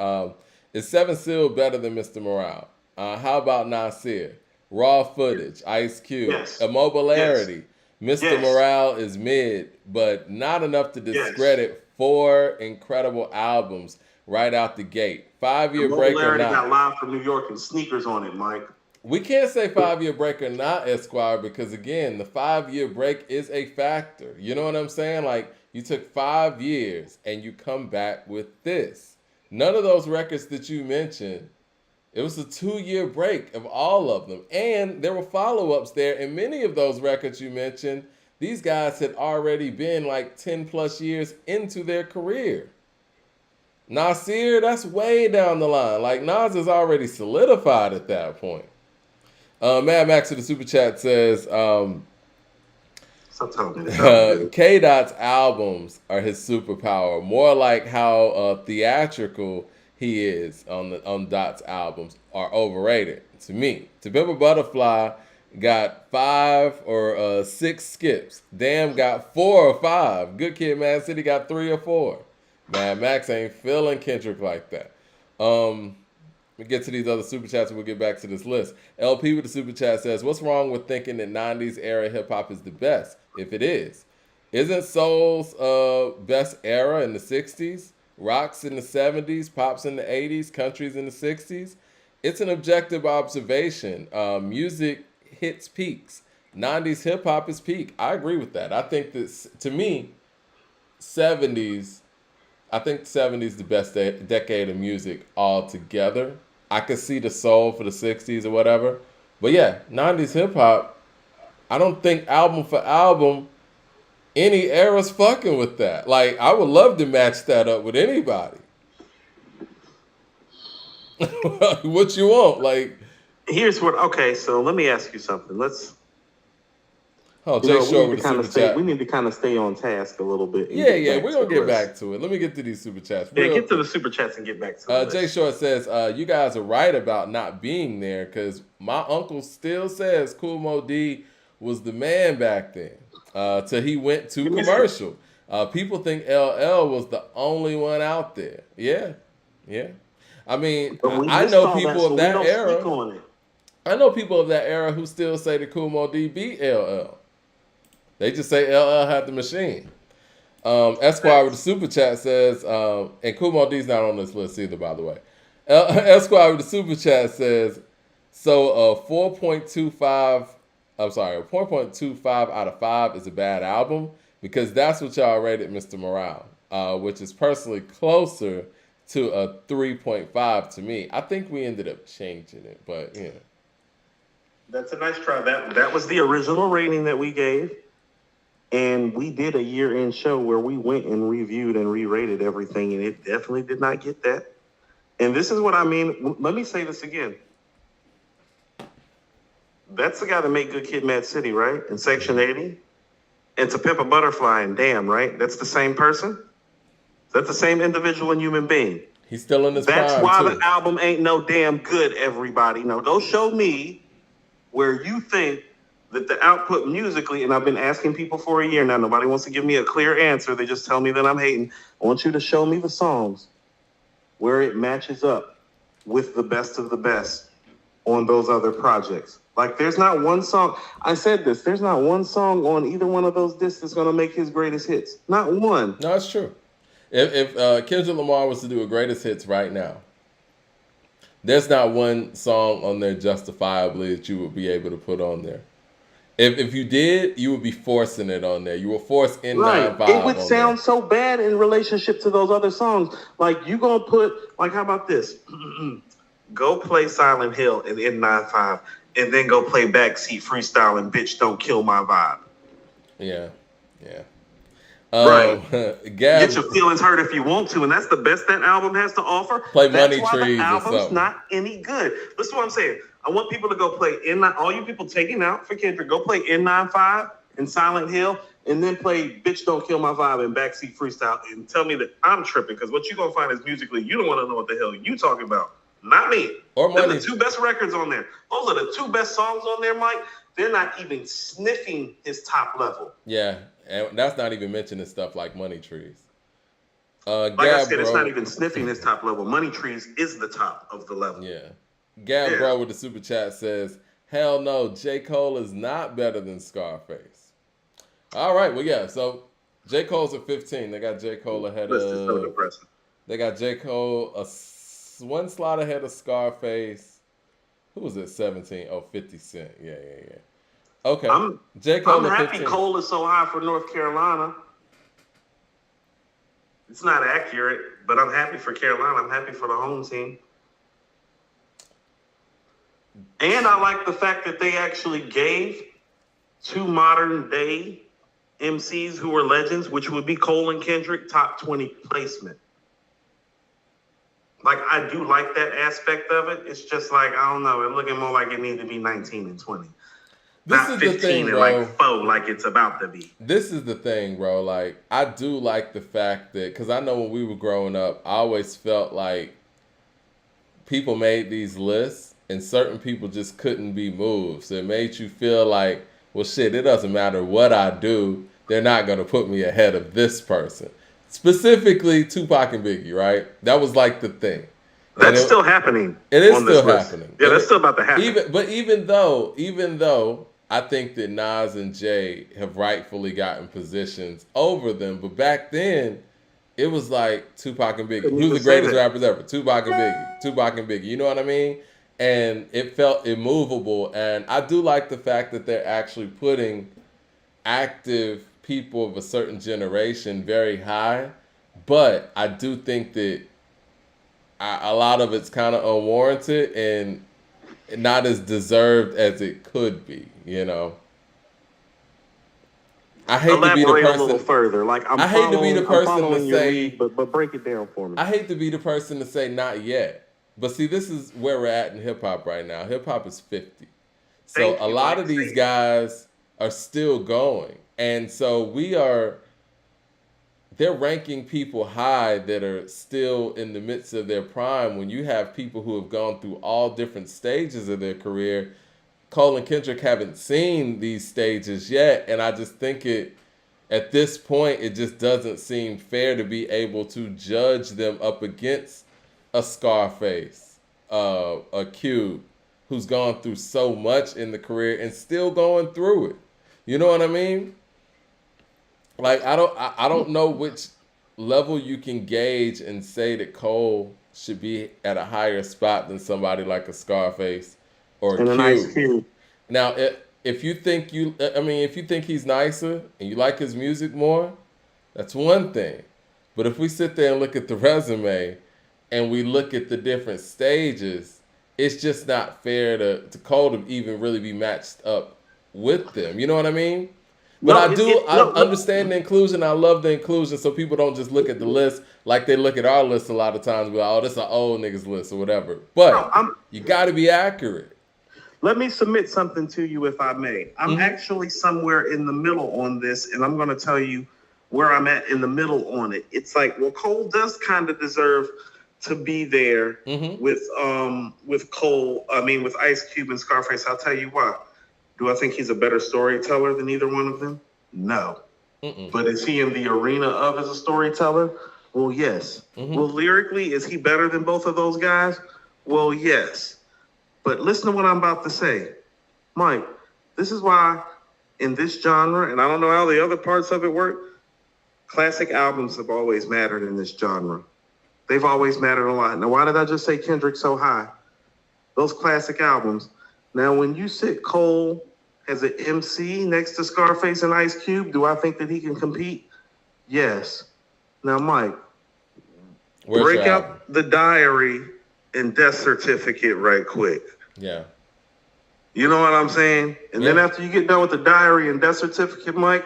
is 7 Seal better than Mr. Morale? How about Nasir? Raw footage, Ice Cube, Immobilarity. Mr. Morale is mid, but not enough to discredit 4 incredible albums right out the gate. 5-year break or not. Got Live from New York and Sneakers on it, Mike. We can't say 5-year break or not, Esquire, because again, the 5-year break is a factor. You know what I'm saying? Like, you took 5 years and you come back with this. None of those records that you mentioned, it was a 2-year break of all of them. And there were follow-ups there. And many of those records you mentioned, these guys had already been like 10 plus years into their career. Nasir, that's way down the line. Like, Nas is already solidified at that point. Mad Max in the super chat says, K Dot's albums are his superpower. More like how theatrical he is on Dot's albums are overrated to me. To Pimp a Butterfly got 5 or 6 skips. Damn got 4 or 5. Good Kid, Mad City got 3 or 4. Mad Max ain't feeling Kendrick like that. We get to these other super chats and we'll get back to this list. LP with the super chat says, what's wrong with thinking that 90s era hip hop is the best? If it is, isn't soul's best era in the 60s? Rock's in the 70s, pop's in the 80s, country's in the 60s. It's an objective observation. Music hits peaks. 90s hip hop is peak. I agree with that. I think that, to me, 70s, the best decade of music altogether. I could see the soul for the 60s or whatever. But yeah, 90s hip hop, I don't think album for album, any era's fucking with that. Like, I would love to match that up with anybody. What you want? Like, here's what, okay, so let me ask you something. Jay Short with the super chat. We need to kind of stay on task a little bit. Yeah, we're going to get back to it. Let me get to these super chats. Get to the super chats and get back to it. Jay Short says, you guys are right about not being there because my uncle still says Kool Moe Dee was the man back then till he went to commercial. People think LL was the only one out there. Yeah. I mean, I know people of that era. I know people of that era who still say that Kool Moe Dee beat LL. They just say LL had the machine. Esquire with the super chat says, and Kool Moe Dee's not on this list either, by the way. Esquire with the super chat says, so a 4.25 out of 5 is a bad album because that's what y'all rated Mr. Morale. which is personally closer to a 3.5 to me. I think we ended up changing it, but yeah. That's a nice try. That was the original rating that we gave. And we did a year-end show where we went and reviewed and re-rated everything, and it definitely did not get that. And this is what I mean. Let me say this again. That's the guy that made Good Kid, Mad City, right? In Section 80. And To Pimp a Butterfly and Damn, right? That's the same person? That's the same individual and human being. He's still in his That's prime, why too. the album ain't no damn good, everybody. Now, go show me where you think that the output musically, and I've been asking people for a year now, nobody wants to give me a clear answer. They just tell me that I'm hating. I want you to show me the songs where it matches up with the best of the best on those other projects. Like, there's not one song. I said this. There's not one song on either one of those discs that's going to make his greatest hits. Not one. No, it's true. If Kendrick Lamar was to do a greatest hits right now, there's not one song on there justifiably that you would be able to put on there. If you did, you would be forcing it on there. You would force N95 Right. It would on sound there. so bad in relationship to those other songs. Like, you going to put, like, how about this? Go play Silent Hill and N95, and then go play Backseat Freestyle and Bitch Don't Kill My Vibe. Yeah. Right. Gab, Get your feelings hurt if you want to, and that's the best that album has to offer. Play That's Money why Trees the or album's something. not any good. Listen to what I'm saying. I want people to go play all you people taking out for Kendrick, go play N95 and Silent Hill, and then play Bitch Don't Kill My Vibe and Backseat Freestyle, and tell me that I'm tripping, because what you're going to find is musically, you don't want to know what the hell you talking about. Not me. Or They're Money. the two best records on there. Those are the two best songs on there, Mike. They're not even sniffing his top level. Yeah, and that's not even mentioning stuff like Money Trees. Like Gab, I said, it's bro. not even sniffing his top level. Money Trees is the top of the level. Yeah. Gab, Yeah. bro, with the super chat says, hell no, J. Cole is not better than Scarface. All right, well, yeah, so J. Cole's at 15. They got J. Cole ahead This is so of... depressing. They got J. Cole one slot ahead of Scarface. Who was at 17? Oh, 50 Cent. Yeah. Okay. J. Cole I'm at happy 15. Cole is so high for North Carolina. It's not accurate, but I'm happy for Carolina. I'm happy for the home team. And I like the fact that they actually gave two modern day MCs who were legends, which would be Cole and Kendrick, top 20 placement. Like, I do like that aspect of it. It's just like, I don't know, it's looking more like it needs to be 19 and 20. This Not is 15 the thing, and bro. like 4 like it's about to be. This is the thing, bro. Like, I do like the fact that, because I know when we were growing up, I always felt like people made these lists and certain people just couldn't be moved. So it made you feel like, well, shit, it doesn't matter what I do, they're not going to put me ahead of this person. Specifically, Tupac and Biggie, right? That was like the thing. That's still happening. It is on this still list. happening. Yeah, that's still about to happen. Even though I think that Nas and Jay have rightfully gotten positions over them, but back then it was like Tupac and Biggie. Who's the greatest rappers ever? Tupac and Biggie. You know what I mean? And it felt immovable. And I do like the fact that they're actually putting active people of a certain generation very high. But I do think that a lot of it's kind of unwarranted and not as deserved as it could be, you know. I hate to be the person. A little further. Like, I hate to be the person to say, read, but break it down for me. I hate to be the person to say not yet. But see, this is where we're at in hip hop right now. Hip hop is 50. So a lot of these guys are still going. And so they're ranking people high that are still in the midst of their prime when you have people who have gone through all different stages of their career. Cole and Kendrick haven't seen these stages yet, and I just think at this point, it just doesn't seem fair to be able to judge them up against a Scarface, a Cube, who's gone through so much in the career and still going through it. You know what I mean? Like, I don't know which level you can gauge and say that Cole should be at a higher spot than somebody like a Scarface or a Cube. Nice Cube. Now, if you think he's nicer and you like his music more, that's one thing. But if we sit there and look at the resume and we look at the different stages, it's just not fair to Cole to even really be matched up with them. You know what I mean? But No, I understand the inclusion. I love the inclusion, so people don't just look at the list like they look at our list a lot of times. Be like, oh, this is an old niggas list or whatever. But you got to be accurate. Let me submit something to you, if I may. I'm actually somewhere in the middle on this, and I'm going to tell you where I'm at in the middle on it. It's like, well, Cole does kind of deserve to be there with Cole. I mean, with Ice Cube and Scarface. I'll tell you why. Do I think he's a better storyteller than either one of them? No. But is he in the arena of as a storyteller? Well, yes. Well, lyrically, is he better than both of those guys? Well, yes. But listen to what I'm about to say. Mike, this is why in this genre, and I don't know how the other parts of it work, classic albums have always mattered in this genre. They've always mattered a lot. Now, why did I just say Kendrick so high? Those classic albums. Now, when you sit Cole as an MC next to Scarface and Ice Cube, do I think that he can compete? Yes. Now, Mike, break out the Diary and Death Certificate right quick. Yeah. You know what I'm saying? And then after you get done with the Diary and Death Certificate, Mike,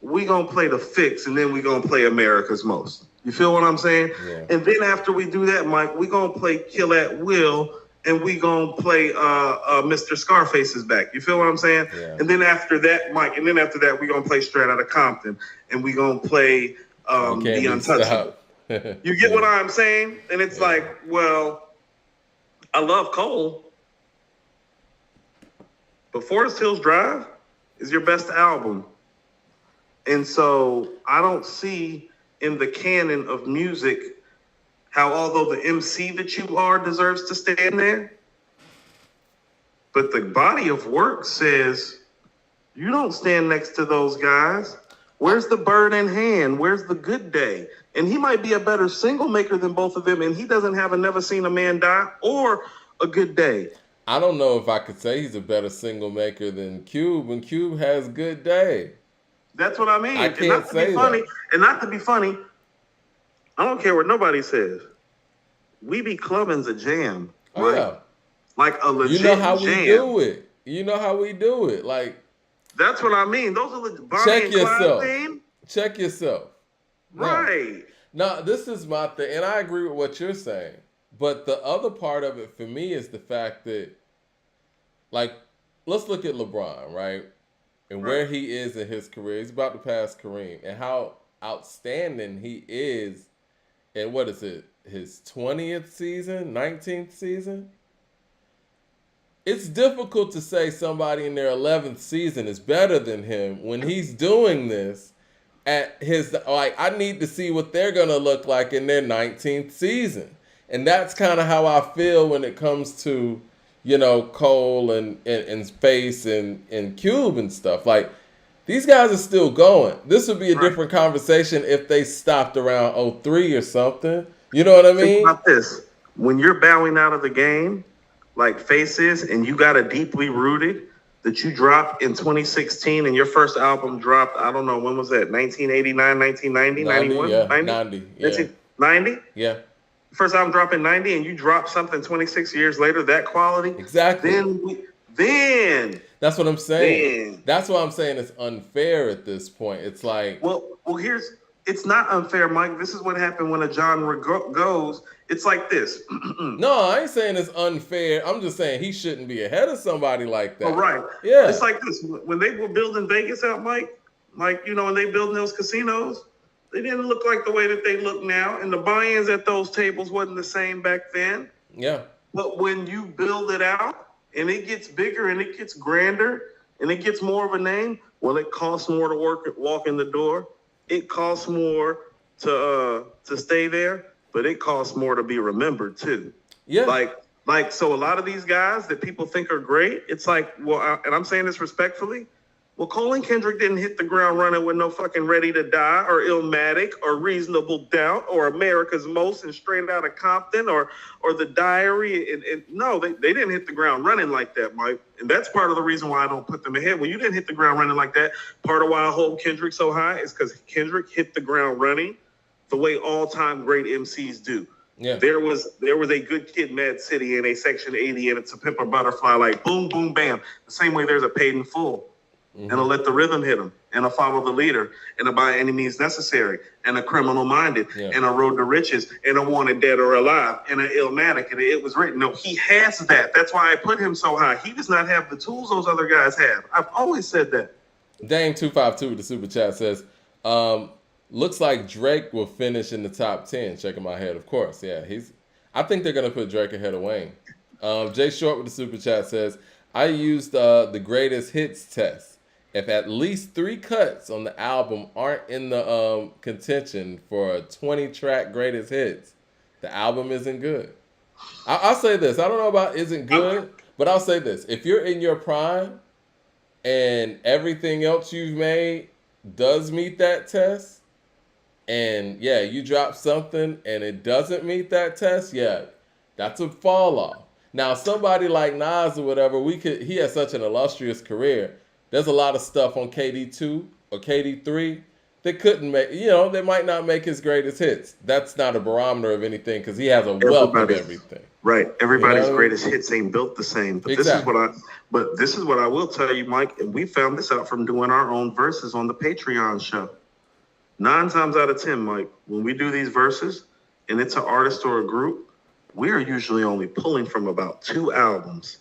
we gonna play The Fix, and then we gonna play America's Most. You feel what I'm saying? Yeah. And then after we do that, Mike, we gonna play Kill at Will, and we gonna play Mr. Scarface is Back. You feel what I'm saying? Yeah. And then after that, Mike, we gonna play Straight Outta Compton, and we gonna play The Untouchable. You get what I'm saying? And it's like, well, I love Cole, but Forest Hills Drive is your best album. And so I don't see in the canon of music how, although the MC that you are deserves to stand there, but the body of work says you don't stand next to those guys. Where's the Bird in Hand? Where's the Good Day? And he might be a better single maker than both of them, and he doesn't have a Never Seen a Man Die or a Good Day. I don't know if I could say he's a better single maker than Cube, and Cube has Good Day. That's what I mean. I can't say that. And not to be funny, I don't care what nobody says. We be clubbing's a jam. Oh, yeah. Like a legit jam. You know how jam. we do it. You know how we do it. Like, that's what I mean. Those are legit. Check yourself. Check yourself. Right. Now, this is my thing, and I agree with what you're saying. But the other part of it for me is the fact that, like, let's look at LeBron, right? And where he is in his career. He's about to pass Kareem. And how outstanding he is in, what is it, his 20th season, 19th season? It's difficult to say somebody in their 11th season is better than him when he's doing this at his, like, I need to see what they're going to look like in their 19th season. And that's kind of how I feel when it comes to, you know, Cole and Face and Cube and stuff. Like, these guys are still going. This would be a different conversation if they stopped around 03 or something. You know what I mean? Think about this. When you're bowing out of the game, like Face is, and you got a Deeply Rooted that you dropped in 2016, and your first album dropped, I don't know, when was that? 1989, 1990, 91? Yeah, 90? 90. Yeah. 90? Yeah. First album dropped in 90, and you drop something 26 years later, that quality. Exactly. Then that's what I'm saying. That's why I'm saying it's unfair at this point. It's like, well, it's not unfair, Mike. This is what happened when a genre goes. It's like this. No, I ain't saying it's unfair. I'm just saying he shouldn't be ahead of somebody like that. Oh, right. Yeah. It's like this. When they were building Vegas out, Mike, like, you know, when they building those casinos, they didn't look like the way that they look now. And the buy-ins at those tables wasn't the same back then. Yeah. But when you build it out and it gets bigger and it gets grander and it gets more of a name, well, it costs more to walk in the door. It costs more to stay there, but it costs more to be remembered too. Yeah. Like, so a lot of these guys that people think are great, it's like, well, and I'm saying this respectfully, well, Cole and Kendrick didn't hit the ground running with no fucking Ready to Die or Illmatic or Reasonable Doubt or America's Most and Straight Outta Compton or The Diary. And no, they didn't hit the ground running like that, Mike. And that's part of the reason why I don't put them ahead. When you didn't hit the ground running like that, part of why I hold Kendrick so high is because Kendrick hit the ground running the way all-time great MCs do. Yeah. There was a Good Kid, Mad City, and a Section 80, and it's a Pimp a Butterfly, like boom, boom, bam. The same way there's a Paid in Full, and a Let the Rhythm Hit 'Em, and a Follow the Leader, and a By Any Means Necessary, and a Criminal Minded, and a Road to Riches, and a Wanted Dead or Alive, and an Illmatic, and It Was Written. No, he has that. That's why I put him so high. He does not have the tools those other guys have. I've always said that. Dame252, the super chat says, looks like Drake will finish in the top 10. Checking my head, of course. Yeah, I think they're gonna put Drake ahead of Wayne. Jay Short with the super chat says, I used the greatest hits test. If at least 3 cuts on the album aren't in the contention for a 20-track greatest hits, the album isn't good. I'll say this. I don't know about isn't good, but I'll say this. If you're in your prime and everything else you've made does meet that test, and yeah, you drop something and it doesn't meet that test, yeah, that's a fall off. Now, somebody like Nas or whatever, he has such an illustrious career. There's a lot of stuff on KD2 or KD3 that couldn't make, that might not make his greatest hits. That's not a barometer of anything because he has a wealth of everything. Right. Everybody's greatest hits ain't built the same. But this is what I will tell you, Mike, and we found this out from doing our own verses on the Patreon show. 9 times out of 10, Mike, when we do these verses and it's an artist or a group, we are usually only pulling from about 2 albums.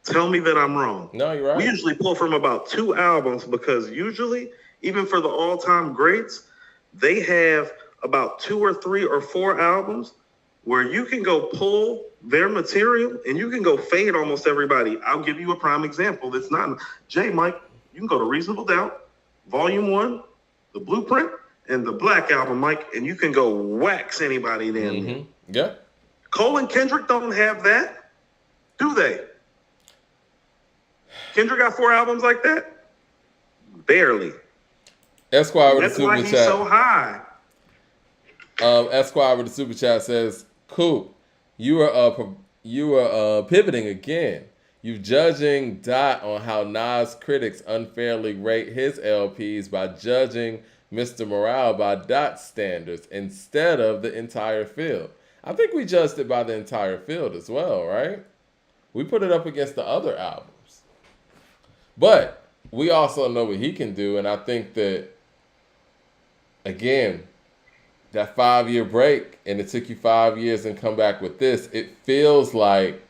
Tell me that I'm wrong. No, you're right. We usually pull from about 2 albums because usually, even for the all-time greats, they have about 2 or 3 or 4 albums where you can go pull their material and you can go fade almost everybody. I'll give you a prime example. That's not Mike. You can go to Reasonable Doubt, Volume 1, The Blueprint, and the Black Album, Mike, and you can go wax anybody then. Yeah. Cole and Kendrick don't have that, do they? Kendrick got 4 albums like that? Barely. Esquire with the super chat. That's why he's so high. Esquire with the super chat says, "Cool, you are pivoting again. You judging Dot on how Nas critics unfairly rate his LPs by judging Mr. Morale by Dot standards instead of the entire field. I think we judged it by the entire field as well, right? We put it up against the other albums. But we also know what he can do, and I think that, again, that 5-year break, and it took you 5 years and come back with this, it feels like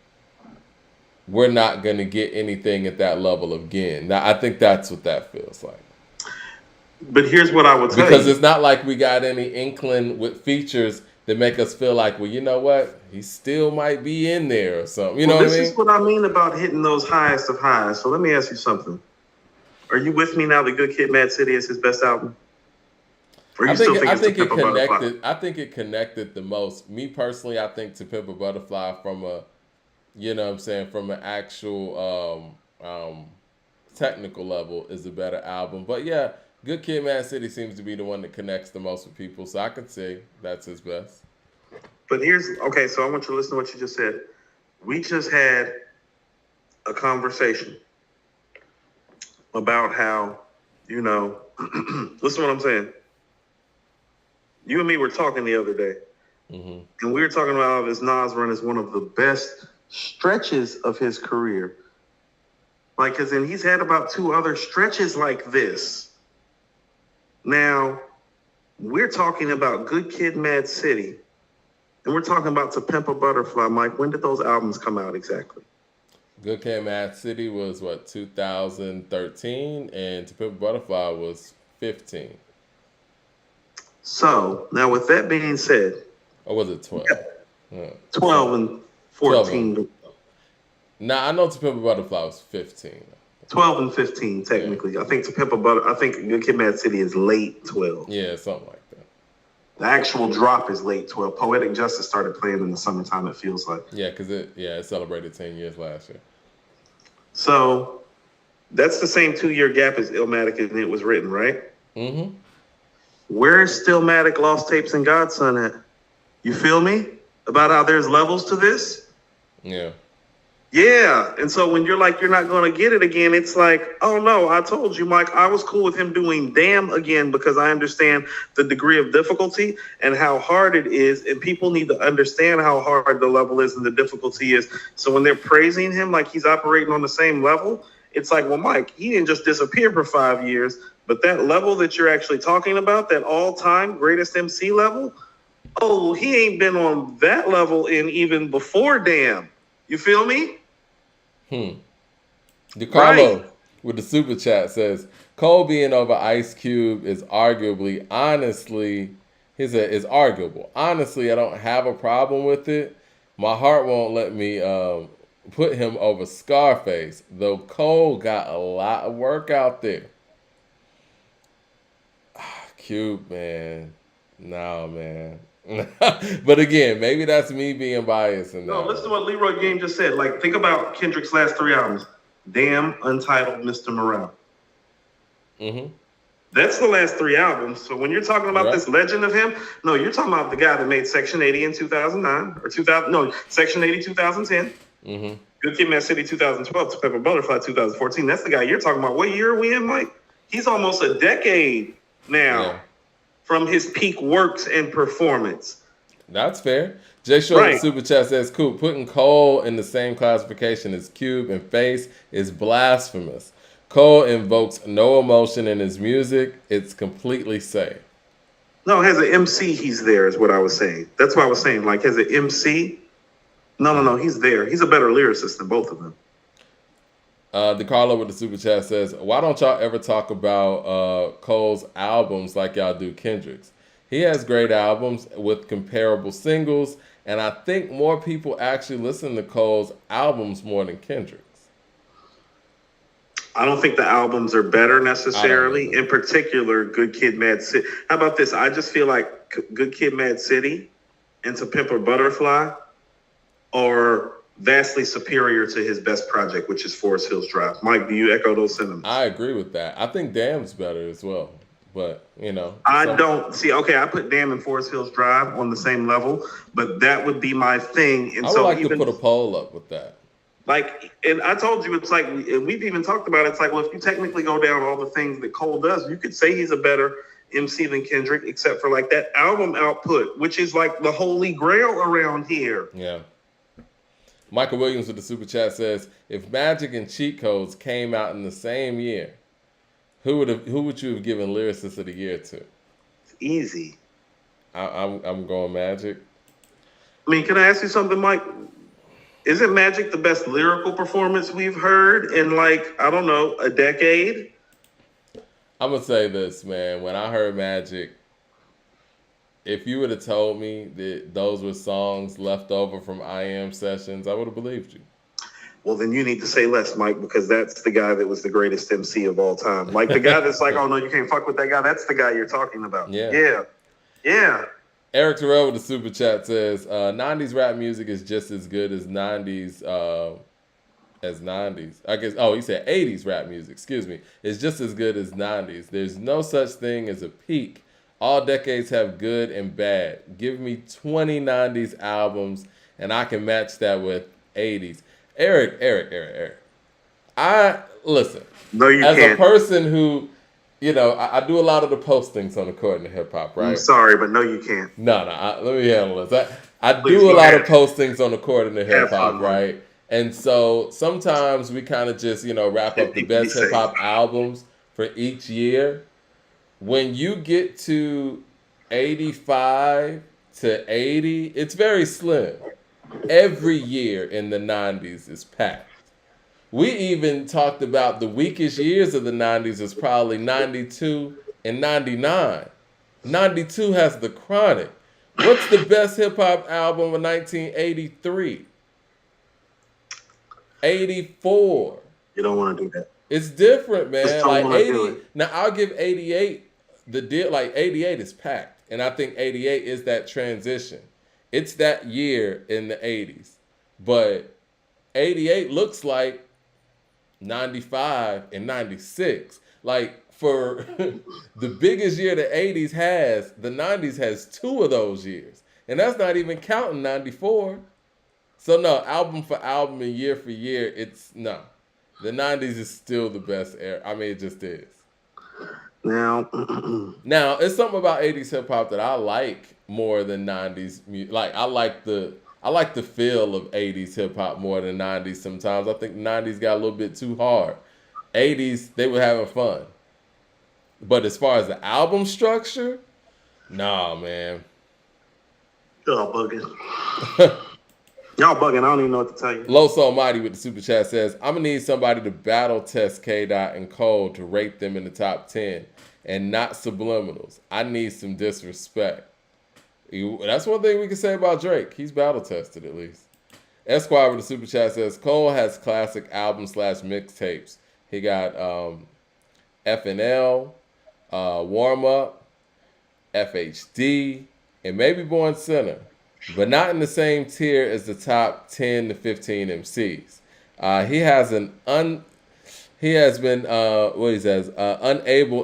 we're not going to get anything at that level again. Now, I think that's what that feels like. But here's what I would tell you. Because it's not like we got any inkling with features that make us feel like, well, you know what? He still might be in there or something. You know what I mean? This is what I mean about hitting those highest of highs. So let me ask you something. Are you with me now that Good Kid, Mad City is his best album? I think it connected the most. Me personally, I think To Pimp a Butterfly from a, from an actual technical level is a better album. But yeah, Good Kid, Mad City seems to be the one that connects the most with people. So I could say that's his best. But so I want you to listen to what you just said. We just had a conversation about how, listen to what I'm saying. You and me were talking the other day, and we were talking about how this Nas run is one of the best stretches of his career. Like, because then he's had about 2 other stretches like this. Now, we're talking about Good Kid, Mad City, and we're talking about To Pimp a Butterfly. Mike, when did those albums come out exactly? Good Kid, Mad City was, 2013, and To Pimp a Butterfly was 15. So, now with that being said... Or was it 12? Yeah. 12 and 14. 12. Nah, I know To Pimp a Butterfly was 15. 12 and 15, technically. Yeah. I think Good Kid, Mad City is late 12. Yeah, something like that. The actual drop is late 12. Poetic Justice started playing in the summertime, it feels like. Yeah, because it celebrated 10 years last year. So, that's the same 2-year gap as Illmatic and It Was Written, right? Mm-hmm. Where's Stillmatic, Lost Tapes, and Godson at? You feel me? About how there's levels to this? Yeah. Yeah, and so when you're like you're not going to get it again, it's like, oh no, I told you, Mike. I was cool with him doing "Damn" again because I understand the degree of difficulty and how hard it is, and people need to understand how hard the level is and the difficulty is. So when they're praising him like he's operating on the same level, it's like, well, Mike, he didn't just disappear for 5 years, but that level that you're actually talking about, that all-time greatest MC level, oh, he ain't been on that level in even before "Damn." You feel me? DeCarlo with the super chat says Cole being over Ice Cube is arguably, honestly, is arguable. Honestly, I don't have a problem with it. My heart won't let me put him over Scarface, though Cole got a lot of work out there. Cube, man. No, man. But again, maybe that's me being biased. No, listen to what Leroy Game just said. Like, think about Kendrick's last 3 albums. "Damn," "Untitled," "Mr. Morale." That's the last 3 albums. So when you're talking about this legend of him, no, you're talking about the guy that made Section 80 in 2009 or 2000. No, Section 80 2010. Good Kid, Mad City 2012. To Pepper Butterfly 2014. That's the guy you're talking about. What year are we in, Mike? He's almost a decade now from his peak works and performance. That's fair. Jay Short Super Chat says, "Cool, putting Cole in the same classification as Cube and Face is blasphemous. Cole invokes no emotion in his music. It's completely safe." No, as an MC, he's there, is what I was saying. That's what I was saying. Like, as an MC, no, he's there. He's a better lyricist than both of them. DeCarlo with the super chat says, "Why don't y'all ever talk about Cole's albums like y'all do Kendrick's? He has great albums with comparable singles, and I think more people actually listen to Cole's albums more than Kendrick's." I don't think the albums are better necessarily. In particular, Good Kid, Mad City. How about this? I just feel like Good Kid, Mad City and To Pimp a Butterfly are vastly superior to his best project, which is Forest Hills Drive. Mike, do you echo those sentiments? I agree with that. I think Damn's better as well. But, you know. I don't see. Okay, I put Damn and Forest Hills Drive on the same level, but that would be my thing. And I would like to put a poll up with that. Like, and I told you, it's like, and we've even talked about it. It's like, well, if you technically go down all the things that Cole does, you could say he's a better MC than Kendrick, except for like that album output, which is like the holy grail around here. Yeah. Michael Williams with the super chat says, "If Magic and Cheat Codes came out in the same year, who would you have given Lyricist of the Year to?" It's easy. I'm going Magic. I mean, can I ask you something, Mike? Isn't Magic the best lyrical performance we've heard in, like, I don't know, a decade? I'm going to say this, man. When I heard Magic, if you would have told me that those were songs left over from IM sessions, I would have believed you. Well, then you need to say less, Mike, because that's the guy that was the greatest MC of all time. Like, the guy that's like, oh, no, you can't fuck with that guy. That's the guy you're talking about. Yeah. Eric Terrell with the super chat says, 90s rap music is just as good as 90s, I guess, he said 80s rap music, excuse me, is just as good as 90s. There's no such thing as a peak. All decades have good and bad. Give me 20 90s albums, and I can match that with 80s. Eric. Listen. No, you can't. As a person who, you know, I do a lot of the postings on According to Hip Hop, right? I'm sorry, but no, you can't. No, let me handle this. I do a lot of postings on According to Hip Hop, right? And so sometimes we kind of just, you know, wrap up the best hip hop albums for each year. When you get to 85 to 80, it's very slim. Every year in the 90s is packed. We even talked about the weakest years of the 90s is probably 92 and 99. 92 has The Chronic. What's the best hip-hop album of 1983? 84. You don't want to do that. It's different, man. Like 80. Now, I'll give 88 the deal. Like 88 is packed. And I think 88 is that transition. It's that year in the 80s. But 88 looks like 95 and 96. Like, for the biggest year the 80s has, the 90s has 2 of those years. And that's not even counting 94. So no, album for album and year for year, it's no. The '90s is still the best era. I mean, it just is. Now, Now, it's something about '80s hip hop that I like more than '90s music. Like I like the feel of '80s hip hop more than '90s. Sometimes I think the '90s got a little bit too hard. '80s they were having fun, but as far as the album structure, nah, man. y'all bugging. Y'all bugging. I don't even know what to tell you. Los Almighty with the super chat says, I'm gonna need somebody to battle test K Dot and Cole to rate them in the top 10 and not subliminals. I need some disrespect. That's one thing we can say about Drake. He's battle tested at least. Esquire with the super chat says, Cole has classic album / mixtapes. He got FNL, Warm Up, FHD, and maybe Born Center, but not in the same tier as the top 10 to 15 MCs. He has been what he says undeniable.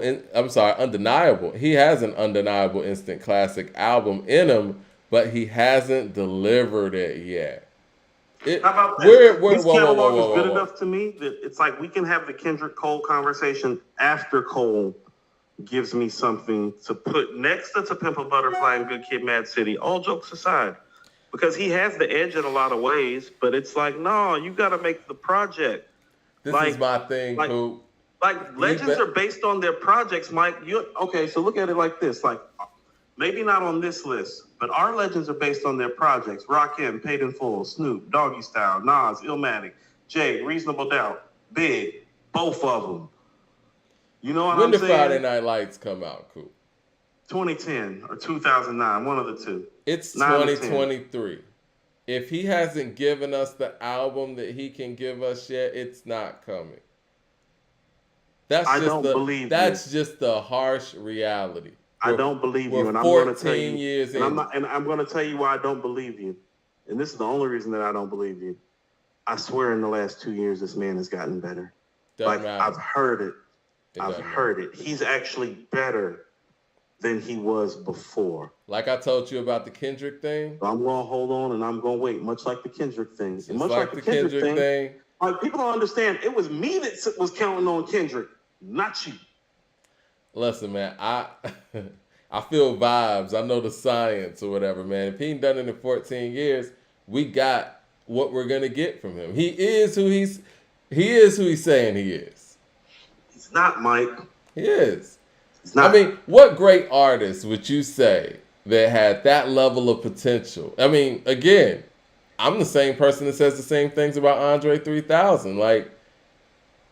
He has an undeniable instant classic album in him, but he hasn't delivered it yet. How about that? His catalog is good whoa. enough to me that it's like we can have the Kendrick Cole conversation after Cole gives me something to put next to Pimp a Butterfly and Good Kid, Mad City. All jokes aside, because he has the edge in a lot of ways, but it's like, no, you got to make the project. This is my thing, Coop. Like legends are based on their projects, Mike. Okay, so look at it like this. Like maybe not on this list, but our legends are based on their projects. Rakim, Paid in Full, Snoop, Doggy Style, Nas, Illmatic, Jay, Reasonable Doubt, Big, both of them. You know what I'm saying? When did Friday Night Lights come out, Coop? 2010 or 2009, one of the two. It's 2023. If he hasn't given us the album that he can give us yet, it's not coming. That's just the harsh reality. I don't believe you, and I'm going to tell you. I'm going to tell you why I don't believe you. And this is the only reason that I don't believe you. I swear, in the last 2 years, this man has gotten better. I've heard it. I've heard it. He's actually better than he was before. Like I told you about the Kendrick thing. I'm going to hold on and I'm going to wait, much like the Kendrick thing. And much like the Kendrick thing. Like, people don't understand. It was me that was counting on Kendrick, not you. Listen, man, I feel vibes. I know the science or whatever, man. If he ain't done it in 14 years, we got what we're going to get from him. He is who he's saying he is. He's not, Mike. He is. He's not. I mean, what great artist would you say that had that level of potential? I mean, again, I'm the same person that says the same things about Andre 3000. Like,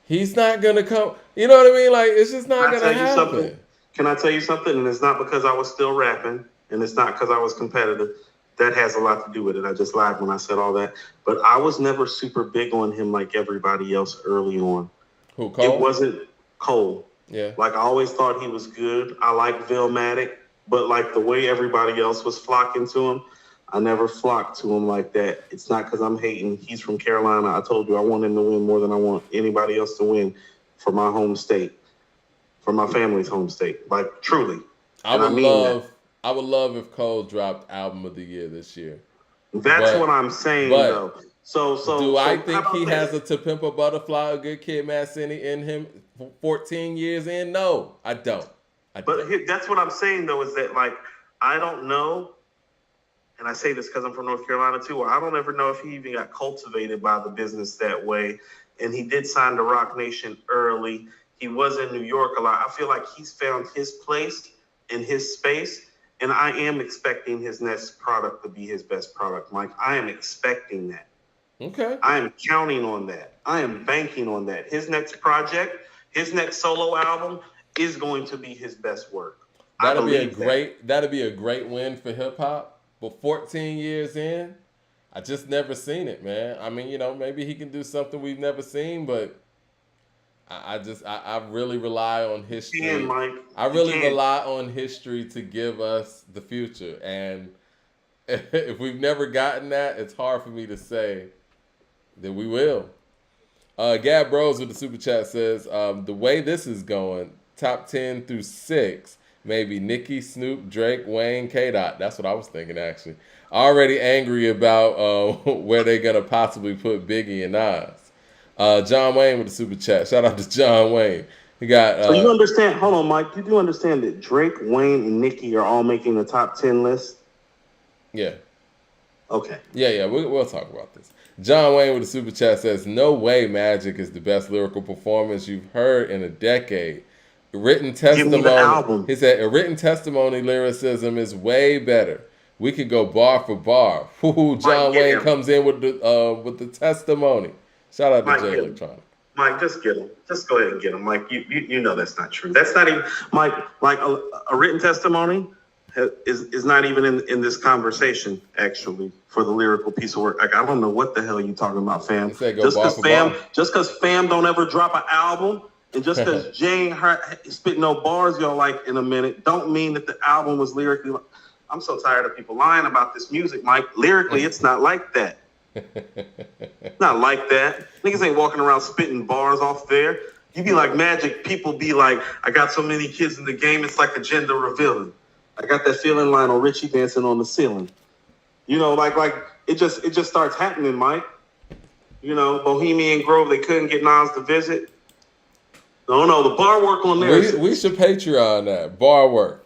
he's not going to come. You know what I mean? Like, it's just not going to happen. Can I tell you something? And it's not because I was still rapping, and it's not because I was competitive. That has a lot to do with it. I just lied when I said all that. But I was never super big on him like everybody else early on. Who, Cole? It wasn't Cole. Yeah. Like, I always thought he was good. I like Illmatic, but like the way everybody else was flocking to him, I never flocked to him like that. It's not because I'm hating. He's from Carolina. I told you I want him to win more than I want anybody else to win for my home state, for my family's home state. Like, truly. I would love if Cole dropped Album of the Year this year. That's what I'm saying, though. So I think he has a To Pimp a Butterfly, A Good Kid, Mad City in him 14 years in? No, I don't. That's what I'm saying, though, is that, like, I don't know, and I say this because I'm from North Carolina, too, I don't ever know if he even got cultivated by the business that way. And he did sign to Rock Nation early. He was in New York a lot. I feel like he's found his place in his space, and I am expecting his next product to be his best product, Mike. I am expecting that. Okay. I am counting on that. I am banking on that. His next project, his next solo album is going to be his best work. That'll be a great win for hip hop. But 14 years in, I just never seen it, man. I mean, maybe he can do something we've never seen, but I really rely on history. Mike. I really rely on history to give us the future. And if we've never gotten that, it's hard for me to say that we will. Gab Bros with the super chat says, the way this is going, top 10 through 6, maybe Nicki, Snoop, Drake, Wayne, K. Dot. That's what I was thinking actually. Already angry about where they're gonna possibly put Biggie and Nas. John Wayne with the super chat. Shout out to John Wayne. He got. So you understand? Hold on, Mike. You do understand that Drake, Wayne, and Nicki are all making the top 10 list? Yeah. Okay. Yeah. We'll talk about this. John Wayne with the super chat says, "No way, Magic is the best lyrical performance you've heard in a decade. Written testimony." Give me the album. He said, "A written testimony lyricism is way better. We could go bar for bar." John Wayne comes in with the testimony. Shout out to Jay Electronic. Mike, just get him. Just go ahead and get him. Mike, you know that's not true. That's not even, Mike, like a written testimony is not even in this conversation, actually, for the lyrical piece of work. Like, I don't know what the hell you talking about, fam. Just because fam don't ever drop an album, and just because Jay ain't spit no bars y'all like in a minute, don't mean that the album was lyrically. I'm so tired of people lying about this music, Mike. Lyrically, it's not like that. Not like that. Niggas ain't walking around spitting bars off there. You be like Magic, people be like, I got so many kids in the game, it's like a gender revealing. I got that feeling line on Richie dancing on the ceiling. You know, like it just starts happening, Mike. You know, Bohemian Grove, they couldn't get Nas to visit. No, the bar work on there. We should Patreon that. Bar work.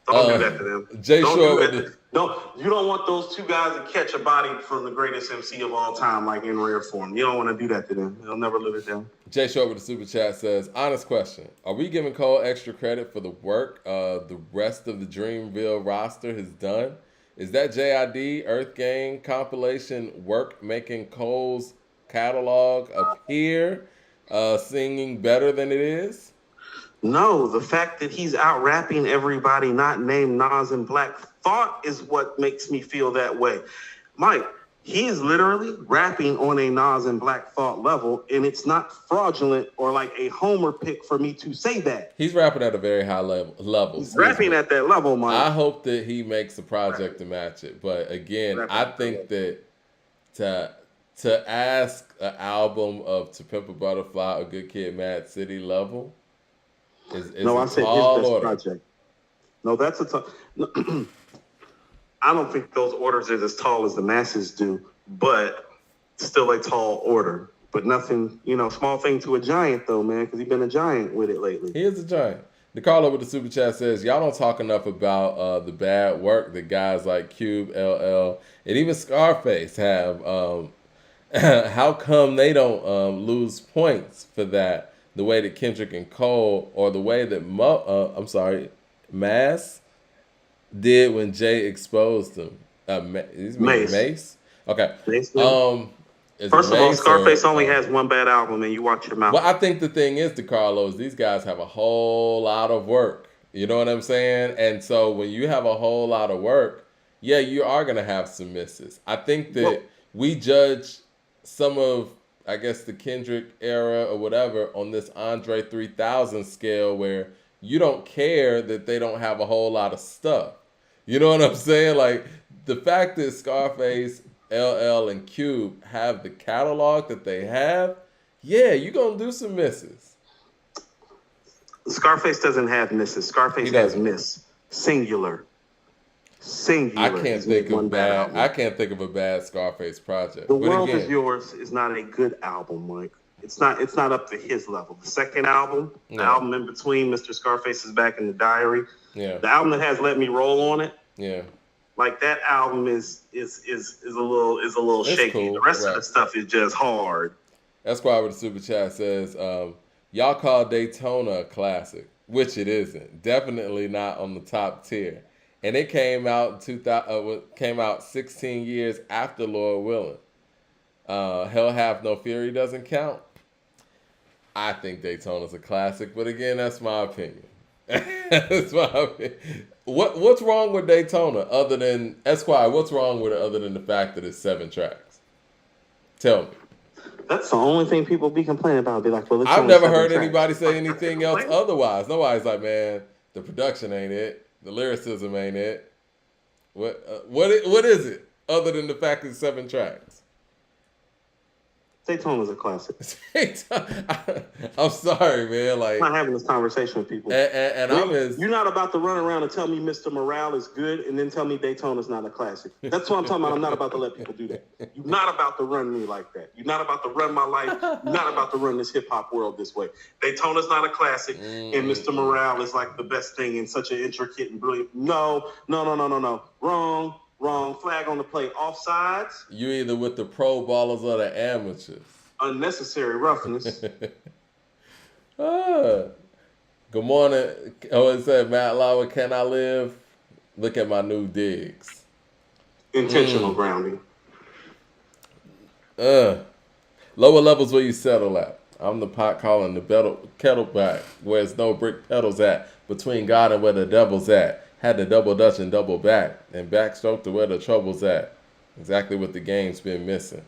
Don't do that to them. Jay Short. You don't want those two guys to catch a body from the greatest MC of all time, like in rare form. You don't want to do that to them. They'll never live it down. Jay Short with the super chat says, "Honest question: are we giving Cole extra credit for the work the rest of the Dreamville roster has done? Is that JID Earth Gang compilation work making Cole's catalog appear singing better than it is?" No, the fact that he's out rapping everybody not named Nas and Black Thought is what makes me feel that way. Mike, he is literally rapping on a Nas and Black Thought level, and it's not fraudulent or like a homer pick for me to say that. He's rapping at a very high level. He's rapping at that level, Mike. I hope that he makes a project to match it. But again, I think that to ask an album of To Pimp a Butterfly or Good Kid, Mad City level is no, I said his best project. No, that's a tough. I don't think those orders are as tall as the masses do, but still a tall order. But nothing, small thing to a giant though, man, because he's been a giant with it lately. He is a giant. The caller with the super chat says, "Y'all don't talk enough about the bad work that guys like Cube, LL, and even Scarface have. How come they don't lose points for that? The way that Kendrick and Cole, or the way that Mass did when Jay exposed him. Mace. Okay. First of all, Scarface only has one bad album, and you watch your mouth. Well, I think the thing is, DeCarlos, these guys have a whole lot of work. You know what I'm saying? And so when you have a whole lot of work, yeah, you are going to have some misses. I think that we judge some of, I guess, the Kendrick era or whatever on this Andre 3000 scale where you don't care that they don't have a whole lot of stuff. You know what I'm saying? Like, the fact that Scarface, LL, and Cube have the catalog that they have, yeah, you're going to do some misses. Scarface doesn't have misses. Scarface has miss. Singular. I can't think of a bad Scarface project. The World Is Yours is not a good album, Mike. It's not up to his level. The second album, the album in between, Mr. Scarface is Back in the Diary. Yeah. The album that has Let Me Roll on it. Yeah. Like, that album is a little shaky. Cool. The rest of the stuff is just hard. That's why with the super chat says, y'all call Daytona a classic, which it isn't. Definitely not on the top tier. And it came out 16 years after Lord Willing. Hell Have No Fury doesn't count. I think Daytona's a classic, but again, that's my opinion. That's my opinion. What's wrong with Daytona other than Esquire? What's wrong with it other than the fact that it's 7 tracks? Tell me. That's the only thing people be complaining about. Be like, well, I've never heard anybody say anything else otherwise. Nobody's like, man, the production ain't it. The lyricism ain't it. What is it other than the fact it's 7 tracks? Daytona's a classic. I'm sorry, man. Like, I'm not having this conversation with people. You're not about to run around and tell me Mr. Morale is good and then tell me Daytona's not a classic. That's what I'm talking about. I'm not about to let people do that. You're not about to run me like that. You're not about to run my life. You're not about to run this hip-hop world this way. Daytona's not a classic, and Mr. Morale is like the best thing in such an intricate and brilliant. No. Wrong. Flag on the play. Offsides. You either with the pro ballers or the amateurs. Unnecessary roughness. Good morning. Oh, it said, Matt Lauer, can I live? Look at my new digs. Intentional grounding. Lower levels where you settle at. I'm the pot calling the kettle back, where there's no brick pedals at. Between God and where the devil's at. Had the double dutch and double back, and backstroke to where the trouble's at. Exactly what the game's been missing.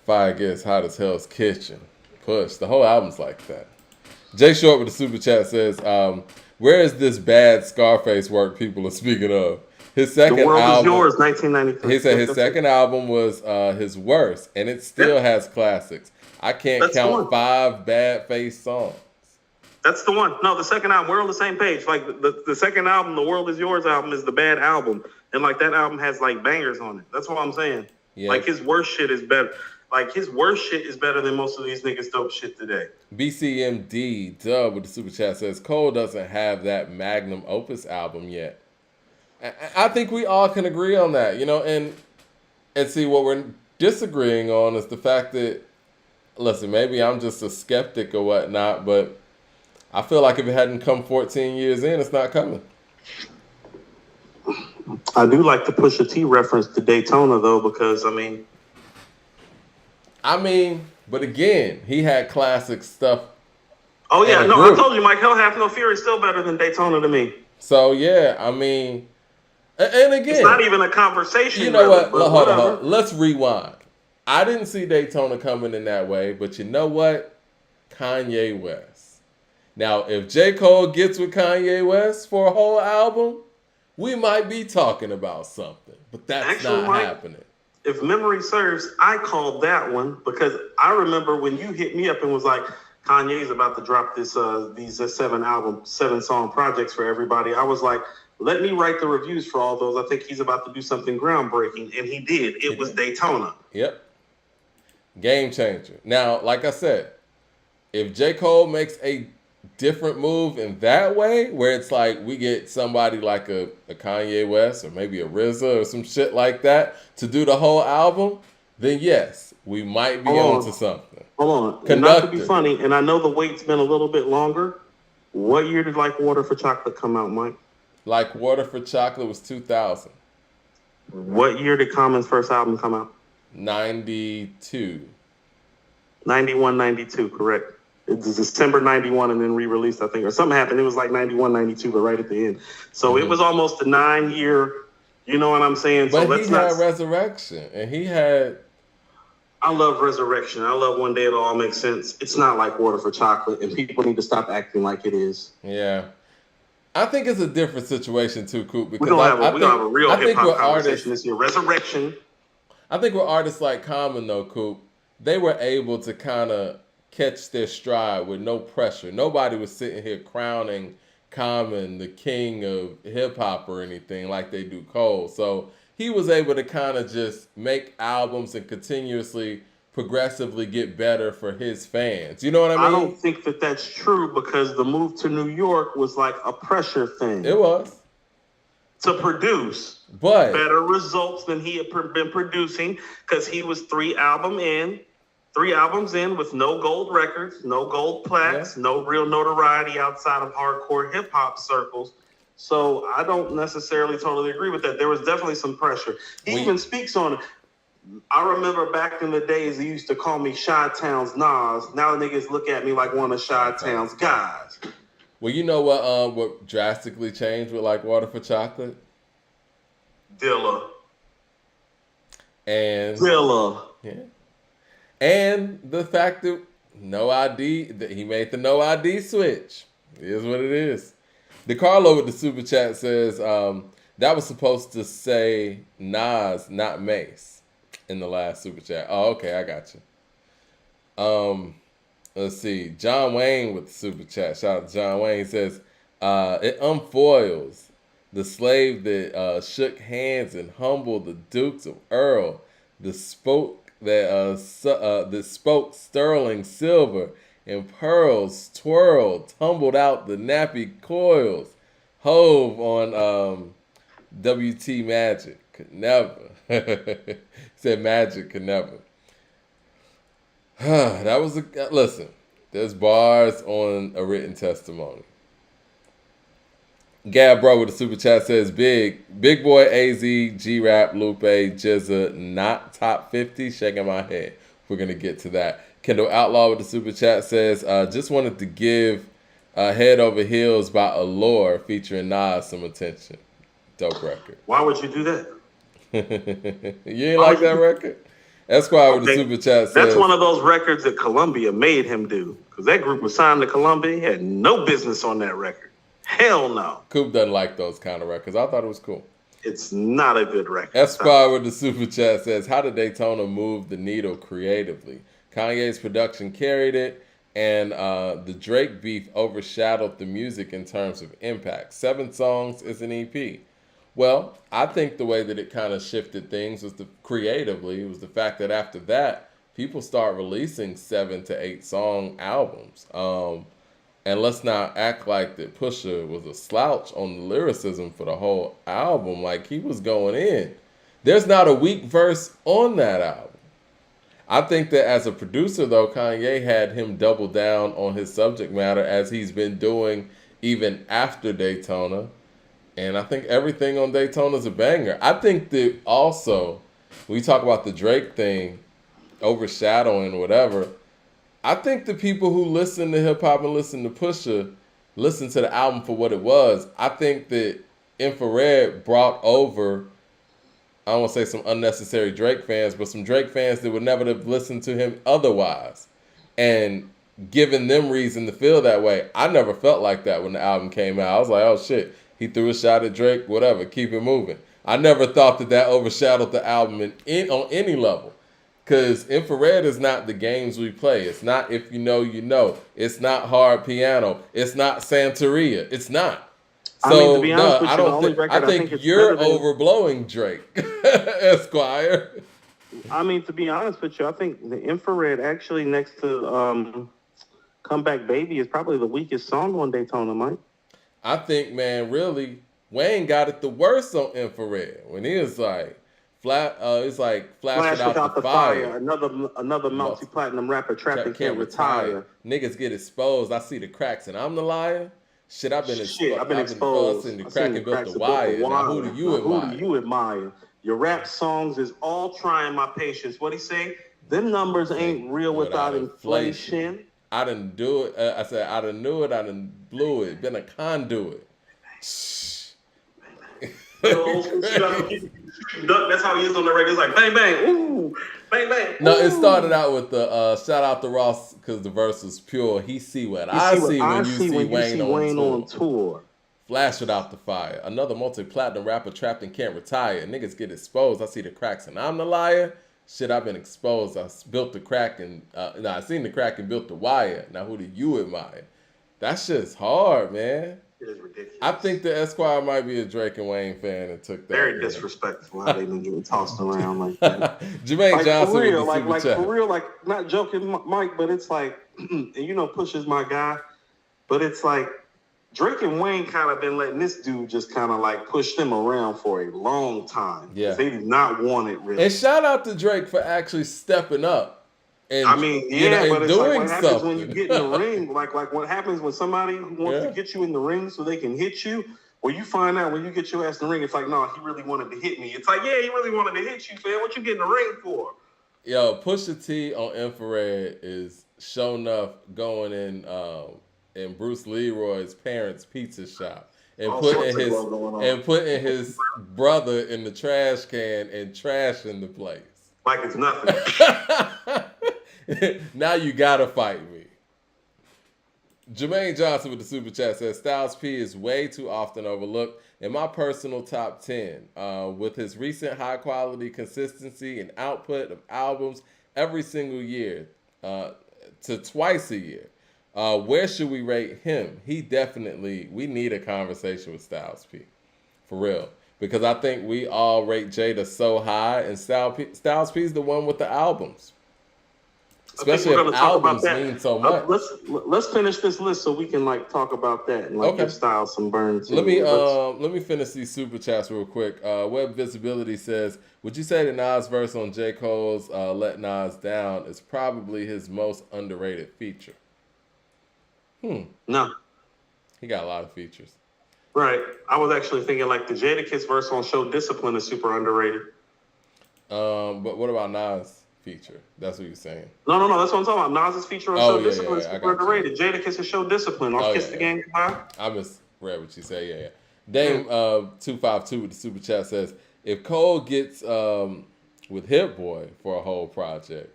Fire gets hot as hell's kitchen. Push. The whole album's like that. Jay Short with the super chat says, where is this bad Scarface work people are speaking of? His second album. The World Is Yours, 1993. He said his second album was his worst, and it still has classics. I can't count 5 bad face songs. That's the one. No, the second album, we're on the same page. Like the second album, The World Is Yours album is the bad album. And like that album has like bangers on it. That's what I'm saying. Yeah. Like his worst shit is better. Like his worst shit is better than most of these niggas' dope shit today. BCMD Dub with the super chat says Cole doesn't have that magnum opus album yet. I think we all can agree on that, you know, and see what we're disagreeing on is the fact that, listen, maybe I'm just a skeptic or whatnot, but I feel like if it hadn't come 14 years in, it's not coming. I do like the Pusha T reference to Daytona, though, because, but again, he had classic stuff. Oh, yeah. No, I told you, Mike, Hell Hath No Fury is still better than Daytona to me. So, yeah, and again. It's not even a conversation. You know what? Hold on. Let's rewind. I didn't see Daytona coming in that way, but you know what? Kanye West. Now, if J. Cole gets with Kanye West for a whole album, we might be talking about something. But that's not happening. If memory serves, I called that one because I remember when you hit me up and was like, Kanye's about to drop these 7-song projects for everybody. I was like, let me write the reviews for all those. I think he's about to do something groundbreaking. And he did. It was Daytona. Yep. Game changer. Now, like I said, if J. Cole makes a different move in that way, where it's like we get somebody like a Kanye West or maybe a RZA or some shit like that to do the whole album, then yes, we might be onto something. Hold on. Not to be funny, and I know the wait's been a little bit longer. What year did Like Water for Chocolate come out, Mike? Like Water for Chocolate was 2000. What year did Common's first album come out? 92. 91, 92, correct. It was December 91 and then re-released, I think, or something happened. It was like 91, 92, but right at the end. So it was almost a 9-year, you know what I'm saying? But he had Resurrection, and he had... I love Resurrection. I love One Day It'll All Make Sense. It's not Like Water for Chocolate, and people need to stop acting like it is. Yeah. I think it's a different situation, too, Coop, because we're going to have a real hip-hop conversation this year. Resurrection. I think with artists like Common, though, Coop, they were able to kind of catch their stride with no pressure. Nobody was sitting here crowning Common the king of hip hop or anything like they do Cole. So he was able to kind of just make albums and continuously, progressively get better for his fans. You know what I mean? I don't think that that's true because the move to New York was like a pressure thing. It was. To produce better results than he had been producing because he was 3 albums in with no gold records, no gold plaques, no real notoriety outside of hardcore hip hop circles. So I don't necessarily totally agree with that. There was definitely some pressure. He even speaks on it. I remember back in the days, they used to call me Chi-Town's Nas. Now the niggas look at me like one of Chi-Town's guys. Well, you know what drastically changed with Like Water for Chocolate? Dilla. Yeah. And the fact that that he made the no ID switch. It is what it is. DeCarlo with the super chat says that was supposed to say Nas, not Mace, in the last super chat. Oh, okay, I got you. Let's see. John Wayne with the super chat. Shout out to John Wayne. He says, it unfoils the slave that shook hands and humbled the dukes of Earl, that spoke sterling silver and pearls twirled, tumbled out the nappy coils. Hove on WT Magic could never. Said Magic could never. That was listen. There's bars on a written testimony. Gab Bro with the super chat says Big Boi, AZ, G-Rap, Lupe, Jizza, not top 50. Shaking my head. We're gonna get to that. Kendall Outlaw with the super chat says just wanted to give Head Over Heels by Allure featuring Nas some attention. Dope record. Why would you do that? You ain't like that record? Esquire with the super chat says that's one of those records that Columbia made him do, because that group was signed to Columbia. He had no business on that record. Hell no. Coop doesn't like those kind of records. I thought it was cool. It's not a good record. Esquire with the super chat says, how did Daytona move the needle creatively? Kanye's production carried it, and the Drake beef overshadowed the music in terms of impact. 7 songs is an EP. Well, I think the way that it kind of shifted things was creatively. It was the fact that after that, people start releasing 7 to 8 song albums. And let's not act like that Pusha was a slouch on the lyricism for the whole album. Like, he was going in. There's not a weak verse on that album. I think that as a producer, though, Kanye had him double down on his subject matter as he's been doing even after Daytona. And I think everything on Daytona is a banger. I think that also, when we talk about the Drake thing, overshadowing whatever, I think the people who listen to hip-hop and listen to Pusha listen to the album for what it was. I think that Infrared brought over, I don't want to say some unnecessary Drake fans, but some Drake fans that would never have listened to him otherwise. And giving them reason to feel that way. I never felt like that when the album came out. I was like, oh shit. He threw a shot at Drake, whatever, keep it moving. I never thought that overshadowed the album on any level. Because Infrared is not the games we play. It's not If You Know, You Know. It's not Hard Piano. It's not Santeria. It's not. So, to be honest with you, I think you're overblowing Drake, Esquire. I mean, to be honest with you, I think the Infrared actually next to Comeback Baby is probably the weakest song on Daytona, Mike. I think, man, really, Wayne got it the worst on Infrared when he was like, it's like Flash Without the Fire. Another multi-platinum rapper trapped and can't retire. Niggas get exposed. I see the cracks and I'm the liar. Shit, I've been exposed. I've seen the crack and built the wire. Now, who do you admire? Your rap songs is all trying my patience. What he say? Them numbers ain't real without inflation. I done do it. I said I done knew it. I done blew it. Been a conduit. That's how he is on the record. It's like bang bang, ooh, bang bang. Ooh. No, it started out with the shout out to Ross because the verse was pure. He see what I see when you see Wayne on tour. Flash Without the Fire. Another multi-platinum rapper trapped and can't retire. Niggas get exposed. I see the cracks and I'm the liar. Shit, I've been exposed. I built the crack and I seen the crack and built the wire. Now who do you admire? That shit's hard, man. It is ridiculous. I think the Esquire might be a Drake and Wayne fan and took that. Very disrespectful how they been getting tossed around like that. Jermaine like, Johnson for real, with the for real, like not joking, Mike, but it's like, and you know, Pusha's my guy, but it's like Drake and Wayne kind of been letting this dude just kind of like push them around for a long time. Yeah, they do not want it really. And shout out to Drake for actually stepping up. And, I mean, yeah, but it's like what happens when you get in the ring. Like what happens when somebody wants to get you in the ring so they can hit you. Well, you find out when you get your ass in the ring, it's like, no, he really wanted to hit me. It's like, yeah, he really wanted to hit you, man. What you get in the ring for? Yo, Pusha T on Infrared is show enough going in Bruce Leroy's parents' pizza shop and putting his brother in the trash can and trashing the place. Like it's nothing. Now you gotta fight me. Jermaine Johnson with the super chat says Styles P is way too often overlooked in my personal top 10. With his recent high quality consistency and output of albums every single year. to twice a year. Where should we rate him? We need a conversation with Styles P. For real. Because I think we all rate Jada so high, and Styles P is the one with the albums. Especially if albums mean so much. Let's finish this list so we can talk about that and give Styles some burns. Let me finish these super chats real quick. Web Visibility says, would you say the Nas verse on J. Cole's Let Nas Down is probably his most underrated feature? No. He got a lot of features. Right. I was actually thinking the Jadakiss verse on Show Discipline is super underrated. But what about Nas' feature? That's what you're saying. No. That's what I'm talking about. Nas's feature on Show Discipline is super underrated. Jadakiss' Show Discipline on Kiss the Gang Goodbye. I misread what you said. Yeah. Dame 252 with the super chat says, if Cole gets with Hit Boy for a whole project,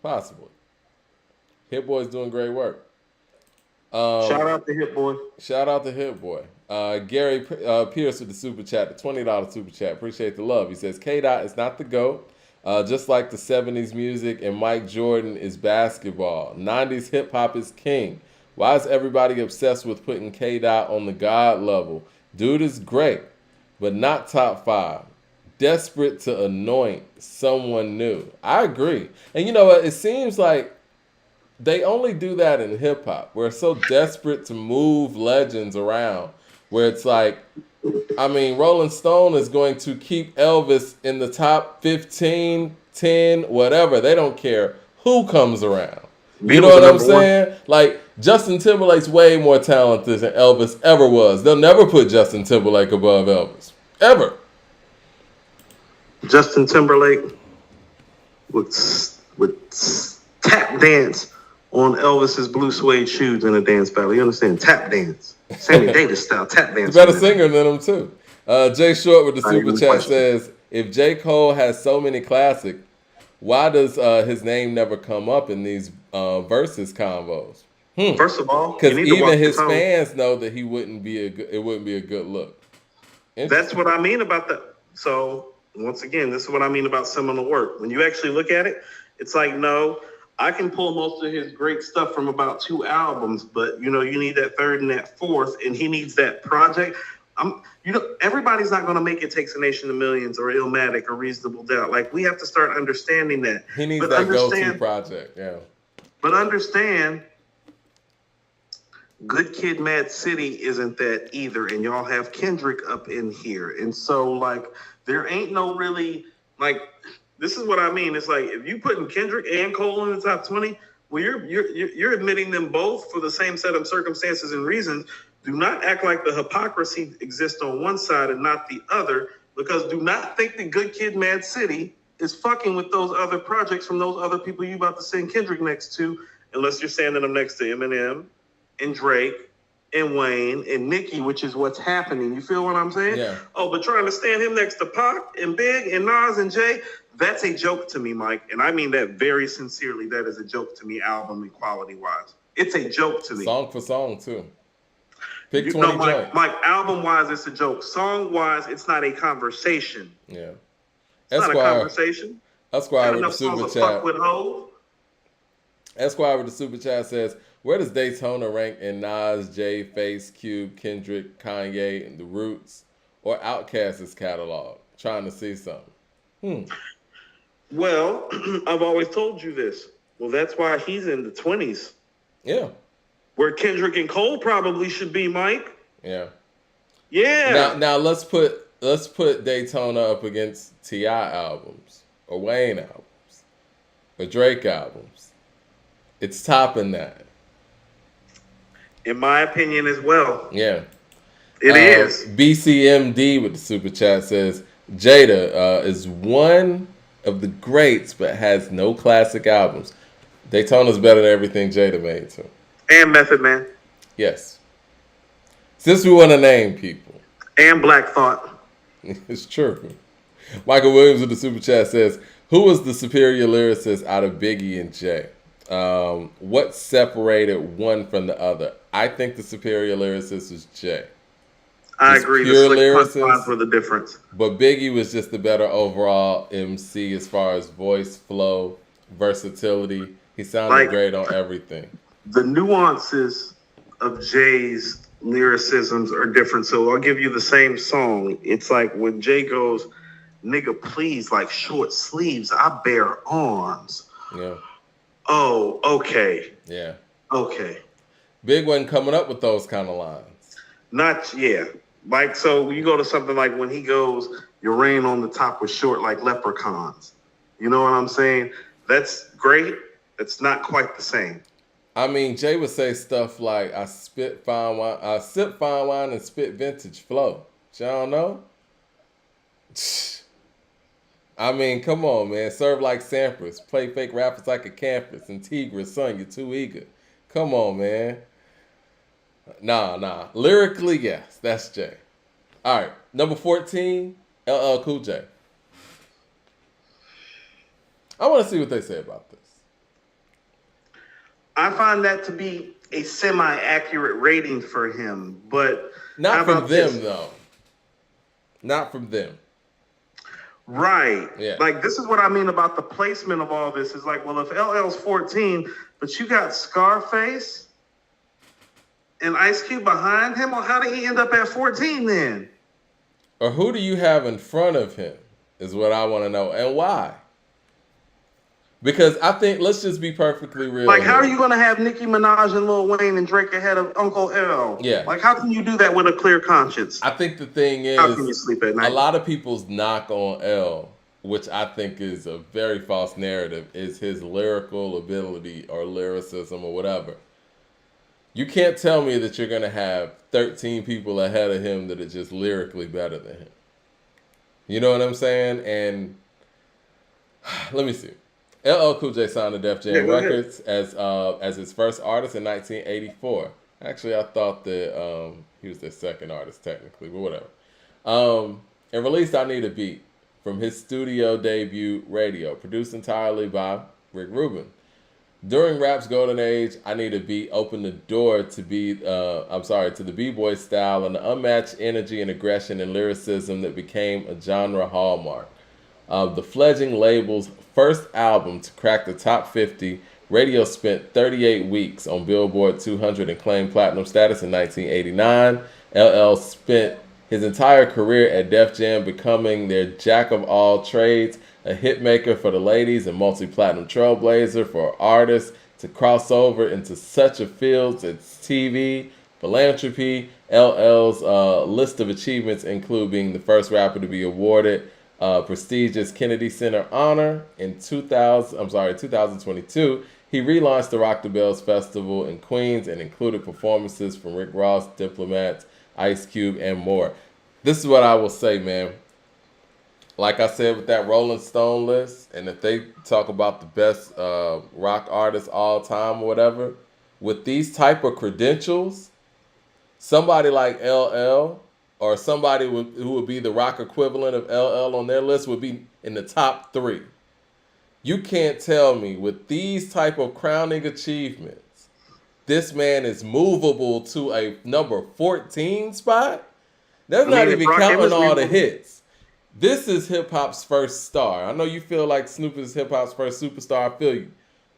possibly. Hit Boy's doing great work. Shout out to Hit Boy. Shout out to Hit Boy. Gary Pierce with the super chat, the $20 super chat. Appreciate the love. He says, K-Dot is not the GOAT. Just like the 70s music and Mike Jordan is basketball. 90s hip-hop is king. Why is everybody obsessed with putting K-Dot on the God level? Dude is great, but not top 5. Desperate to anoint someone new. I agree. And you know what? It seems like they only do that in hip-hop. We're so desperate to move legends around where it's Rolling Stone is going to keep Elvis in the top 15, 10, whatever. They don't care who comes around. You know what I'm saying? Justin Timberlake's way more talented than Elvis ever was. They'll never put Justin Timberlake above Elvis. Ever. Justin Timberlake would tap dance on Elvis's blue suede shoes in a dance battle. You understand? Tap dance. Sammy Davis style tap dance. He's better singer than him, too. Jay Short with the super chat says, if J. Cole has so many classics, why does his name never come up in these versus combos? First of all, because even his fans know that it wouldn't be a good look. That's what I mean about that. So once again, this is what I mean about seminal work. When you actually look at it, it's no, I can pull most of his great stuff from about 2 albums, but you need that third and that fourth, and he needs that project. Everybody's not going to make It Takes a Nation of Millions or Illmatic or Reasonable Doubt. We have to start understanding that. He needs that go-to project, yeah. But understand, Good Kid, Mad City isn't that either, and y'all have Kendrick up in here, and so there ain't no really this is what I mean. It's if you putting Kendrick and Cole in the top 20, well, you're admitting them both for the same set of circumstances and reasons. Do not act like the hypocrisy exists on one side and not the other, because do not think that Good Kid, Mad City is fucking with those other projects from those other people you about to send Kendrick next to, unless you're standing them next to Eminem and Drake and Wayne and Nicki, which is what's happening. You feel what I'm saying? Yeah. Oh, but trying to stand him next to Pac and Big and Nas and Jay, that's a joke to me, Mike. And I mean that very sincerely. That is a joke to me, album and quality-wise. It's a joke to me. Song for song, too. Pick 20 Mike, album-wise, it's a joke. Song-wise, it's not a conversation. Yeah. It's not a conversation. Esquire with the super chat. Esquire with the super chat says, where does Daytona rank in Nas, Jay, Face, Cube, Kendrick, Kanye, and The Roots, or Outkast's catalog? Trying to see something. Well, I've always told you this. Well, that's why he's in the 20s. Yeah. Where Kendrick and Cole probably should be, Mike. Yeah. Yeah. Now let's put Daytona up against T.I. albums or Wayne albums or Drake albums. It's topping that. In my opinion as well. Yeah. It is. BCMD with the super chat says, Jada is one of the greats, but has no classic albums. Daytona's better than everything Jada made, too. And Method Man. Yes. Since we want to name people. And Black Thought. It's true. Michael Williams with the super chat says, who was the superior lyricist out of Biggie and Jay? What separated one from the other? I think the superior lyricist was Jay. I agree. The slick punchlines were the difference. But Biggie was just the better overall MC as far as voice, flow, versatility, He sounded great on everything. The nuances of Jay's lyricisms are different. So I'll give you the same song. It's like when Jay goes, "Nigga, please, like short sleeves, I bear arms." Yeah. Oh, okay. Yeah. Okay. Big wasn't coming up with those kind of lines. Like, so you go to something like when he goes, "Your rain on the top was short like leprechauns." You know what I'm saying? That's great. It's not quite the same. I mean, Jay would say stuff like, I sip fine wine and spit vintage flow. Y'all know? I mean, come on, man. Serve like Sampras. Play fake rappers like a campus. And Tigra, son, you're too eager. Come on, man. Nah. Lyrically, yes, that's Jay. All right, number 14, LL Cool J. I want to see what they say about this. I find that to be a semi-accurate rating for him, but not from them, though. Not from them. Right. Yeah. Like, this is what I mean about the placement of all this. Is like, well, if LL's 14, but you got Scarface and Ice Cube behind him, well, how did he end up at 14 then? Or who do you have in front of him is what I want to know, and why? Because I think, let's just be perfectly real. Like, how are you going to have Nicki Minaj and Lil Wayne and Drake ahead of Uncle L? Yeah. Like, how can you do that with a clear conscience? I think the thing is, how can you sleep at night? A lot of people's knock on L, which I think is a very false narrative, is his lyrical ability or lyricism or whatever. You can't tell me that you're going to have 13 people ahead of him that are just lyrically better than him. You know what I'm saying? And let me see. LL Cool J signed to Def Jam Records as his first artist in 1984. Actually, I thought that he was their second artist technically, but whatever. And released I Need a Beat from his studio debut, Radio, produced entirely by Rick Rubin. During rap's golden age, I Need a Beat opened the door to the B-boy style and the unmatched energy and aggression and lyricism that became a genre hallmark. The fledgling label's first album to crack the top 50, Radio spent 38 weeks on Billboard 200 and claimed platinum status in 1989. LL spent his entire career at Def Jam becoming their jack of all trades, a hitmaker for the ladies and multi-platinum trailblazer for artists to cross over into such a field as TV, philanthropy. LL's list of achievements include being the first rapper to be awarded prestigious Kennedy Center honor in 2022. He relaunched the Rock the Bells Festival in Queens and included performances from Rick Ross, Diplomats, Ice Cube, and more. This is what I will say, man. Like I said with that Rolling Stone list, and if they talk about the best rock artists all time or whatever, with these type of credentials, somebody like LL or somebody who would be the rock equivalent of LL on their list would be in the top 3. You can't tell me with these type of crowning achievements, this man is movable to a number 14 spot? That's not even counting all the hits. This is hip-hop's first star. I know you feel like Snoop is hip-hop's first superstar. I feel you.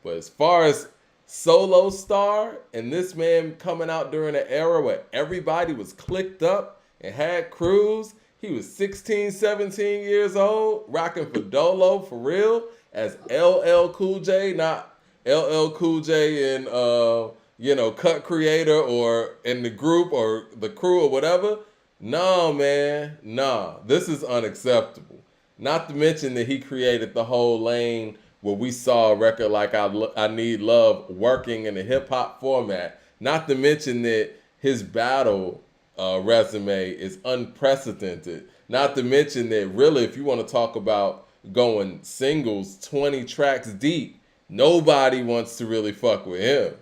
But as far as solo star, and this man coming out during an era where everybody was clicked up and had crews, he was 16, 17 years old, rocking for Dolo for real, as LL Cool J, not LL Cool J and Cut Creator or in the group or the crew or whatever. No, man, nah. This is unacceptable. Not to mention that he created the whole lane where we saw a record like I Need Love working in a hip-hop format. Not to mention that his battle resume is unprecedented. Not to mention that really, if you want to talk about going singles 20 tracks deep, nobody wants to really fuck with him.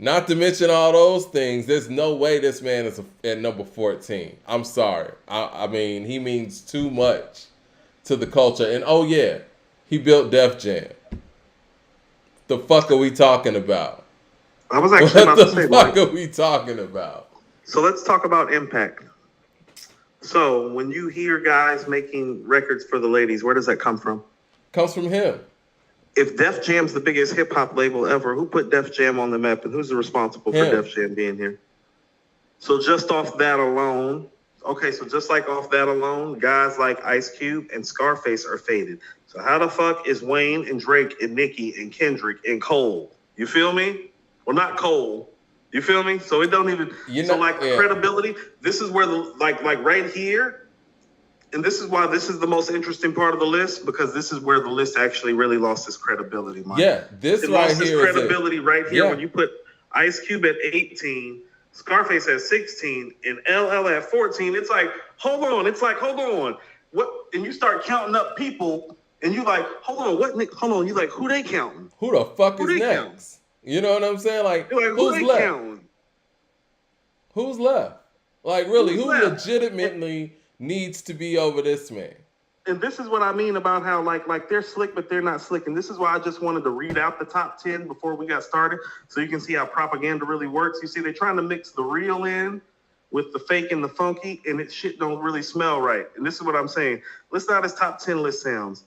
Not to mention all those things, there's no way this man is at number 14. I'm sorry. I mean, he means too much to the culture. And oh yeah, he built Def Jam. The fuck are we talking about? I was actually about to say, what the fuck are we talking about? So let's talk about impact. So when you hear guys making records for the ladies, where does that come from? Comes from him. if Def Jam's the biggest hip hop label ever, who put Def Jam on the map and who's responsible for Def Jam being here? So just off that alone, guys like Ice Cube and Scarface are faded. So how the fuck is Wayne and Drake and Nicki and Kendrick and Cole? You feel me? Well, not Cole. You feel me? So it don't even, credibility, this is where like right here, and this is why this is the most interesting part of the list, because this is where the list actually really lost its credibility, Mike. Yeah, this it right lost here its credibility right here yeah. when you put Ice Cube at 18, Scarface at 16, and LL at 14. It's like, hold on. What? And you start counting up people, and you like, hold on. You like, who they counting? Who the fuck is next? Counting? You know what I'm saying? Like who's left? Counting? Who's left? Like really, who legitimately needs to be over this man? And this is what I mean about how like they're slick, but they're not slick. And this is why I just wanted to read out the top 10 before we got started, so you can see how propaganda really works. You see, they're trying to mix the real in with the fake and the funky, and it shit don't really smell right. And this is what I'm saying. Listen how this top 10 list sounds.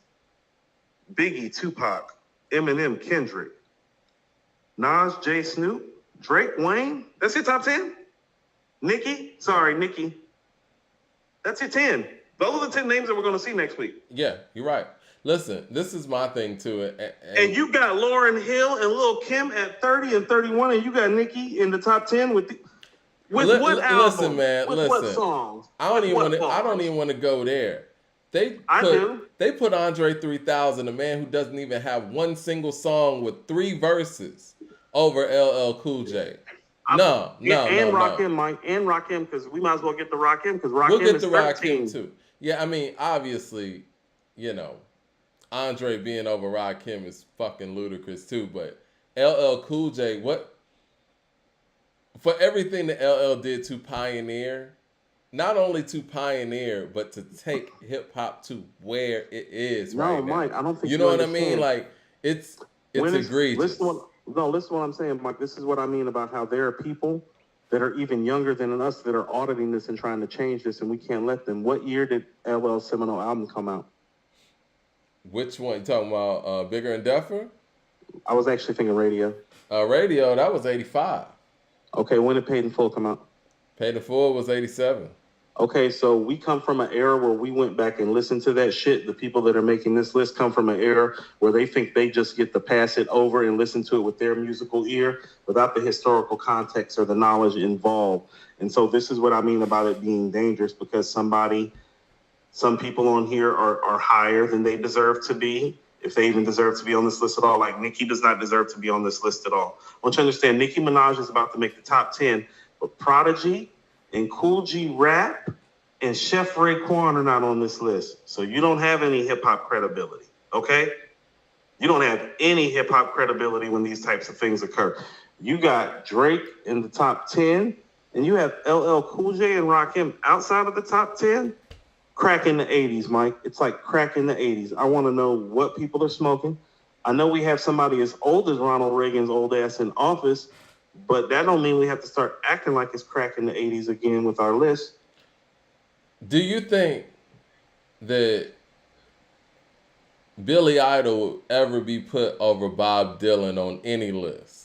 Biggie, Tupac, Eminem, Kendrick, Nas, J, Snoop, Drake, Wayne. That's your top 10? Nicki. That's your 10. Those are the 10 names that we're going to see next week. Yeah, you're right. Listen, this is my thing too. And you got Lauryn Hill and Lil' Kim at 30 and 31, and you got Nicki in the top 10 with what album? Listen, man. What songs? I don't even want to go there. They put Andre 3000, a man who doesn't even have one single song with 3 verses, over LL Cool J. No. Rakim, Mike, and Rakim, because we might as well get the Rakim, because Rakim we'll get is the 13. Rakim too. Yeah, I mean, obviously, Andre being over Rakim is fucking ludicrous too. But LL Cool J, for everything that LL did to pioneer, not only to pioneer, but to take hip hop to where it is right now. Mike, I don't think you know what I mean. Like it's egregious. Listen to what I'm saying, Mike. This is what I mean about how there are people that are even younger than us that are auditing this and trying to change this, and we can't let them. What year did LL's seminal album come out? Which one? You talking about Bigger and Deffer? I was actually thinking Radio. Radio, that was 85. Okay, when did Paid in Full come out? Paid in Full was 87. Okay, so we come from an era where we went back and listened to that shit. The people that are making this list come from an era where they think they just get to pass it over and listen to it with their musical ear without the historical context or the knowledge involved. And so this is what I mean about it being dangerous, because some people on here are higher than they deserve to be, if they even deserve to be on this list at all. Like Nicki does not deserve to be on this list at all. I want you to understand, Nicki Minaj is about to make the top 10, but Prodigy and Cool G Rap and Chef Raekwon are not on this list. So you don't have any hip-hop credibility, okay? You don't have any hip-hop credibility when these types of things occur. You got Drake in the top 10, and you have LL Cool J and Rakim outside of the top 10. Crack in the 80s, Mike. It's like crack in the 80s. I want to know what people are smoking. I know we have somebody as old as Ronald Reagan's old ass in office, but that don't mean we have to start acting like it's crack in the 80s again with our list. Do you think that Billy Idol will ever be put over Bob Dylan on any list?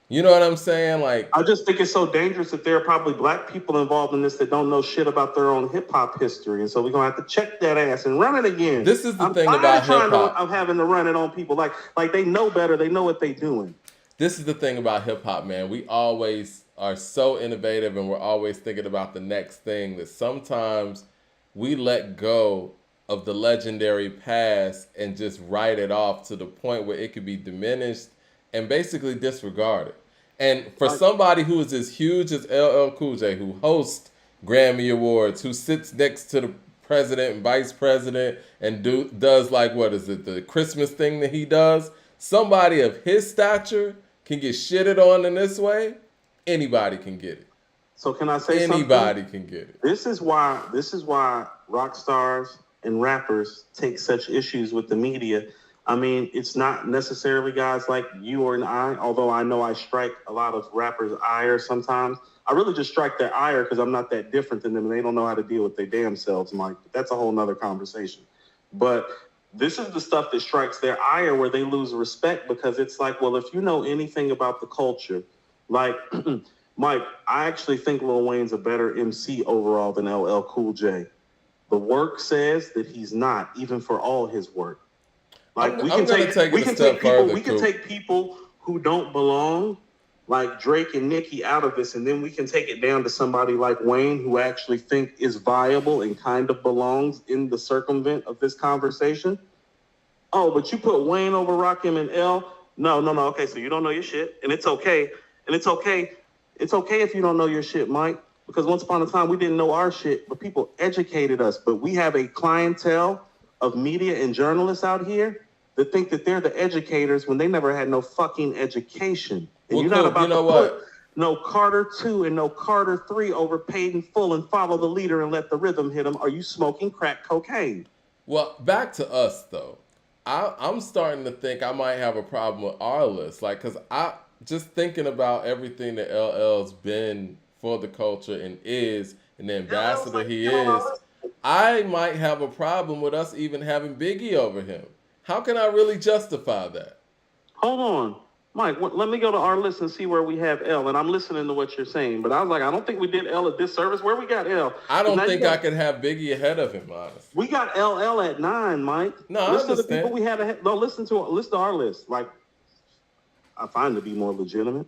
You know what I'm saying? Like, I just think it's so dangerous that there are probably black people involved in this that don't know shit about their own hip hop history, and so we're gonna have to check that ass and run it again. This is the thing about hip hop. I'm having to run it on people like they know better. They know what they're doing. This is the thing about hip hop, man. We always are so innovative, and we're always thinking about the next thing, that sometimes we let go of the legendary past and just write it off to the point where it could be diminished and basically disregarded. And for somebody who is as huge as LL Cool J, who hosts Grammy Awards, who sits next to the president and vice president and does like, what is it, the Christmas thing that he does, somebody of his stature can get shitted on in this way, anybody can get it. So can I say anybody can get it. This is why rock stars and rappers take such issues with the media. I mean, it's not necessarily guys like you or I, although I know I strike a lot of rappers' ire sometimes. I really just strike their ire because I'm not that different than them, and they don't know how to deal with their damn selves, Mike. But that's a whole nother conversation. But this is the stuff that strikes their ire where they lose respect, because it's like, well, if you know anything about the culture, like Mike, I actually think Lil Wayne's a better MC overall than LL Cool J. The work says that he's not, even for all his work. Like we can take people who don't belong, like Drake and Nicki, out of this, and then we can take it down to somebody like Wayne, who actually think is viable and kind of belongs in the circumvent of this conversation. Oh, but you put Wayne over Rakim and L? No. Okay, so you don't know your shit, and it's okay. And it's okay. It's okay if you don't know your shit, Mike, because once upon a time we didn't know our shit, but people educated us. But we have a clientele of media and journalists out here that think that they're the educators when they never had no fucking education. And you're not about to put no Carter 2 and no Carter 3 over Paid in Full and follow the leader and let the rhythm hit them. Are you smoking crack cocaine? Well, back to us, though. I'm starting to think I might have a problem with our list. Like, because I just thinking about everything that LL's been for the culture and is, and the ambassador he is, I might have a problem with us even having Biggie over him. How can I really justify that? Hold on. Mike, let me go to our list and see where we have L. And I'm listening to what you're saying, but I was like, I don't think we did L a disservice. Where we got L? I don't think I could have Biggie ahead of him, honestly. We got LL at 9, Mike. No, listen I understand. To the people we had ahead. No, listen to our list. Like, I find it to be more legitimate.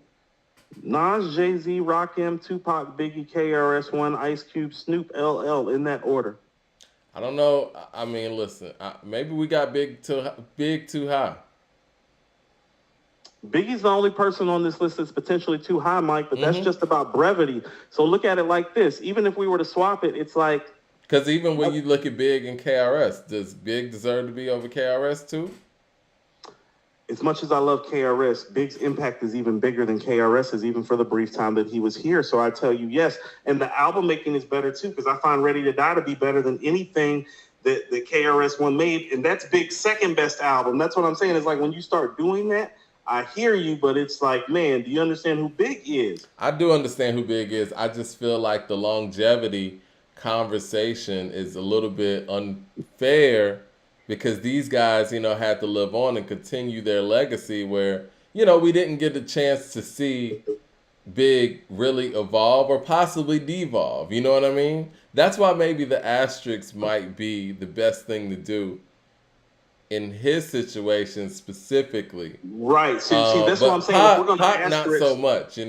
Nas, Jay-Z, Rakim, Tupac, Biggie, KRS-One, Ice Cube, Snoop, LL, in that order. I don't know. I mean, listen, maybe we got Big too high. Biggie's the only person on this list that's potentially too high, Mike, but that's just about brevity. So look at it like this. Even if we were to swap it, it's like... Because even when you look at Big and KRS, does Big deserve to be over KRS too? As much as I love KRS, Big's impact is even bigger than KRS's, even for the brief time that he was here. So I tell you, yes. And the album making is better too, because I find Ready to Die to be better than anything that KRS-One made. And that's Big's second best album. That's what I'm saying. It's like when you start doing that, I hear you, but it's like, man, do you understand who Big is? I do understand who Big is. I just feel like the longevity conversation is a little bit unfair because these guys, had to live on and continue their legacy where, we didn't get the chance to see Big really evolve or possibly devolve. You know what I mean? That's why maybe the asterisk might be the best thing to do in his situation specifically. Right. See, that's what I'm saying. Pop, if we're gonna not so much,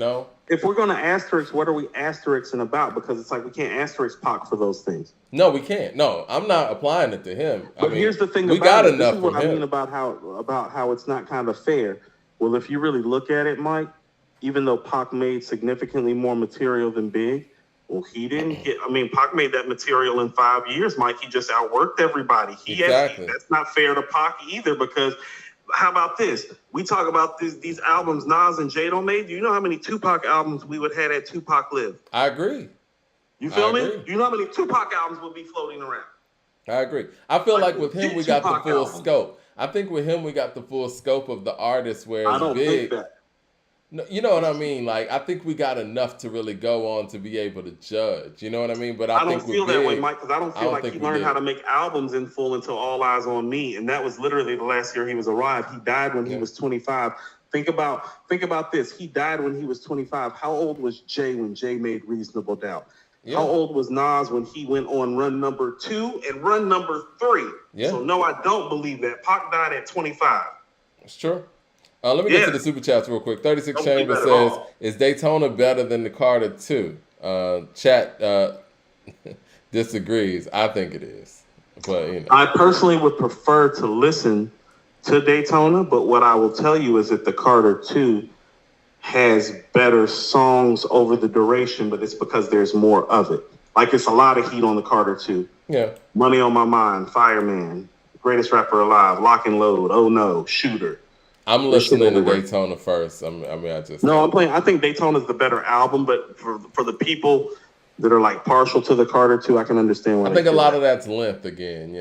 If we're going to asterisk, what are we asterisking about? Because it's like we can't asterisk Pac for those things. No, we can't. No, I'm not applying it to him. But here's the thing we about got it. Enough this is what from I mean him. about how it's not kind of fair. Well, if you really look at it, Mike, even though Pac made significantly more material than Big, well, he didn't get... I mean, Pac made that material in 5 years, Mike. He just outworked everybody. Exactly. That's not fair to Pac either, because... How about this? We talk about these albums Nas and Jado made. Do you know how many Tupac albums we would have had Tupac live? I agree. You feel me? Do you know how many Tupac albums would be floating around? I agree. I feel like with him, we got the full scope. I think with him, we got the full scope of the artist, whereas I don't Big... think that. No, you know what I mean? Like, I think we got enough to really go on to be able to judge. You know what I mean? But I don't feel that way, Mike, because I don't feel like he learned how to make albums in full until All Eyes on Me, and that was literally the last year he was alive. He died when he was 25. Think about this. He died when he was 25. How old was Jay when Jay made Reasonable Doubt? Yeah. How old was Nas when he went on run number 2 and run number 3? Yeah. So no, I don't believe that. Pac died at 25. It's true. Let me get to the super chats real quick. 36 Chambers says, "Is Daytona better than the Carter 2?" Chat disagrees. I think it is, but I personally would prefer to listen to Daytona. But what I will tell you is that the Carter 2 has better songs over the duration, but it's because there's more of it. Like it's a lot of heat on the Carter 2. Yeah. Money on My Mind, Fireman, Greatest Rapper Alive, Lock and Load, Oh No, Shooter. I'm listening to Daytona first. I'm playing. I think Daytona's the better album, but for the people that are like partial to the Carter 2, I can understand why. I think a lot of that's length again,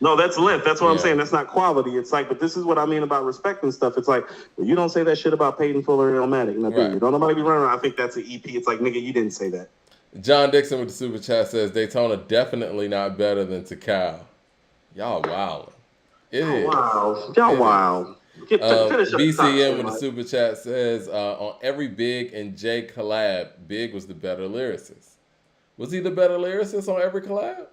No, that's length. That's what I'm saying. That's not quality. It's like, but this is what I mean about respecting stuff. It's like, well, you don't say that shit about Paid in Full or Illmatic. Right. Don't nobody be running around. I think that's an EP. It's like, nigga, you didn't say that. John Dixon with the super chat says Daytona definitely not better than Tikal. Y'all wildin'. It is. Wow. Y'all wild. Finish up BCM with the super chat says, on every Big and Jay collab, Big was the better lyricist. Was he the better lyricist on every collab?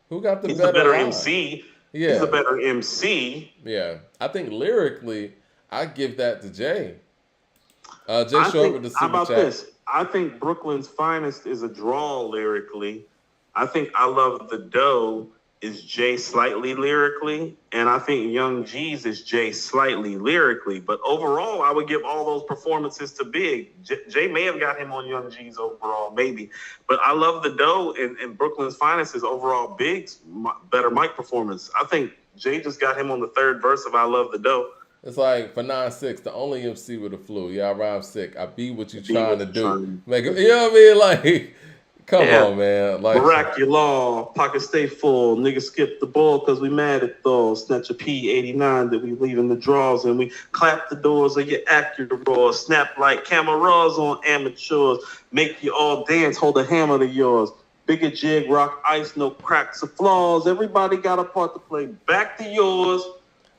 Who got the He's better the better line? MC. Yeah. He's a better MC. Yeah. I think lyrically, I give that to Jay. Jay Short with the super chat. How about this? I think Brooklyn's Finest is a draw lyrically. I think I Love the Dough is Jay slightly lyrically, and I think Young G's is Jay slightly lyrically. But overall, I would give all those performances to Big. Jay may have got him on Young G's overall, maybe. But I Love the Dough and Brooklyn's Finest is overall Big's better mic performance. I think Jay just got him on the third verse of I Love the Dough. It's like for 9-6, the only MC with a flu. Yeah, I rhyme sick. I be what you trying to do. Make it, you know what I mean? Like, come on, man. Like, Barack your law, pocket stay full. Niggas skip the ball because we mad at those. Snatch a P89 that we leave in the drawers and we clap the doors of your Acura roars. Snap like cameras on amateurs. Make you all dance, hold a hammer to yours. Bigger jig, rock ice, no cracks or flaws. Everybody got a part to play. Back to yours.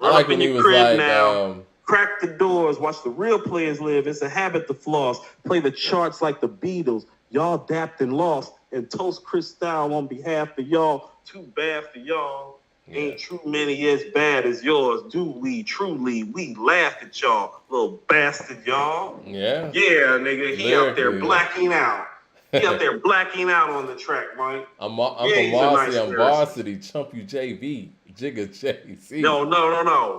I like when he was like, now. Crack the doors. Watch the real players live. It's a habit to floss. Play the charts like the Beatles. Y'all dapped and lost. And toast Chris Style on behalf of y'all. Too bad for y'all. Yeah. Ain't too many as bad as yours. Do we truly? We laughed at y'all. Little bastard, y'all. Yeah. Yeah, nigga. He out there blacking out. He out there blacking out on the track, Mike. I'm from Marcy. I'm varsity. Chump you JV. Jigga JC. No.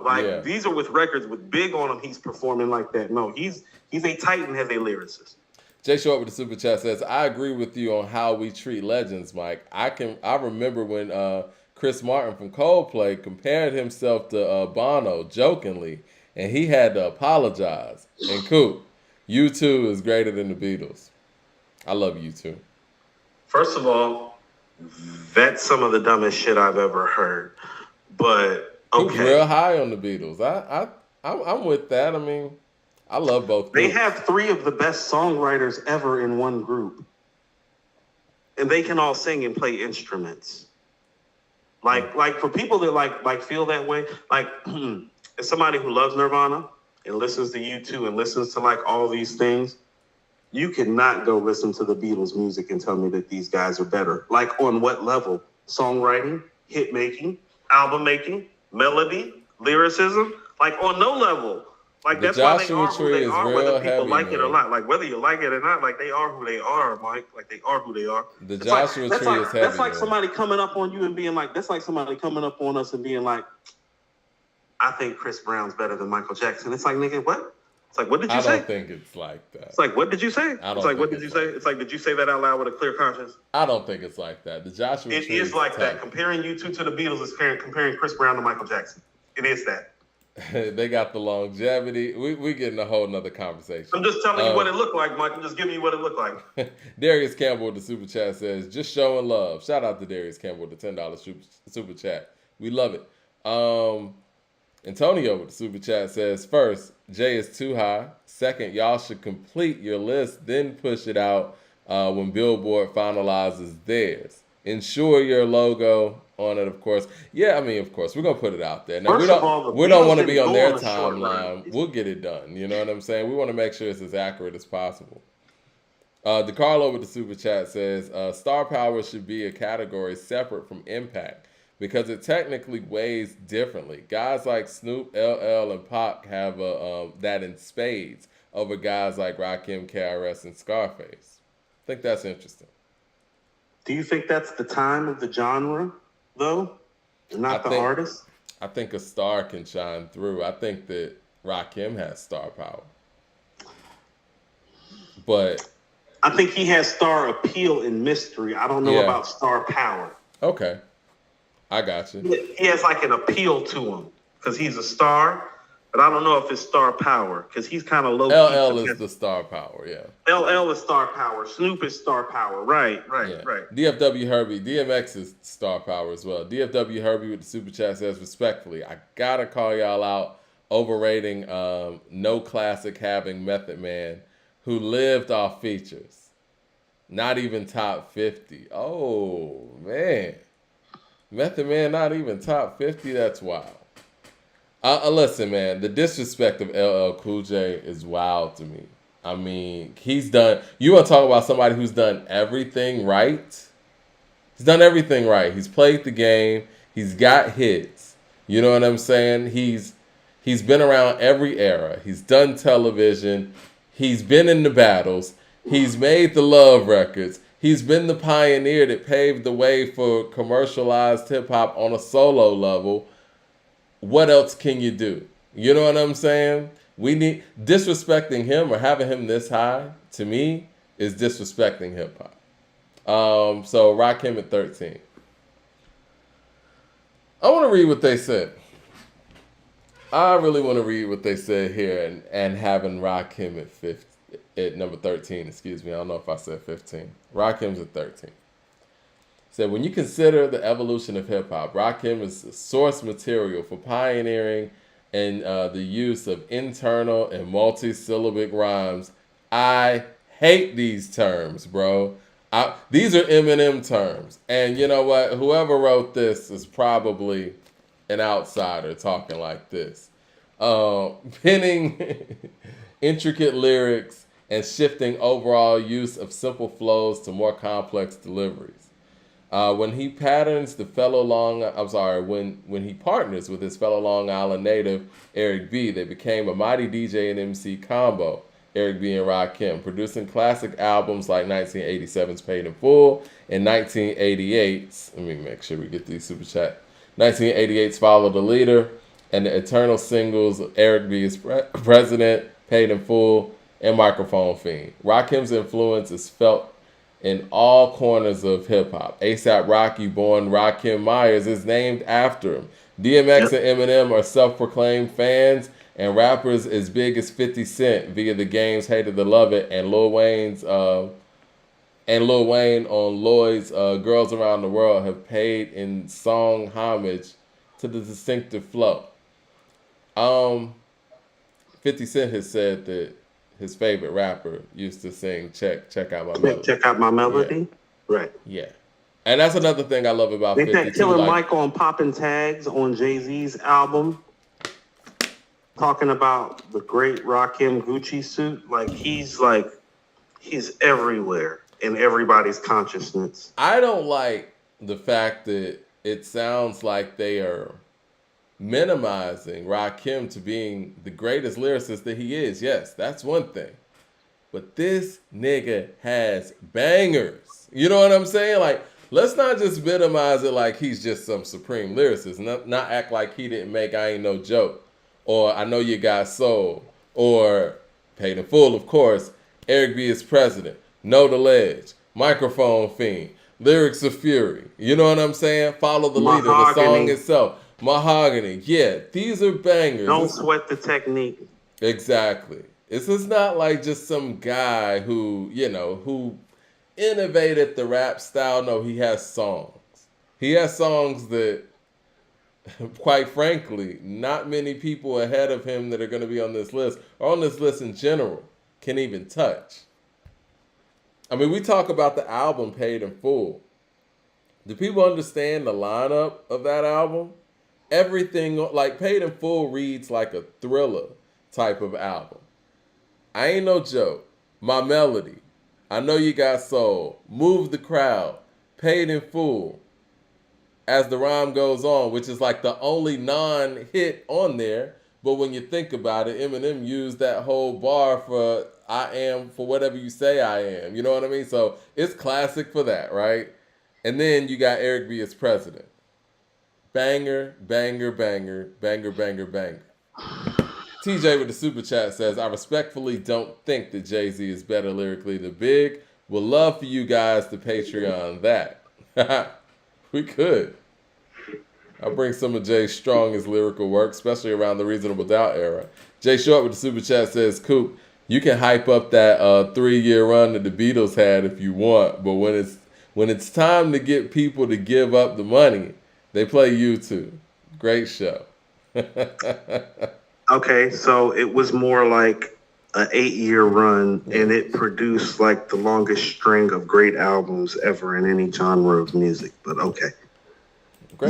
Like these are with records with Big on them. He's performing like that. No, he's a titan as a lyricist. Jay Short with the super chat says, I agree with you on how we treat legends, Mike. I remember when Chris Martin from Coldplay compared himself to Bono jokingly, and he had to apologize. And Coop, U2 is greater than the Beatles. I love U2. First of all, that's some of the dumbest shit I've ever heard. But okay, Coop's real high on the Beatles. I'm with that. I mean, I love both groups. They have three of the best songwriters ever in one group. And they can all sing and play instruments. Like for people that like feel that way, like as somebody who loves Nirvana and listens to U2 and listens to like all these things, you cannot go listen to the Beatles music and tell me that these guys are better. Like on what level? Songwriting, hit making, album making, melody, lyricism, like on no level. Like that's why they are who they are, whether people like it or not. Like whether you like it or not, like they are who they are, Mike. Like they are who they are. The Joshua Tree is heavy. That's like somebody coming up on you and being like, that's like somebody coming up on us and being like, I think Chris Brown's better than Michael Jackson. It's like, nigga, what? It's like, what did you say? I don't think it's like that. It's like, what did you say? It's like, what did you say? It's like, did you say that out loud with a clear conscience? I don't think it's like that. The Joshua Tree is like that. Comparing U2 to the Beatles is comparing Chris Brown to Michael Jackson. It is that. They got the longevity. We getting a whole nother conversation. I'm just telling you what it looked like, Mike. I'm just giving you what it looked like. Darius Campbell with the super chat says, just showing love. Shout out to Darius Campbell with the $10 super chat. We love it. Antonio with the super chat says, first, Jay is too high. Second, y'all should complete your list, then push it out when Billboard finalizes theirs. Ensure your logo on it, of course. Yeah, I mean, of course, we're gonna put it out there. Now, we don't want to be on their timeline. We'll get it done. You know what I'm saying? We want to make sure it's as accurate as possible. DeCarlo with the super chat says, star power should be a category separate from impact because it technically weighs differently. Guys like Snoop, LL, and Pac have that in spades over guys like Rakim, KRS, and Scarface. I think that's interesting. Do you think that's the time of the genre, though? Not the artist? I think a star can shine through. I think that Rakim has star power. But I think he has star appeal and mystery. I don't know about star power. Okay. I got you. He has like an appeal to him because he's a star. But I don't know if it's star power because he's kind of low. LL is the star power, yeah. LL is star power. Snoop is star power. Right. DFW Herbie, DMX is star power as well. DFW Herbie with the super chat says, respectfully, I gotta call y'all out overrating no classic having Method Man who lived off features. Not even top 50. Oh, man. Method Man not even top 50. That's wild. Listen, man, the disrespect of LL Cool J is wild to me. I mean, he's done. You want to talk about somebody who's done everything right? He's done everything right. He's played the game. He's got hits. You know what I'm saying? He's been around every era. He's done television. He's been in the battles. He's made the love records. He's been the pioneer that paved the way for commercialized hip hop on a solo level. What else can you do? You know what I'm saying? We need disrespecting him or having him this high, to me, is disrespecting hip hop. So Rakim at 13. I want to read what they said. I really want to read what they said here and having Rakim at number 13, excuse me. I don't know if I said 15. Rakim's at 13. Said, when you consider the evolution of hip-hop, Rakim is source material for pioneering and the use of internal and multi-syllabic rhymes. I hate these terms, bro. These are Eminem terms. And you know what? Whoever wrote this is probably an outsider talking like this. Penning intricate lyrics and shifting overall use of simple flows to more complex deliveries. When he partners with his fellow Long Island native Eric B, they became a mighty DJ and MC combo, Eric B and Rakim, producing classic albums like 1987's Paid in Full and 1988's, let me make sure we get these super chat, 1988's Follow the Leader, and the eternal singles Eric B is President, Paid in Full, and Microphone Fiend. Rakim's influence is felt in all corners of hip-hop. A$AP Rocky, born Rakim Myers, is named after him. DMX and Eminem are self-proclaimed fans, and rappers as big as 50 Cent via The Game's Hated to Love It, and Lil Wayne on Lloyd's Girls Around the World have paid in song homage to the distinctive flow. 50 Cent has said that his favorite rapper used to sing check out my melody. Check out my melody? Yeah. Right. Yeah. And that's another thing I love about 50. Ain't that Killer Mike on Poppin' Tags on Jay-Z's album? Talking about the great Rakim Gucci suit. He's everywhere in everybody's consciousness. I don't like the fact that it sounds like they are minimizing Rakim to being the greatest lyricist that he is. Yes, that's one thing. But this nigga has bangers. You know what I'm saying? Let's not just minimize it like he's just some supreme lyricist. Not act like he didn't make I Ain't No Joke, or I Know You Got Soul, or Paid in Full, of course, Eric B is President, Know the Ledge, Microphone Fiend, Lyrics of Fury. You know what I'm saying? Follow the Leader, the song itself. Mahogany, yeah, these are bangers. Don't sweat the technique. Exactly. This is not like just some guy who innovated the rap style. No, he has songs. He has songs that, quite frankly, not many people ahead of him that are going to be on this list, or on this list in general, can even touch. I mean, we talk about the album Paid in Full. Do people understand the lineup of that album? Everything, Paid in Full reads like a Thriller type of album. I Ain't No Joke, My Melody, I Know You Got Soul, Move the Crowd, Paid in Full, As the Rhyme Goes On, which is the only non-hit on there. But when you think about it, Eminem used that whole bar for I am for whatever you say I am. You know what I mean? So it's classic for that, right? And then you got Eric B as President. Banger, banger, banger, banger, banger, banger. TJ with the super chat says, I respectfully don't think that Jay-Z is better lyrically than Big. Would love for you guys to Patreon that. We could. I'll bring some of Jay's strongest lyrical work, especially around the Reasonable Doubt era. Jay Short with the super chat says, Coop, you can hype up that 3-year run that the Beatles had if you want, but when it's time to get people to give up the money, they play U2. Great show. Okay, so it was more like an 8-year run, and it produced the longest string of great albums ever in any genre of music. But okay.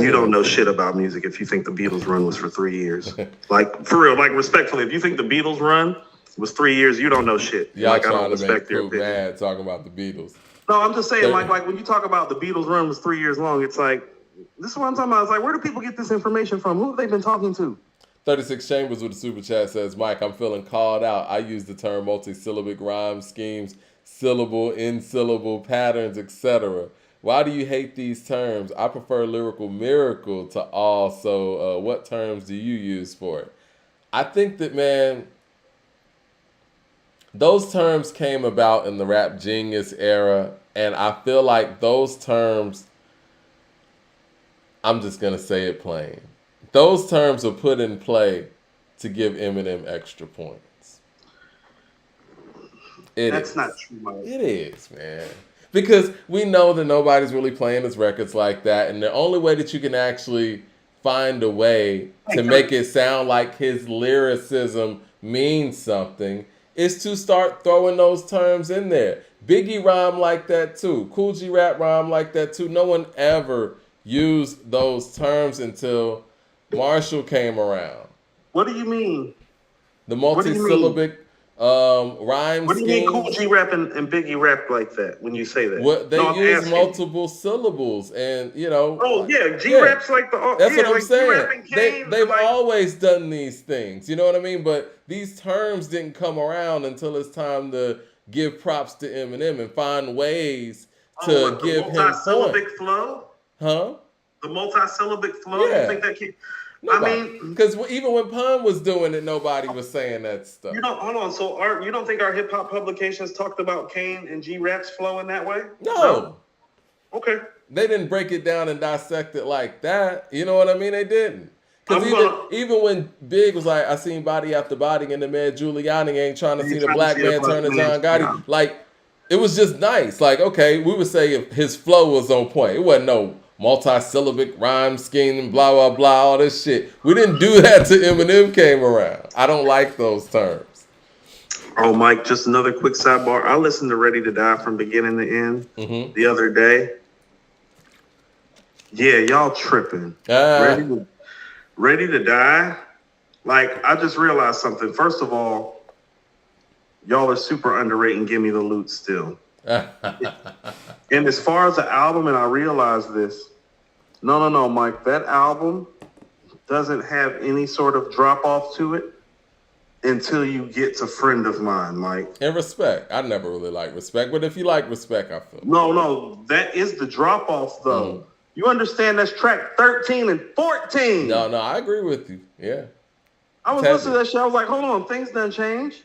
You don't know shit about music if you think the Beatles' run was for 3 years. Like, for real, like, respectfully, if you think the Beatles' run was 3 years, you don't know shit. Y'all like, I trying don't to respect make your Poop opinion. mad talking about the Beatles. No, I'm just saying, like when you talk about the Beatles' run was 3 years long, it's like, this is what I'm talking about. It's like, where do people get this information from? Who have they been talking to? 36 Chambers with a super chat says, Mike, I'm feeling called out. I use the term multi-syllabic rhyme schemes, syllable, in-syllable patterns, etc. Why do you hate these terms? I prefer lyrical miracle to all, so what terms do you use for it? I think that, man, those terms came about in the Rap Genius era, and I feel like those terms, I'm just going to say it plain. Those terms are put in play to give Eminem extra points. That's not true, Mike. It is, man. Because we know that nobody's really playing his records like that, and the only way that you can actually find a way to make it sound like his lyricism means something is to start throwing those terms in there. Biggie rhyme like that too. Cool G Rap rhyme like that too. No one ever used those terms until Marshall came around. What do you mean? The multi-syllabic rhyme What do you mean schemes. Cool G Rap and Biggie rap like that when you say that? What they use multiple syllables, and you know. Oh yeah, G Rap's like the. That's what I'm like saying. They've always done these things. You know what I mean? But these terms didn't come around until it's time to give props to Eminem and find ways to give him multi-syllabic flow. Huh? The multi-syllabic flow. Yeah. You think that can? Nobody. I mean, because even when Pun was doing it, nobody was saying that stuff. You don't hold on. So, you don't think our hip hop publications talked about Kane and G Rap's flow in that way? No. Okay. They didn't break it down and dissect it like that. You know what I mean? They didn't. Because even when Big was like, I seen body after body, and the man Giuliani ain't trying to see the black man turn to John Gotti. Yeah. Like, it was just nice. Like, okay, we would say if his flow was on point. It wasn't no multi-syllabic rhyme scheme, blah, blah, blah, all this shit. We didn't do that till Eminem came around. I don't like those terms. Oh, Mike, just another quick sidebar. I listened to Ready to Die from beginning to end the other day. Yeah, y'all tripping. Ready to Die. Like, I just realized something. First of all, y'all are super underrating Gimme the Loot still. And as far as the album, and I realized this, no, Mike, that album doesn't have any sort of drop off to it until you get to Friend of Mine, Mike. And Respect. I never really liked Respect, but if you like Respect, I feel. No, that is the drop off though. You understand that's track 13 and 14. No, I agree with you. Yeah. I was listening to that shit. I was like, hold on, things done changed.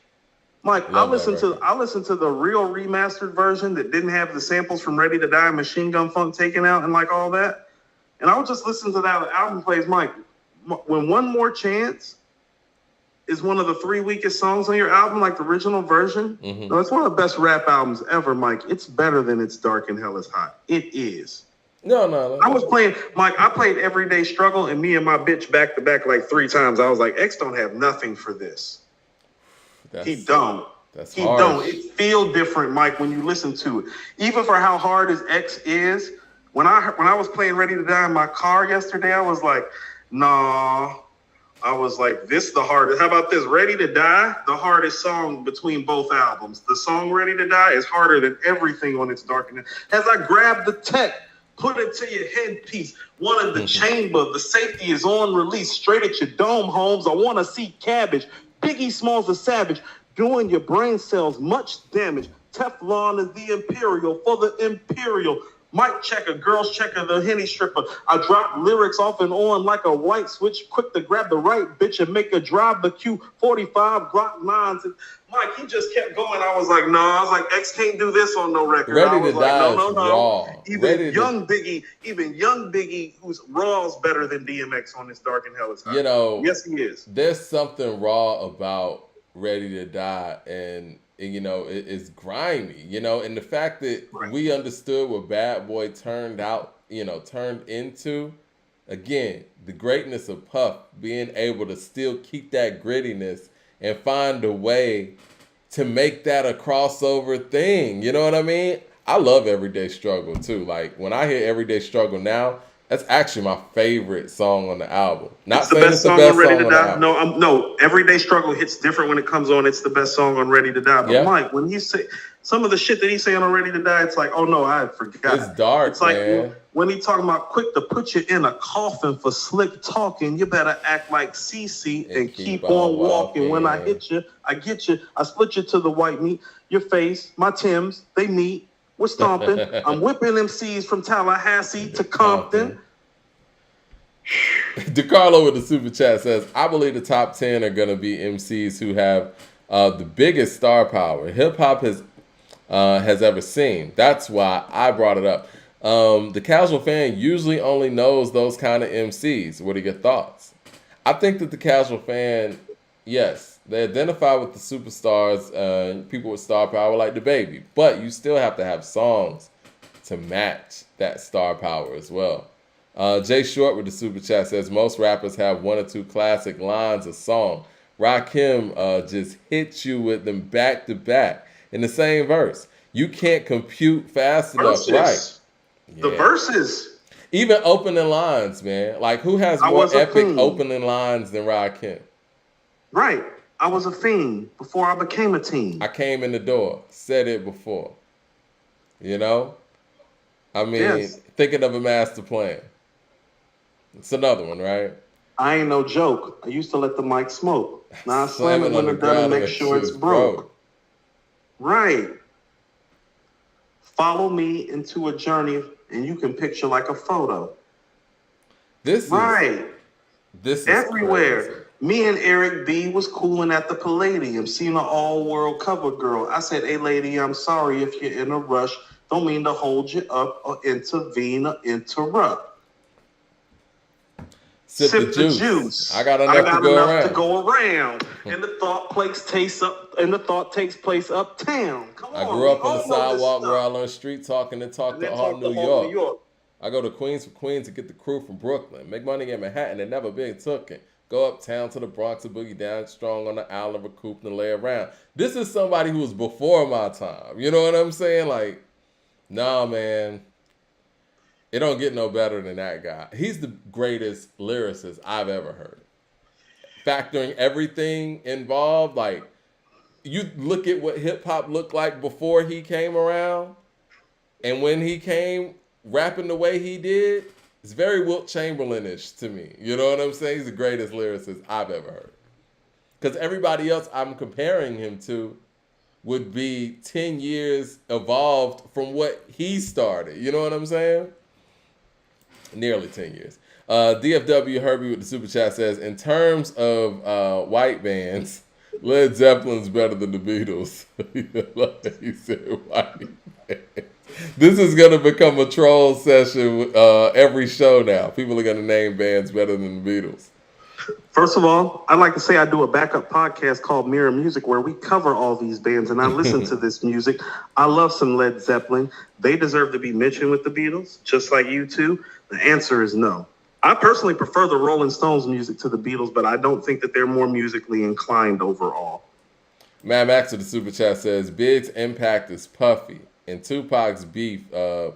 Mike, I listened to the real remastered version that didn't have the samples from Ready to Die, Machine Gun Funk taken out, and like all that. And I was just listening to that album plays. Mike, when One More Chance is one of the 3 weakest songs on your album, like the original version, no, it's one of the best rap albums ever, Mike. It's better than It's Dark and Hell is Hot. It is. No. I was playing, Mike, I played Everyday Struggle and Me and My Bitch back to back like 3 times. I was like, X don't have nothing for this. He don't. He don't. It feel different, Mike, when you listen to it. Even for how hard his X is, when I was playing Ready to Die in my car yesterday, I was like, nah. I was like, this is the hardest. How about this? Ready to Die, the hardest song between both albums. The song Ready to Die is harder than everything on It's Dark. As I grabbed the tech, put it to your headpiece, one in the chamber, the safety is on release, straight at your dome, Holmes. I want to see cabbage. Biggie Smalls the Savage, doing your brain cells much damage. Teflon is the Imperial for the Imperial. Mic checker, girls checker, the Henny stripper. I drop lyrics off and on like a white switch, quick to grab the right bitch and make her drive the Q45 Glock 9s. And Mike, he just kept going. I was like, no. I was like, X can't do this on no record. Ready to Die is raw. Even young Biggie, who's raw is better than DMX on This Dark and Hell is Hot. You know, yes, he is. There's something raw about Ready to Die, and you know, it's grimy, you know, and the fact that we understood what Bad Boy turned into, again, the greatness of Puff being able to still keep that grittiness and find a way to make that a crossover thing. You know what I mean? I love Everyday Struggle too. Like when I hear Everyday Struggle now, That's actually my favorite song on the album. Not It's the saying best it's the song best on Ready song to on the Die. album. No, Everyday Struggle hits different when it comes on. It's the best song on Ready to Die. But Yeah. Mike, when you say some of the shit that he's saying on Ready to Die, it's like, oh no, I forgot. It's dark, It's like man. when he talking about quick to put you in a coffin for slick talking, you better act like CC and keep on walking. When I hit you, I get you. I split you to the white meat. Your face, my Timbs, they meet. We're stomping. I'm whipping MCs from Tallahassee to Compton. DeCarlo with the super chat says, I believe the top 10 are going to be MCs who have the biggest star power hip hop has ever seen. That's why I brought it up. The casual fan usually only knows those kind of MCs. What are your thoughts? I think that the casual fan, yes, they identify with the superstars, people with star power like the Baby, but you still have to have songs to match that star power as well. Jay Short with the super chat says most rappers have one or two classic lines a song. Rakim just hits you with them back to back in the same verse. You can't compute fast enough, right? The verses. Even opening lines, man. Like who has more epic opening lines than Rakim? Right. I was a fiend before I became a teen. I came in the door, said it before. You know? I mean, thinking of a master plan. It's another one, right? I ain't no joke. I used to let the mic smoke. Now I slam it when they're done and make sure it's broke. Right. Follow me into a journey and you can picture like a photo. This is everywhere. Crazy. Me and Eric B was cooling at the Palladium, seeing an all-world cover girl. I said, hey, lady, I'm sorry if you're in a rush. Don't mean to hold you up or intervene or interrupt. Sip the juice. I got enough to go around. And the thought takes place uptown. Come on. I grew up on the sidewalk where I learned street talking and talk to all New York. I go to Queens for Queens to get the crew from Brooklyn. Make money in Manhattan and never been tooken. Go uptown to the Bronx and boogie down strong on the island, recoup and lay around. This is somebody who was before my time. You know what I'm saying? Like, nah, man. It don't get no better than that guy. He's the greatest lyricist I've ever heard. Factoring everything involved, like, you look at what hip-hop looked like before he came around, and when he came rapping the way he did, it's very Wilt Chamberlain-ish to me. You know what I'm saying? He's the greatest lyricist I've ever heard. Because everybody else I'm comparing him to would be 10 years evolved from what he started. You know what I'm saying? Nearly 10 years. DFW Herbie with the super chat says, in terms of white bands, Led Zeppelin's better than the Beatles. He said white bands. This is going to become a troll session every show now. People are going to name bands better than the Beatles. First of all, I'd like to say I do a backup podcast called Mirror Music where we cover all these bands and I listen to this music. I love some Led Zeppelin. They deserve to be mentioned with the Beatles, just like you two. The answer is no. I personally prefer the Rolling Stones music to the Beatles, but I don't think that they're more musically inclined overall. Mad Max with the super chat says, Big's impact is puffy, and Tupac's beef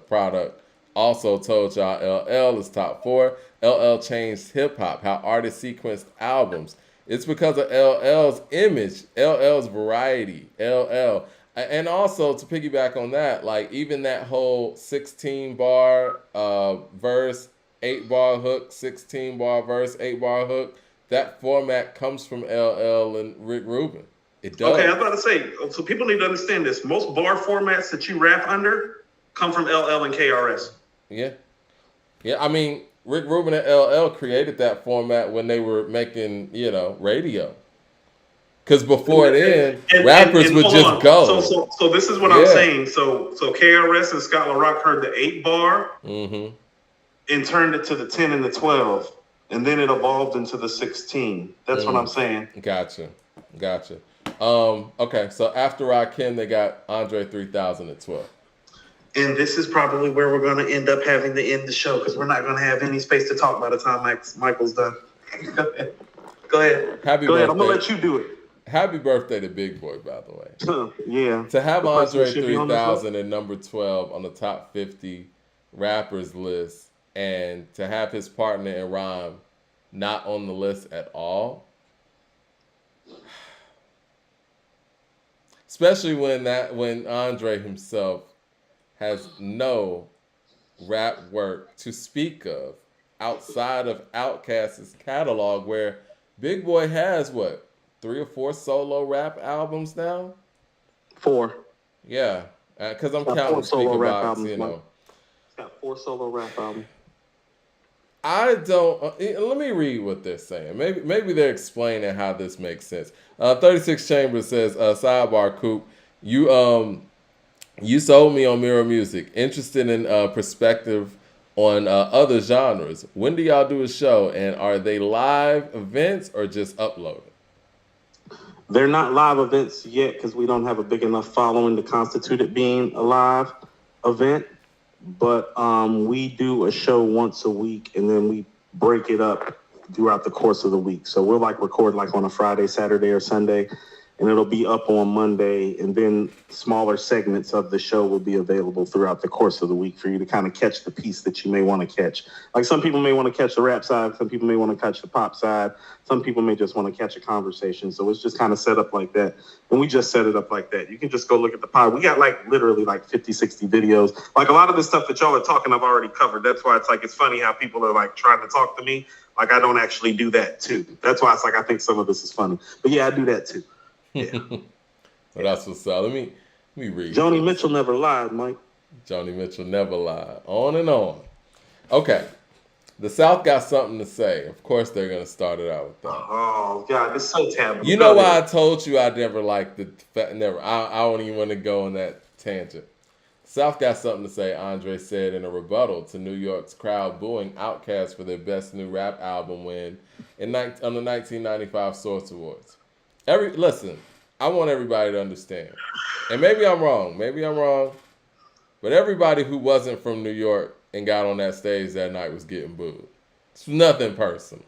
product also told y'all LL is top 4. LL changed hip-hop, how artists sequenced albums. It's because of LL's image, LL's variety, LL. And also, to piggyback on that, like, even that whole 16-bar verse, 8-bar hook, 16-bar verse, 8-bar hook, that format comes from LL and Rick Rubin. It does. Okay, I was about to say, so people need to understand this. Most bar formats that you rap under come from LL and KRS. Yeah. Yeah, I mean, Rick Rubin and LL created that format when they were making, radio. Because before then, rappers would just go. So this is what I'm saying. So KRS and Scott LaRock heard the 8-bar and turned it to the 10 and the 12. And then it evolved into the 16. That's what I'm saying. Gotcha. Okay, so after Rakim, they got Andre 3000 at 12. And this is probably where we're going to end up having to end the show because we're not going to have any space to talk by the time Michael's done. Go ahead. Happy birthday. I'm going to let you do it. Happy birthday to Big Boi, by the way. Yeah. To have Andre 3000 at number 12 on the top 50 rappers list and to have his partner in rhyme not on the list at all, especially when Andre himself has no rap work to speak of outside of Outkast's catalog, where Big Boi has what, 3 or 4 solo rap albums now? 4. Yeah, because I'm counting Speaker Box, you know. It's got 4 solo rap albums. I don't. Let me read what they're saying. Maybe they're explaining how this makes sense. 36 Chambers says, "Sidebar, Coop, you sold me on Mirror Music. Interested in perspective on other genres. When do y'all do a show? And are they live events or just uploaded?" They're not live events yet because we don't have a big enough following to constitute it being a live event. But we do a show once a week, and then we break it up throughout the course of the week. So we'll record on a Friday, Saturday, or Sunday, and it'll be up on Monday, and then smaller segments of the show will be available throughout the course of the week for you to kind of catch the piece that you may want to catch. Like, some people may want to catch the rap side, some people may want to catch the pop side, some people may just want to catch a conversation. So it's just kind of set up like that. And we just set it up like that. You can just go look at the pod. We got literally 50, 60 videos. A lot of the stuff that y'all are talking, I've already covered. That's why it's funny how people are trying to talk to me. I don't actually do that too. That's why I think some of this is funny. But yeah, I do that too. Yeah. Well, that's what's up. Let me read. Joni Mitchell never lied, Mike. Joni Mitchell never lied. On and on. Okay. The South got something to say. Of course, they're going to start it out with that. Oh, God, it's so taboo. You know why I told you I never liked never. I don't even want to go on that tangent. South got something to say, Andre said in a rebuttal to New York's crowd booing Outkast for their best new rap album win on the 1995 Source Awards. Listen, I want everybody to understand, and maybe I'm wrong, but everybody who wasn't from New York and got on that stage that night was getting booed. It's nothing personal.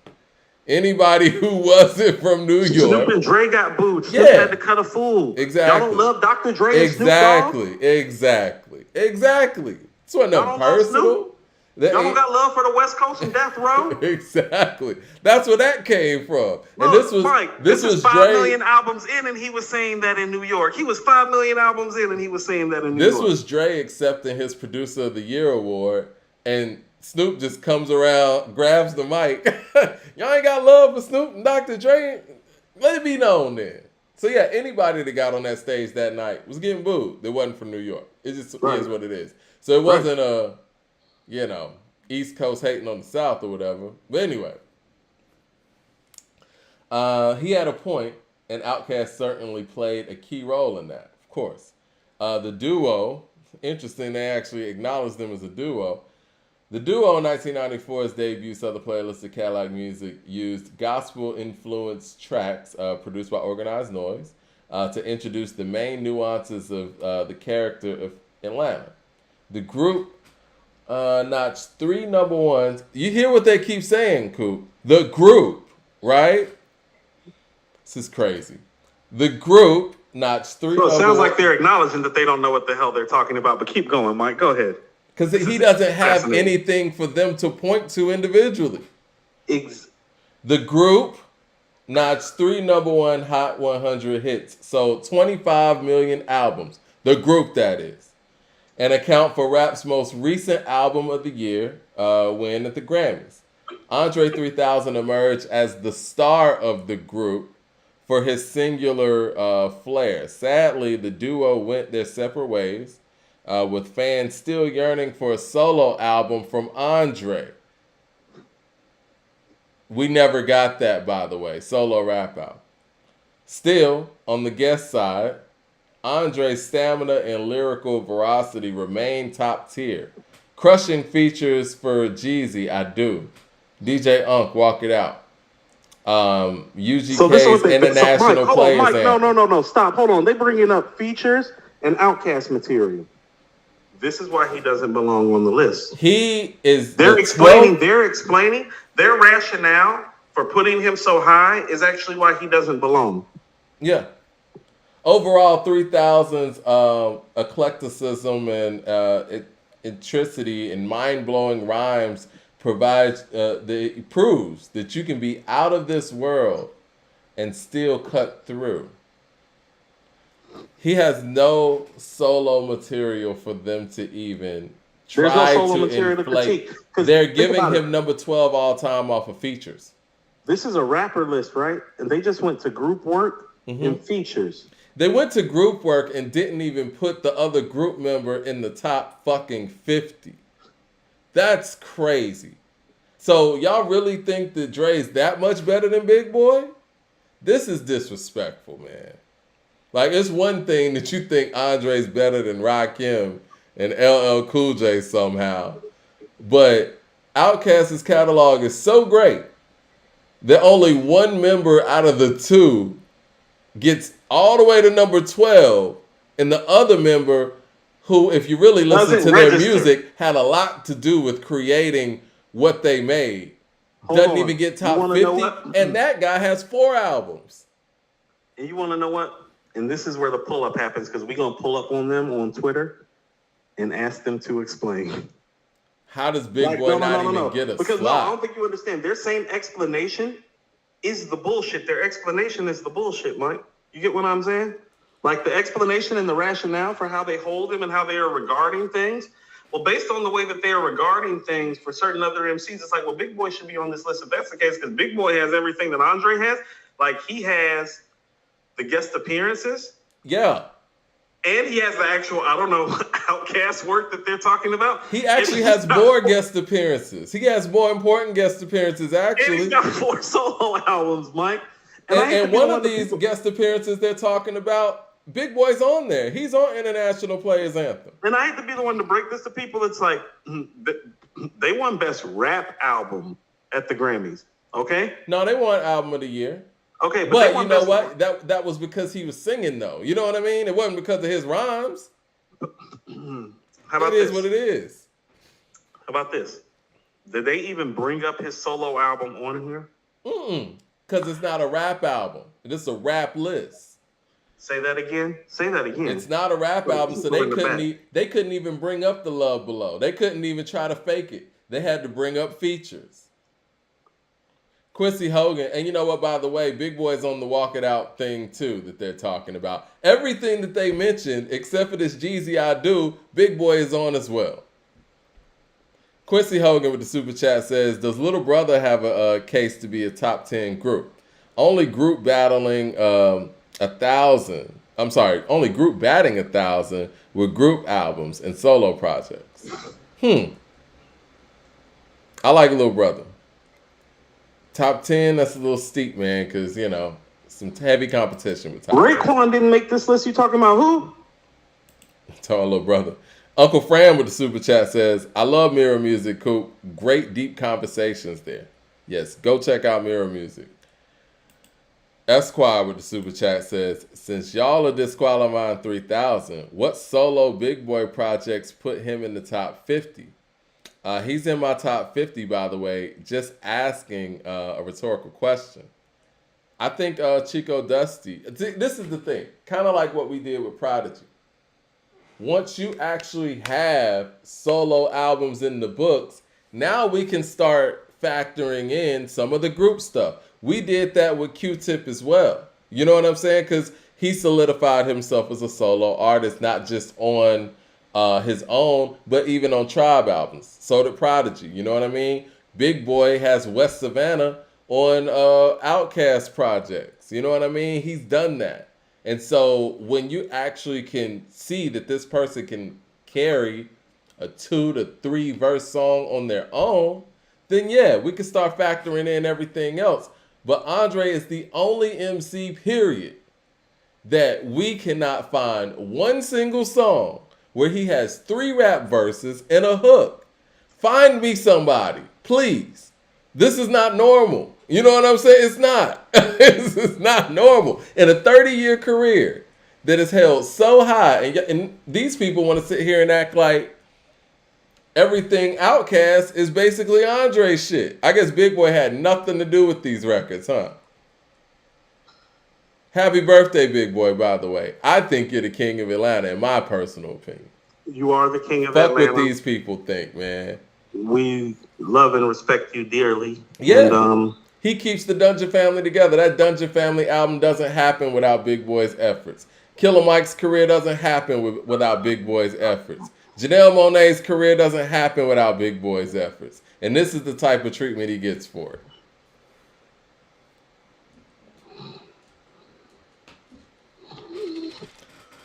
Anybody who wasn't from New York. Snoop and Dre got booed. Snoop had to cut a fool. Exactly. Y'all don't love Dr. Dre and Snoop Dogg? Exactly. This wasn't nothing personal. Y'all don't got love for the West Coast and Death Row? Exactly. That's where that came from. Look, and this was Mike, this was 5 Dre. million albums in, and he was saying that in New York. He was 5 million albums in, and he was saying that in New York. This was Dre accepting his Producer of the Year award, and Snoop just comes around, grabs the mic. Y'all ain't got love for Snoop and Dr. Dre? Let it be known then. So yeah, anybody that got on that stage that night was getting booed. That wasn't from New York. It just is what it is. So it wasn't East Coast hating on the South or whatever. But anyway, he had a point, and Outkast certainly played a key role in that, of course. The duo, interesting, they actually acknowledged them as a duo. The duo in 1994's debut Southern Playlist of Cadillac Music used gospel-influenced tracks produced by Organized Noise to introduce the main nuances of the character of Atlanta. The group notched 3 number ones. You hear what they keep saying, Coop. The group, right? This is crazy. The group notched 3 number ones. It sounds like they're acknowledging that they don't know what the hell they're talking about, but keep going, Mike. Go ahead. Because he doesn't have anything for them to point to individually. The group notched 3 number 1 Hot 100 hits. So 25 million albums. The group, that is. And account for rap's most recent album of the year win at the Grammys. Andre 3000 emerged as the star of the group for his singular flair. Sadly, the duo went their separate ways, with fans still yearning for a solo album from Andre. We never got that, by the way, solo rap album. Still, on the guest side, Andre's stamina and lyrical veracity remain top tier. Crushing features for Jeezy, I Do. DJ Unk, Walk It Out. UGK's International Players. Mike, no, stop. Hold on. They bringing up features and Outkast material. This is why he doesn't belong on the list. They're explaining their rationale for putting him so high is actually why he doesn't belong. Yeah. Overall, 3000's eclecticism and intricity and mind-blowing rhymes provides proves that you can be out of this world and still cut through. He has no solo material for them to even try to inflate. They're giving him number 12 all time off of features. This is a rapper list, right? And they just went to group work and features. They went to group work and didn't even put the other group member in the top fucking 50. That's crazy. So y'all really think that Dre's that much better than Big Boi? This is disrespectful, man. Like, it's one thing that you think Andre's better than Rakim and LL Cool J somehow, but Outkast's catalog is so great that only one member out of the two gets all the way to number 12, and the other member, who, if you really listen to their music, had a lot to do with creating what they made, doesn't even get top 50, and that guy has 4 albums. And you want to know what? And this is where the pull-up happens, because we're going to pull up on them on Twitter and ask them to explain. How does Big Boi not even get a because slot? I don't think you understand. Their same explanation is the bullshit. Their explanation is the bullshit, Mike. You get what I'm saying? Like, the explanation and the rationale for how they hold him and how they are regarding things. Well, based on the way that they are regarding things for certain other MCs, it's like, well, Big Boi should be on this list if that's the case, because Big Boi has everything that Andre has. Like, he has the guest appearances. Yeah. And he has the actual, I don't know, Outkast work that they're talking about. He actually has more guest appearances. He has more important guest appearances, actually. And he's got 4 solo albums, Mike. And one of these guest appearances they're talking about, Big Boi's on there. He's on International Players Anthem. And I hate to be the one to break this to people. It's like, they won Best Rap Album at the Grammys, okay? No, they won Album of the Year. Okay, but you know what? That was because he was singing, though. You know what I mean? It wasn't because of his rhymes. How about it is what it is. How about this? Did they even bring up his solo album on here? Because it's not a rap album. It's a rap list. Say that again. Say that again. It's not a rap album, so they couldn't even bring up the Love Below. They couldn't even try to fake it. They had to bring up features. Quincy Hogan, and you know what, by the way, Big Boi's on the Walk It Out thing too that they're talking about. Everything that they mentioned, except for this Jeezy I Do, Big Boi is on as well. Quincy Hogan with the super chat says, does Little Brother have a case to be a top 10 group? Only group battling 1,000. I'm sorry, only group batting 1,000 with group albums and solo projects. I like Little Brother. Top 10, that's a little steep, man, because, you know, some heavy competition with top 10. Raekwon didn't make this list. You talking about who? Tall Little Brother. Uncle Fran with the super chat says, I love Mirror Music, Coop. Great deep conversations there. Yes, go check out Mirror Music. Esquire with the super chat says, since y'all are disqualifying 3,000, what solo Big Boi projects put him in the top 50? He's in my top 50, by the way, just asking a rhetorical question. I think Chico Dusty, this is the thing, kind of like what we did with Prodigy. Once you actually have solo albums in the books, now we can start factoring in some of the group stuff. We did that with Q-Tip as well. You know what I'm saying? Because he solidified himself as a solo artist, not just on his own, but even on Tribe albums. So did Prodigy, you know what I mean? Big Boi has West Savannah on Outkast projects, you know what I mean? He's done that. And so when you actually can see that this person can carry a 2 to 3 verse song on their own, then yeah, we can start factoring in everything else. But Andre is the only MC, period, that we cannot find one single song where he has 3 rap verses and a hook. Find me somebody, please. This is not normal. You know what I'm saying? It's not. This is not normal. In a 30-year career that is held so high, and these people want to sit here and act like everything Outkast is basically Andre's shit. I guess Big Boi had nothing to do with these records, huh? Happy birthday, Big Boi, by the way. I think you're the king of Atlanta, in my personal opinion. You are the king of Fuck Atlanta. what these people think, man. We love and respect you dearly. Yeah. And, he keeps the Dungeon family together. That Dungeon Family album doesn't happen without Big Boi's efforts. Killer Mike's career doesn't happen without Big Boi's efforts. Janelle Monáe's career doesn't happen without Big Boi's efforts. And this is the type of treatment he gets for it.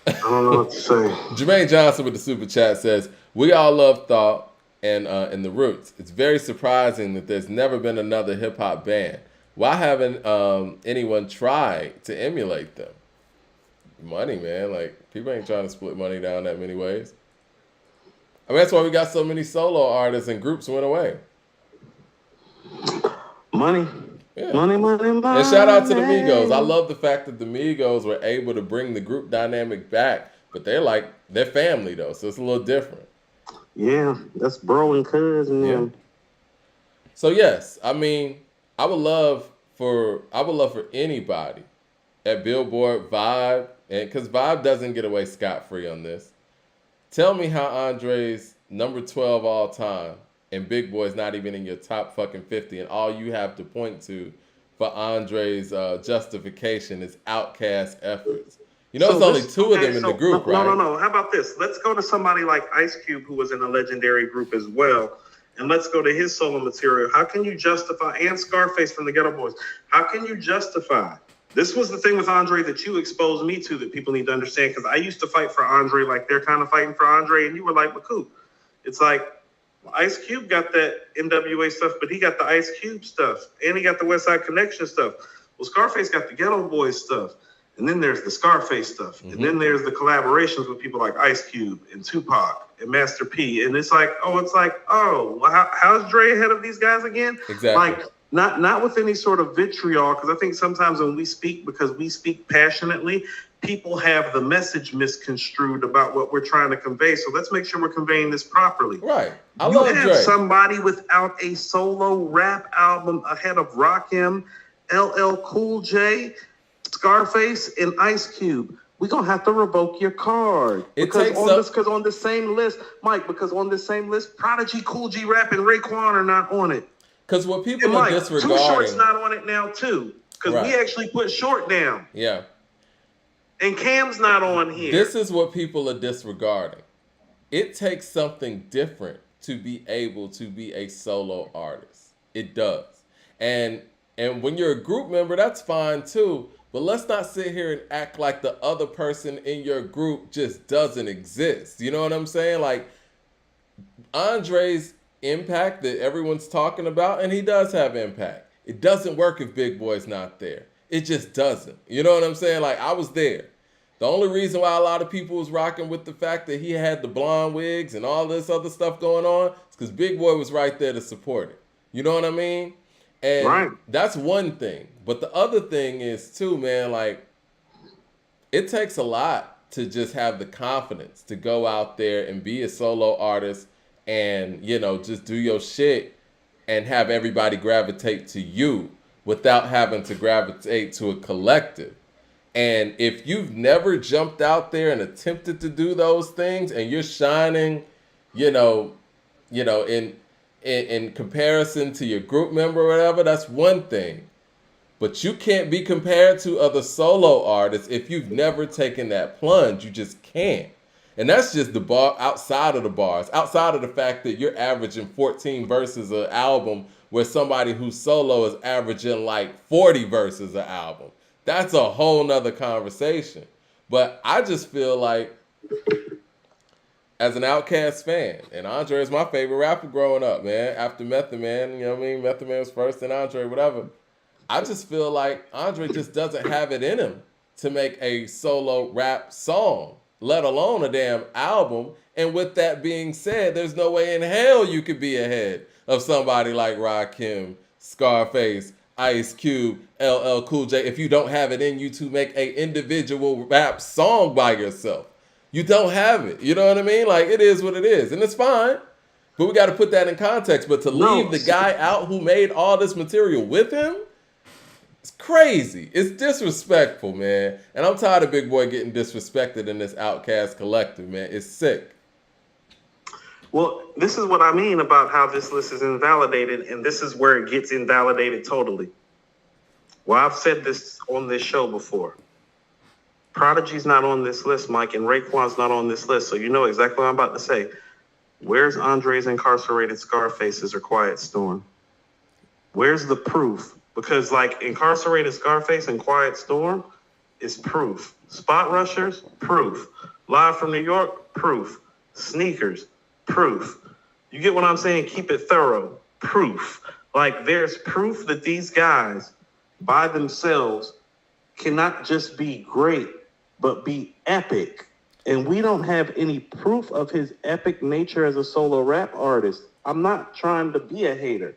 I don't know what to say. Jermaine Johnson with the super chat says, "We all love Thought and the Roots. It's very surprising that there's never been another hip hop band. Why haven't anyone tried to emulate them?" Money, man. Like, people ain't trying to split money down that many ways. I mean, that's why we got so many solo artists and groups went away. Money. Yeah. Money. And shout out to the Migos. I love the fact that the Migos were able to bring the group dynamic back, but they're family though, so it's a little different. Yeah, that's bro and cuz and them. So yes, I mean, I would love for anybody at Billboard, Vibe, and because Vibe doesn't get away scot-free on this. Tell me how Andre's number 12 all time and Big Boi's not even in your top fucking 50, and all you have to point to for Andre's justification is Outkast efforts. You know, there's only two of them in the group, right? No. How about this? Let's go to somebody like Ice Cube, who was in a legendary group as well, and let's go to his solo material. How can you justify, and Scarface from the Ghetto Boys, how can you justify? This was the thing with Andre that you exposed me to that people need to understand, because I used to fight for Andre like they're kind of fighting for Andre, and you were like, Maku. It's like, Ice Cube got that NWA stuff, but he got the Ice Cube stuff, and he got the West Side Connection stuff. Well, Scarface got the Ghetto Boys stuff, and then there's the Scarface stuff, and then there's the collaborations with people like Ice Cube and Tupac and Master P, and it's like, how's Dre ahead of these guys again? Exactly. Like, not with any sort of vitriol, because I think sometimes when we speak, because we speak passionately, people have the message misconstrued about what we're trying to convey. So let's make sure we're conveying this properly. Right. I you love have Dre. somebody without a solo rap album ahead of Rakim, LL Cool J, Scarface, and Ice Cube. We're going to have to revoke your card. Because on the same list, Mike, on the same list, Prodigy, Cool G Rap, and Raekwon are not on it. Because what people Mike, are disregarding... Too Short's not on it now, too. Because we actually put Short down. Yeah. And Cam's not on here. This is what people are disregarding. It takes something different to be able to be a solo artist. It does. And when you're a group member, that's fine too. But let's not sit here and act like the other person in your group just doesn't exist. You know what I'm saying? Like, Andre's impact that everyone's talking about, and he does have impact. It doesn't work if Big Boi's not there. It just doesn't. You know what I'm saying? Like, I was there. The only reason why a lot of people was rocking with the fact that he had the blonde wigs and all this other stuff going on is because Big Boi was right there to support it. You know what I mean? And that's one thing. But the other thing is, too, man, like, it takes a lot to just have the confidence to go out there and be a solo artist and, you know, just do your shit and have everybody gravitate to you without having to gravitate to a collective. And if you've never jumped out there and attempted to do those things and you're shining, in comparison to your group member or whatever, that's one thing. But you can't be compared to other solo artists if you've never taken that plunge. You just can't. And that's just the bar outside of the bars, outside of the fact that you're averaging 14 verses an album where somebody who's solo is averaging like 40 verses an album. That's a whole nother conversation. But I just feel like, as an Outkast fan, and Andre is my favorite rapper growing up, man, after Method Man, you know what I mean? Method Man was first, and Andre, whatever. I just feel like Andre just doesn't have it in him to make a solo rap song, let alone a damn album. And with that being said, there's no way in hell you could be ahead of somebody like Rakim, Scarface, Ice Cube, LL Cool J if you don't have it in you to make a individual rap song by yourself. You don't have it. You know what I mean? Like, it is what it is. And it's fine. But we got to put that in context. But to leave the guy out who made all this material with him, it's crazy. It's disrespectful, man. And I'm tired of Big Boi getting disrespected in this Outkast collective, man. It's sick. Well, this is what I mean about how this list is invalidated, and this is where it gets invalidated totally. Well, I've said this on this show before. Prodigy's not on this list, Mike, and Raekwon's not on this list, so you know exactly what I'm about to say. Where's Andre's Incarcerated Scarfaces or Quiet Storm? Where's the proof? Because like Incarcerated Scarface and Quiet Storm is proof. Spot Rushers, proof. Live from New York, proof. Sneakers, proof. You get what I'm saying? Keep it thorough. Proof. Like there's proof that these guys by themselves cannot just be great, but be epic. And we don't have any proof of his epic nature as a solo rap artist. I'm not trying to be a hater.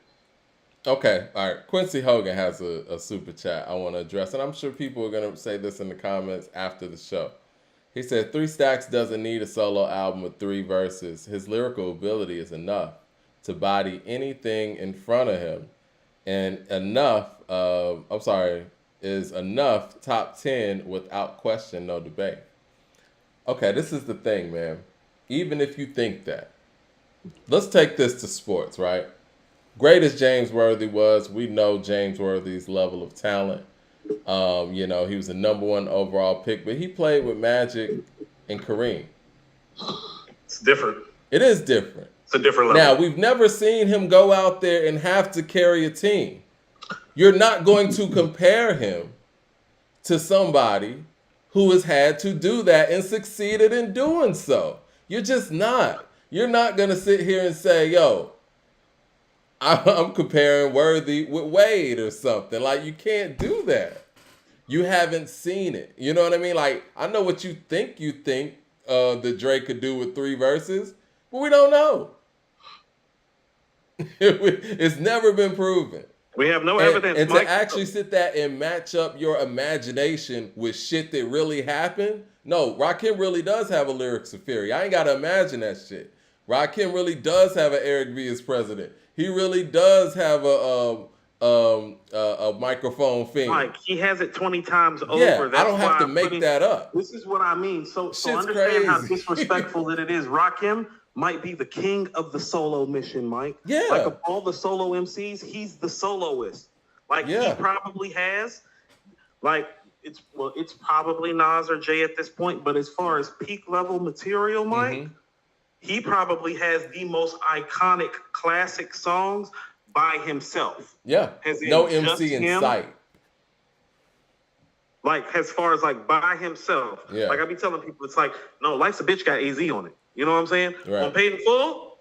Okay, all right. Quincy Hogan has a super chat I want to address, and I'm sure people are going to say this in the comments after the show. He said, 3 Stacks doesn't need a solo album with 3 verses. His lyrical ability is enough to body anything in front of him, and is enough top 10 without question, no debate. Okay, this is the thing, man. Even if you think that, let's take this to sports, right? Great as James Worthy was, we know James Worthy's level of talent. He was the #1 overall pick, but he played with Magic and Kareem. It's different. It is different. It's a different level. Now, we've never seen him go out there and have to carry a team. You're not going to compare him to somebody who has had to do that and succeeded in doing so. You're just not. You're not going to sit here and say, yo, I'm comparing Worthy with Wade or something. Like, you can't do that. You haven't seen it. You know what I mean? Like, I know what you think that Dre could do with 3 verses, but we don't know. It's never been proven. We have no evidence. And Mike, to actually sit there and match up your imagination with shit that really happened, no, Rakim really does have a lyrics of fury. I ain't got to imagine that shit. Rakim really does have an Eric V as president. He really does have a microphone fiend. Mike, he has it 20 times over. Yeah, That's I don't have to make that up. This is what I mean. So understand crazy. how disrespectful that it is. Rakim might be the king of the solo mission, Mike. Yeah. Like of all the solo MCs, he's the soloist. Like he probably has, like it's probably Nas or Jay at this point, but as far as peak level material, Mike, he probably has the most iconic classic songs by himself. Yeah. No MC in sight. Like as far as like by himself. Yeah. Like I be telling people, it's like, no, Life's a Bitch got AZ on it. You know what I'm saying? Right. On Paid in Full?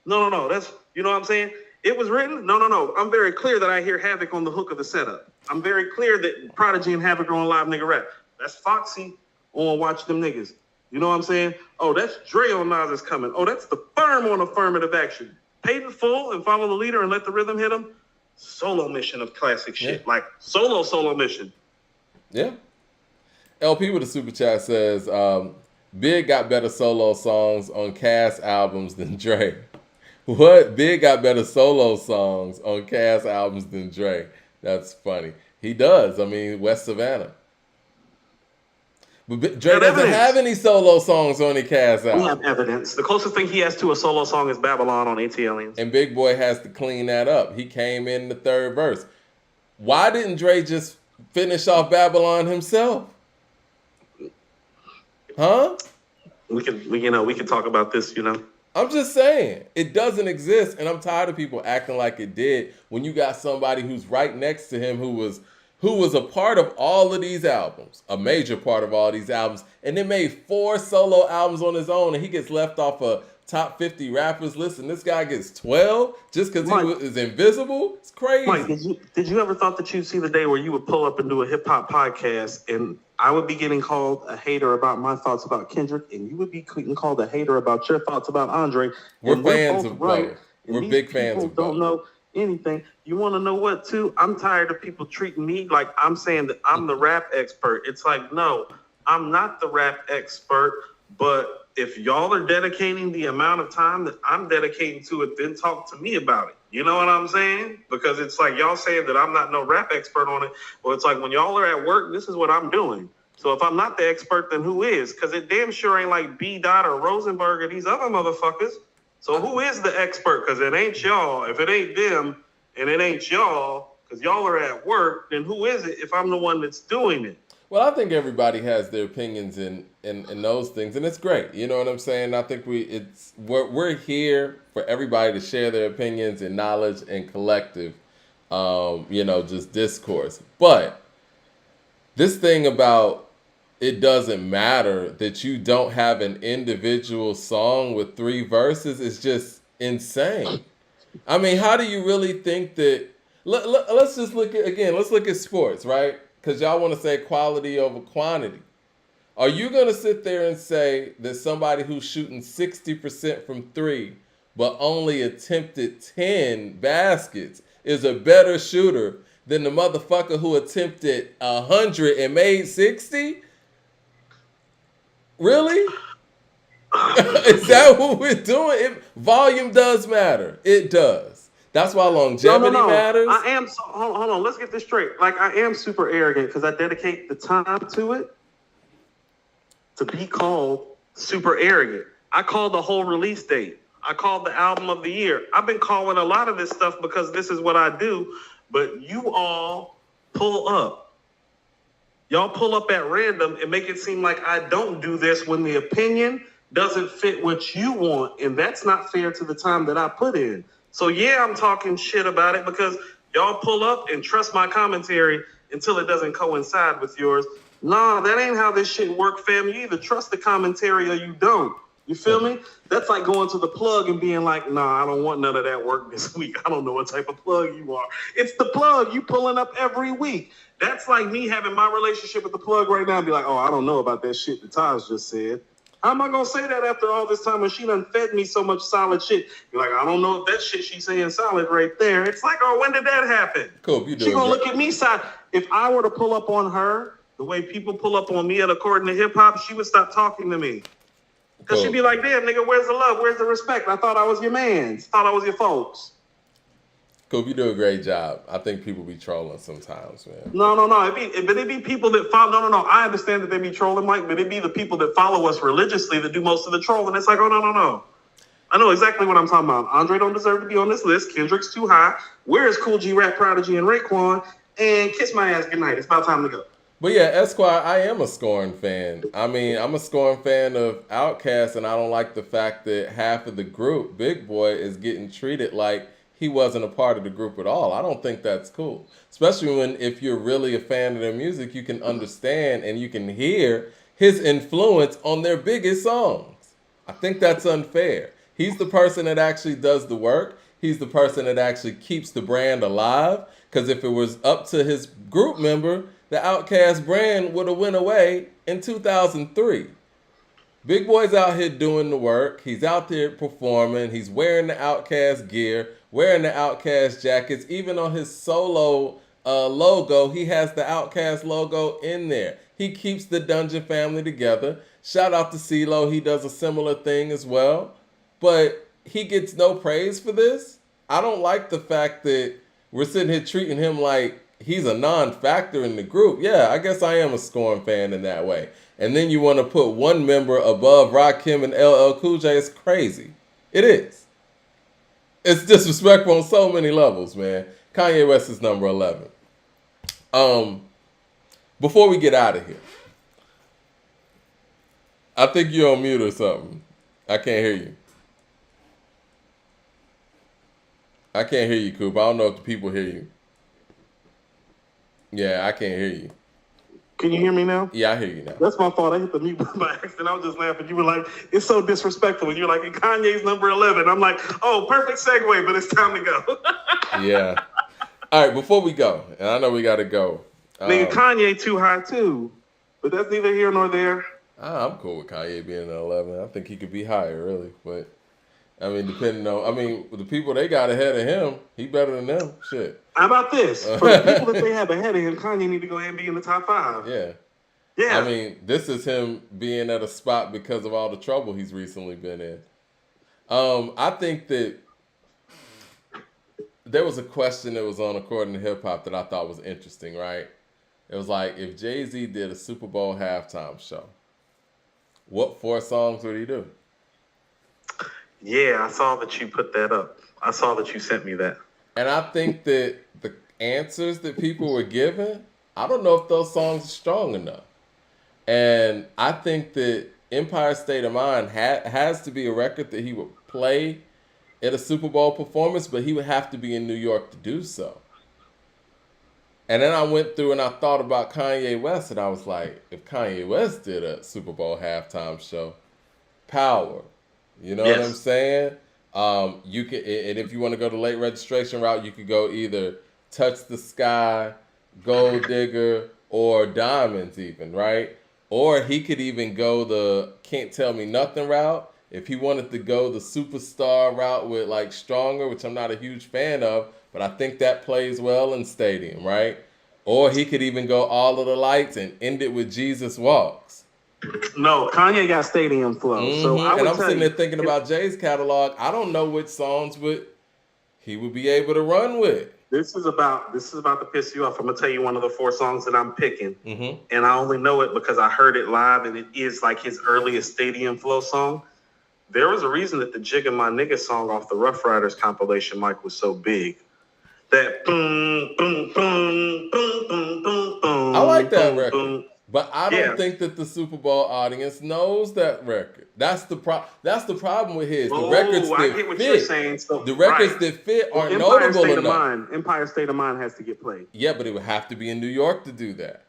No. That's, you know what I'm saying? It was written? No. I'm very clear that I hear Havoc on the hook of the setup. I'm very clear that Prodigy and Havoc are on Live Nigga Rap. That's Foxy on Watch Them Niggas. You know what I'm saying? Oh, that's Dre on Nas Is Coming. Oh, that's the Firm on Affirmative Action. Paid in Full and Follow the Leader and Let the Rhythm Hit Him. Solo mission of classic shit. Like solo mission. Yeah. LP with a super chat says, Big got better solo songs on Cass albums than Dre. What? Big got better solo songs on Cass albums than Dre. That's funny. He does. I mean, West Savannah. But Dre doesn't have any solo songs on the Cass album. We have evidence. The closest thing he has to a solo song is Babylon on ATLiens. And Big Boi has to clean that up. He came in the 3rd verse. Why didn't Dre just finish off Babylon himself? Huh? We can talk about this, I'm just saying, it doesn't exist, and I'm tired of people acting like it did when you got somebody who's right next to him who was a part of all of these albums, a major part of all these albums, and then made 4 solo albums on his own, and he gets left off a top 50 rappers list, and this guy gets 12 just because he is invisible? It's crazy. Mike, did you ever thought that you'd see the day where you would pull up and do a hip-hop podcast, and I would be getting called a hater about my thoughts about Kendrick, and you would be getting called a hater about your thoughts about Andre? We're fans of both. We're big fans of both. Don't know anything. You want to know what, too? I'm tired of people treating me like I'm saying that I'm the rap expert. It's like, no, I'm not the rap expert, but if y'all are dedicating the amount of time that I'm dedicating to it, then talk to me about it. You know what I'm saying? Because it's like y'all saying that I'm not no rap expert on it. Well, it's like when y'all are at work, this is what I'm doing. So if I'm not the expert, then who is? Because it damn sure ain't like B. Dot or Rosenberg or these other motherfuckers. So who is the expert? Because it ain't y'all. If it ain't them and it ain't y'all, because y'all are at work, then who is it if I'm the one that's doing it? Well, I think everybody has their opinions in those things, and it's great. You know what I'm saying? I think we're here for everybody to share their opinions and knowledge and collective, just discourse. But this thing about it doesn't matter that you don't have an individual song with 3 verses is just insane. I mean, how do you really think that? Let's just look at sports, right? Because y'all want to say quality over quantity. Are you going to sit there and say that somebody who's shooting 60% from 3 but only attempted 10 baskets is a better shooter than the motherfucker who attempted 100 and made 60? Really? Is that what we're doing? Volume does matter. It does. That's why longevity matters. I am. Hold on. Let's get this straight. Like, I am super arrogant because I dedicate the time to it. To be called super arrogant. I called the whole release date. I called the album of the year. I've been calling a lot of this stuff because this is what I do. But you all pull up. Y'all pull up at random and make it seem like I don't do this when the opinion doesn't fit what you want. And that's not fair to the time that I put in. So yeah, I'm talking shit about it because y'all pull up and trust my commentary until it doesn't coincide with yours. Nah, that ain't how this shit work, fam. You either trust the commentary or you don't. You feel me? That's like going to the plug and being like, nah, I don't want none of that work this week. I don't know what type of plug you are. It's the plug you pulling up every week. That's like me having my relationship with the plug right now and be like, oh, I don't know about that shit that Taj just said. How am I going to say that after all this time when she done fed me so much solid shit? You're like, I don't know if that shit she's saying solid right there. It's like, oh, when did that happen? Cool, she going to look at me side. If I were to pull up on her the way people pull up on me at According to Hip Hop, she would stop talking to me. Because she'd be like, damn, nigga, where's the love? Where's the respect? I thought I was your mans. Thought I was your folks. Coop, you do a great job. I think people be trolling sometimes, man. No. It be people that follow. No. I understand that they be trolling, Mike, but it be the people that follow us religiously that do most of the trolling. It's like, oh, no. I know exactly what I'm talking about. Andre don't deserve to be on this list. Kendrick's too high. Where is Cool G Rap Prodigy and Raekwon? And kiss my ass goodnight. It's about time to go. But yeah, Esquire, I am a Scorn fan. I mean, I'm a Scorn fan of Outkast, and I don't like the fact that half of the group, Big Boi, is getting treated like he wasn't a part of the group at all. I don't think that's cool. Especially if you're really a fan of their music, you can understand and you can hear his influence on their biggest songs. I think that's unfair. He's the person that actually does the work. He's the person that actually keeps the brand alive. Because if it was up to his group member, the Outkast brand would have went away in 2003. Big Boi's out here doing the work. He's out there performing. He's wearing the Outkast gear, wearing the Outkast jackets. Even on his solo logo, he has the Outkast logo in there. He keeps the Dungeon family together. Shout out to CeeLo. He does a similar thing as well. But he gets no praise for this. I don't like the fact that we're sitting here treating him like he's a non-factor in the group. Yeah, I guess I am a Scorn fan in that way. And then you want to put one member above Rakim and LL Cool J. It's crazy. It is. It's disrespectful on so many levels, man. Kanye West is number 11. Before we get out of here, I think you're on mute or something. I can't hear you. I can't hear you, Coop. I don't know if the people hear you. Yeah, I can't hear you. Can you hear me now? Yeah, I hear you now. That's my fault. I hit the mute button by accident. I was just laughing. You were like, it's so disrespectful. And you're like, Kanye's number 11. I'm like, oh, perfect segue, but it's time to go. Yeah. All right, before we go, and I know we got to go. Nigga, Kanye too high, too. But that's neither here nor there. I'm cool with Kanye being an 11. I think he could be higher, really. But, I mean, the people they got ahead of him, he better than them. Shit. How about this? For the people that they have ahead of him, Kanye need to go ahead and be in the top 5. Yeah. Yeah. I mean, this is him being at a spot because of all the trouble he's recently been in. I think that there was a question that was on According to Hip Hop that I thought was interesting, right? It was like, if Jay-Z did a Super Bowl halftime show, what 4 songs would he do? Yeah, I saw that you put that up. I saw that you sent me that. And I think that the answers that people were given, I don't know if those songs are strong enough. And I think that Empire State of Mind has to be a record that he would play at a Super Bowl performance, but he would have to be in New York to do so. And then I went through and I thought about Kanye West, and I was like, if Kanye West did a Super Bowl halftime show, power. You know what I'm saying? You could, and if you want to go the late registration route, you could go either Touch the Sky, Gold Digger, or Diamonds even, right? Or he could even go the Can't Tell Me Nothing route. If he wanted to go the superstar route with like Stronger, which I'm not a huge fan of, but I think that plays well in stadium, right? Or he could even go All of the Lights and end it with Jesus Walks. No, Kanye got stadium flow. Mm-hmm. So I'm sitting there thinking about Jay's catalog. I don't know which songs he would be able to run with. This is about to piss you off. I'm gonna tell you one of the 4 songs that I'm picking, and I only know it because I heard it live, and it is like his earliest stadium flow song. There was a reason that the Jigga My Nigga song off the Rough Riders compilation, Mike, was so big. That boom, boom, boom, boom, boom, boom, boom. I like that boom, record, boom. But I don't think that the Super Bowl audience knows that record. That's the problem with his. The records that I get what you're saying. So, the records that fit aren't notable enough. Empire State of Mind has to get played. Yeah, but it would have to be in New York to do that.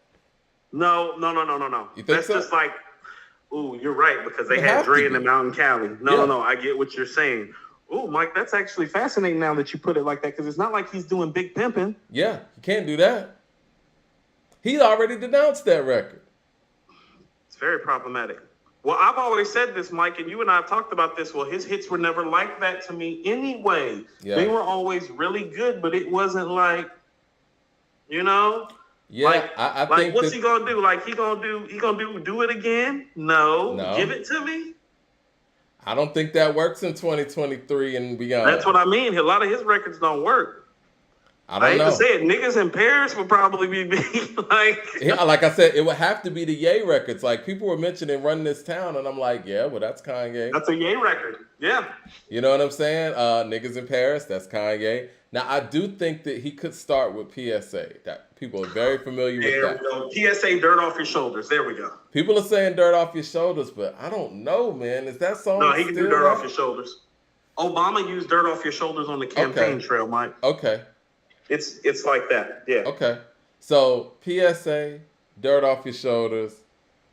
No. You think That's so? just like, ooh, you're right, because they had Dre in them out in Cali. No, I get what you're saying. Oh, Mike, that's actually fascinating now that you put it like that, because it's not like he's doing big pimping. Yeah, you can't do that. He already denounced that record. It's very problematic. Well, I've always said this, Mike, and you and I have talked about this. Well, his hits were never like that to me anyway. Yeah. They were always really good, but it wasn't like, Yeah, like, I like think what's he gonna do? Like he gonna do it again? No. Give it to me. I don't think that works in 2023 and beyond. That's what I mean. A lot of his records don't work. I hate to say it. Niggas in Paris would probably be big. Like I said, it would have to be the Ye records. Like people were mentioning Run This Town, and I'm like, yeah, well, that's Kanye. That's a Ye record. Yeah. You know what I'm saying? Niggas in Paris, that's Kanye. Now, I do think that he could start with PSA. That people are very familiar with that. There we go. PSA, Dirt Off Your Shoulders. There we go. People are saying Dirt Off Your Shoulders, but I don't know, man. Is that song No, he can do Dirt Off Your Shoulders. Obama used Dirt Off Your Shoulders on the campaign trail, Mike. Okay. It's like that. Yeah. Okay. So, PSA, Dirt Off Your Shoulders.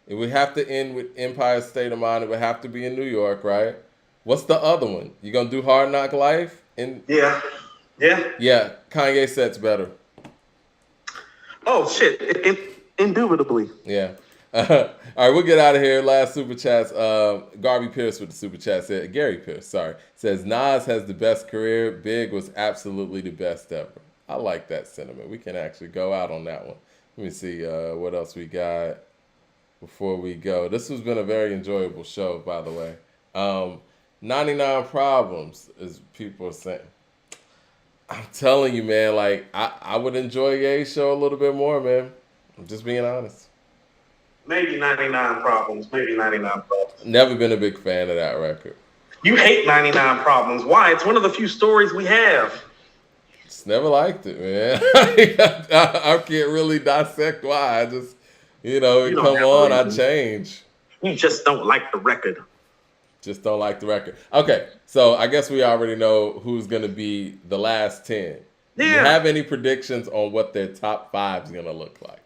It would have to end with Empire State of Mind. It would have to be in New York, right? What's the other one? You gonna do Hard Knock Life? Yeah. Kanye set's better. Oh shit! Indubitably. Yeah. All right, we'll get out of here. Last super chats. Garvey Pierce with the super chat said, Gary Pierce, sorry, says Nas has the best career. Big was absolutely the best ever. I like that sentiment. We can actually go out on that one. Let me see what else we got before we go. This has been a very enjoyable show, by the way. 99 Problems, as people are saying. I'm telling you, man, like, I would enjoy Ye's show a little bit more, man. I'm just being honest. Maybe 99 Problems. Never been a big fan of that record. You hate 99 Problems. Why? It's one of the few stories we have. Just never liked it, man. I can't really dissect why. I just, it come on, I change. You just don't like the record. Just don't like the record. Okay, so I guess we already know who's going to be the last 10. Do you have any predictions on what their top 5 is going to look like?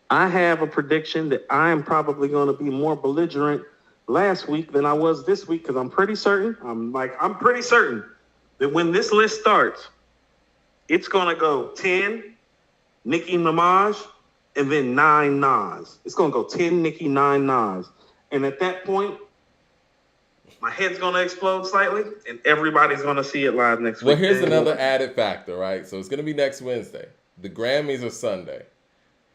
I have a prediction that I am probably going to be more belligerent last week than I was this week, because I'm pretty certain that when this list starts, it's going to go 10 Nicki Minaj and then 9 Nas. It's going to go 10 Nicki, 9 Nas. And at that point, my head's going to explode slightly, and everybody's going to see it live next week. Well, here's another added factor, right? So it's going to be next Wednesday. The Grammys are Sunday.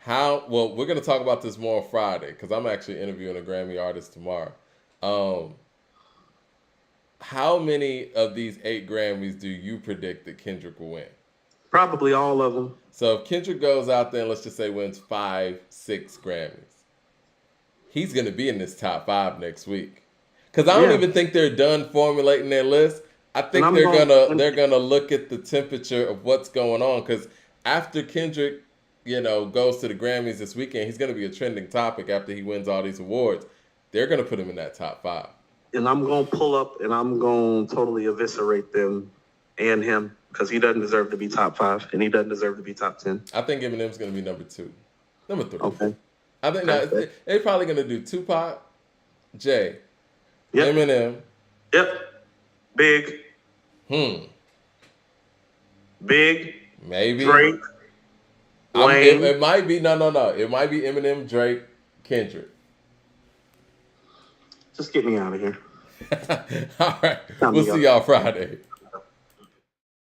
We're going to talk about this more on Friday, because I'm actually interviewing a Grammy artist tomorrow. How many of these 8 Grammys do you predict that Kendrick will win? Probably all of them. So if Kendrick goes out there and let's just say wins 5, 6 Grammys, he's going to be in this top 5 next week. Because I don't even think they're done formulating their list. I think they're gonna look at the temperature of what's going on. Because after Kendrick, goes to the Grammys this weekend, he's gonna be a trending topic after he wins all these awards. They're gonna put him in that top 5. And I'm gonna pull up and I'm gonna totally eviscerate them and him because he doesn't deserve to be top 5 and he doesn't deserve to be top 10. I think Eminem's gonna be number 2, number 3. Okay. I think they're probably gonna do Tupac, Jay, yep. Eminem. Yep. Big. Big. Maybe. Drake. Wayne. It might be no. It might be Eminem, Drake, Kendrick. Just get me out of here. All right. We'll see y'all Friday.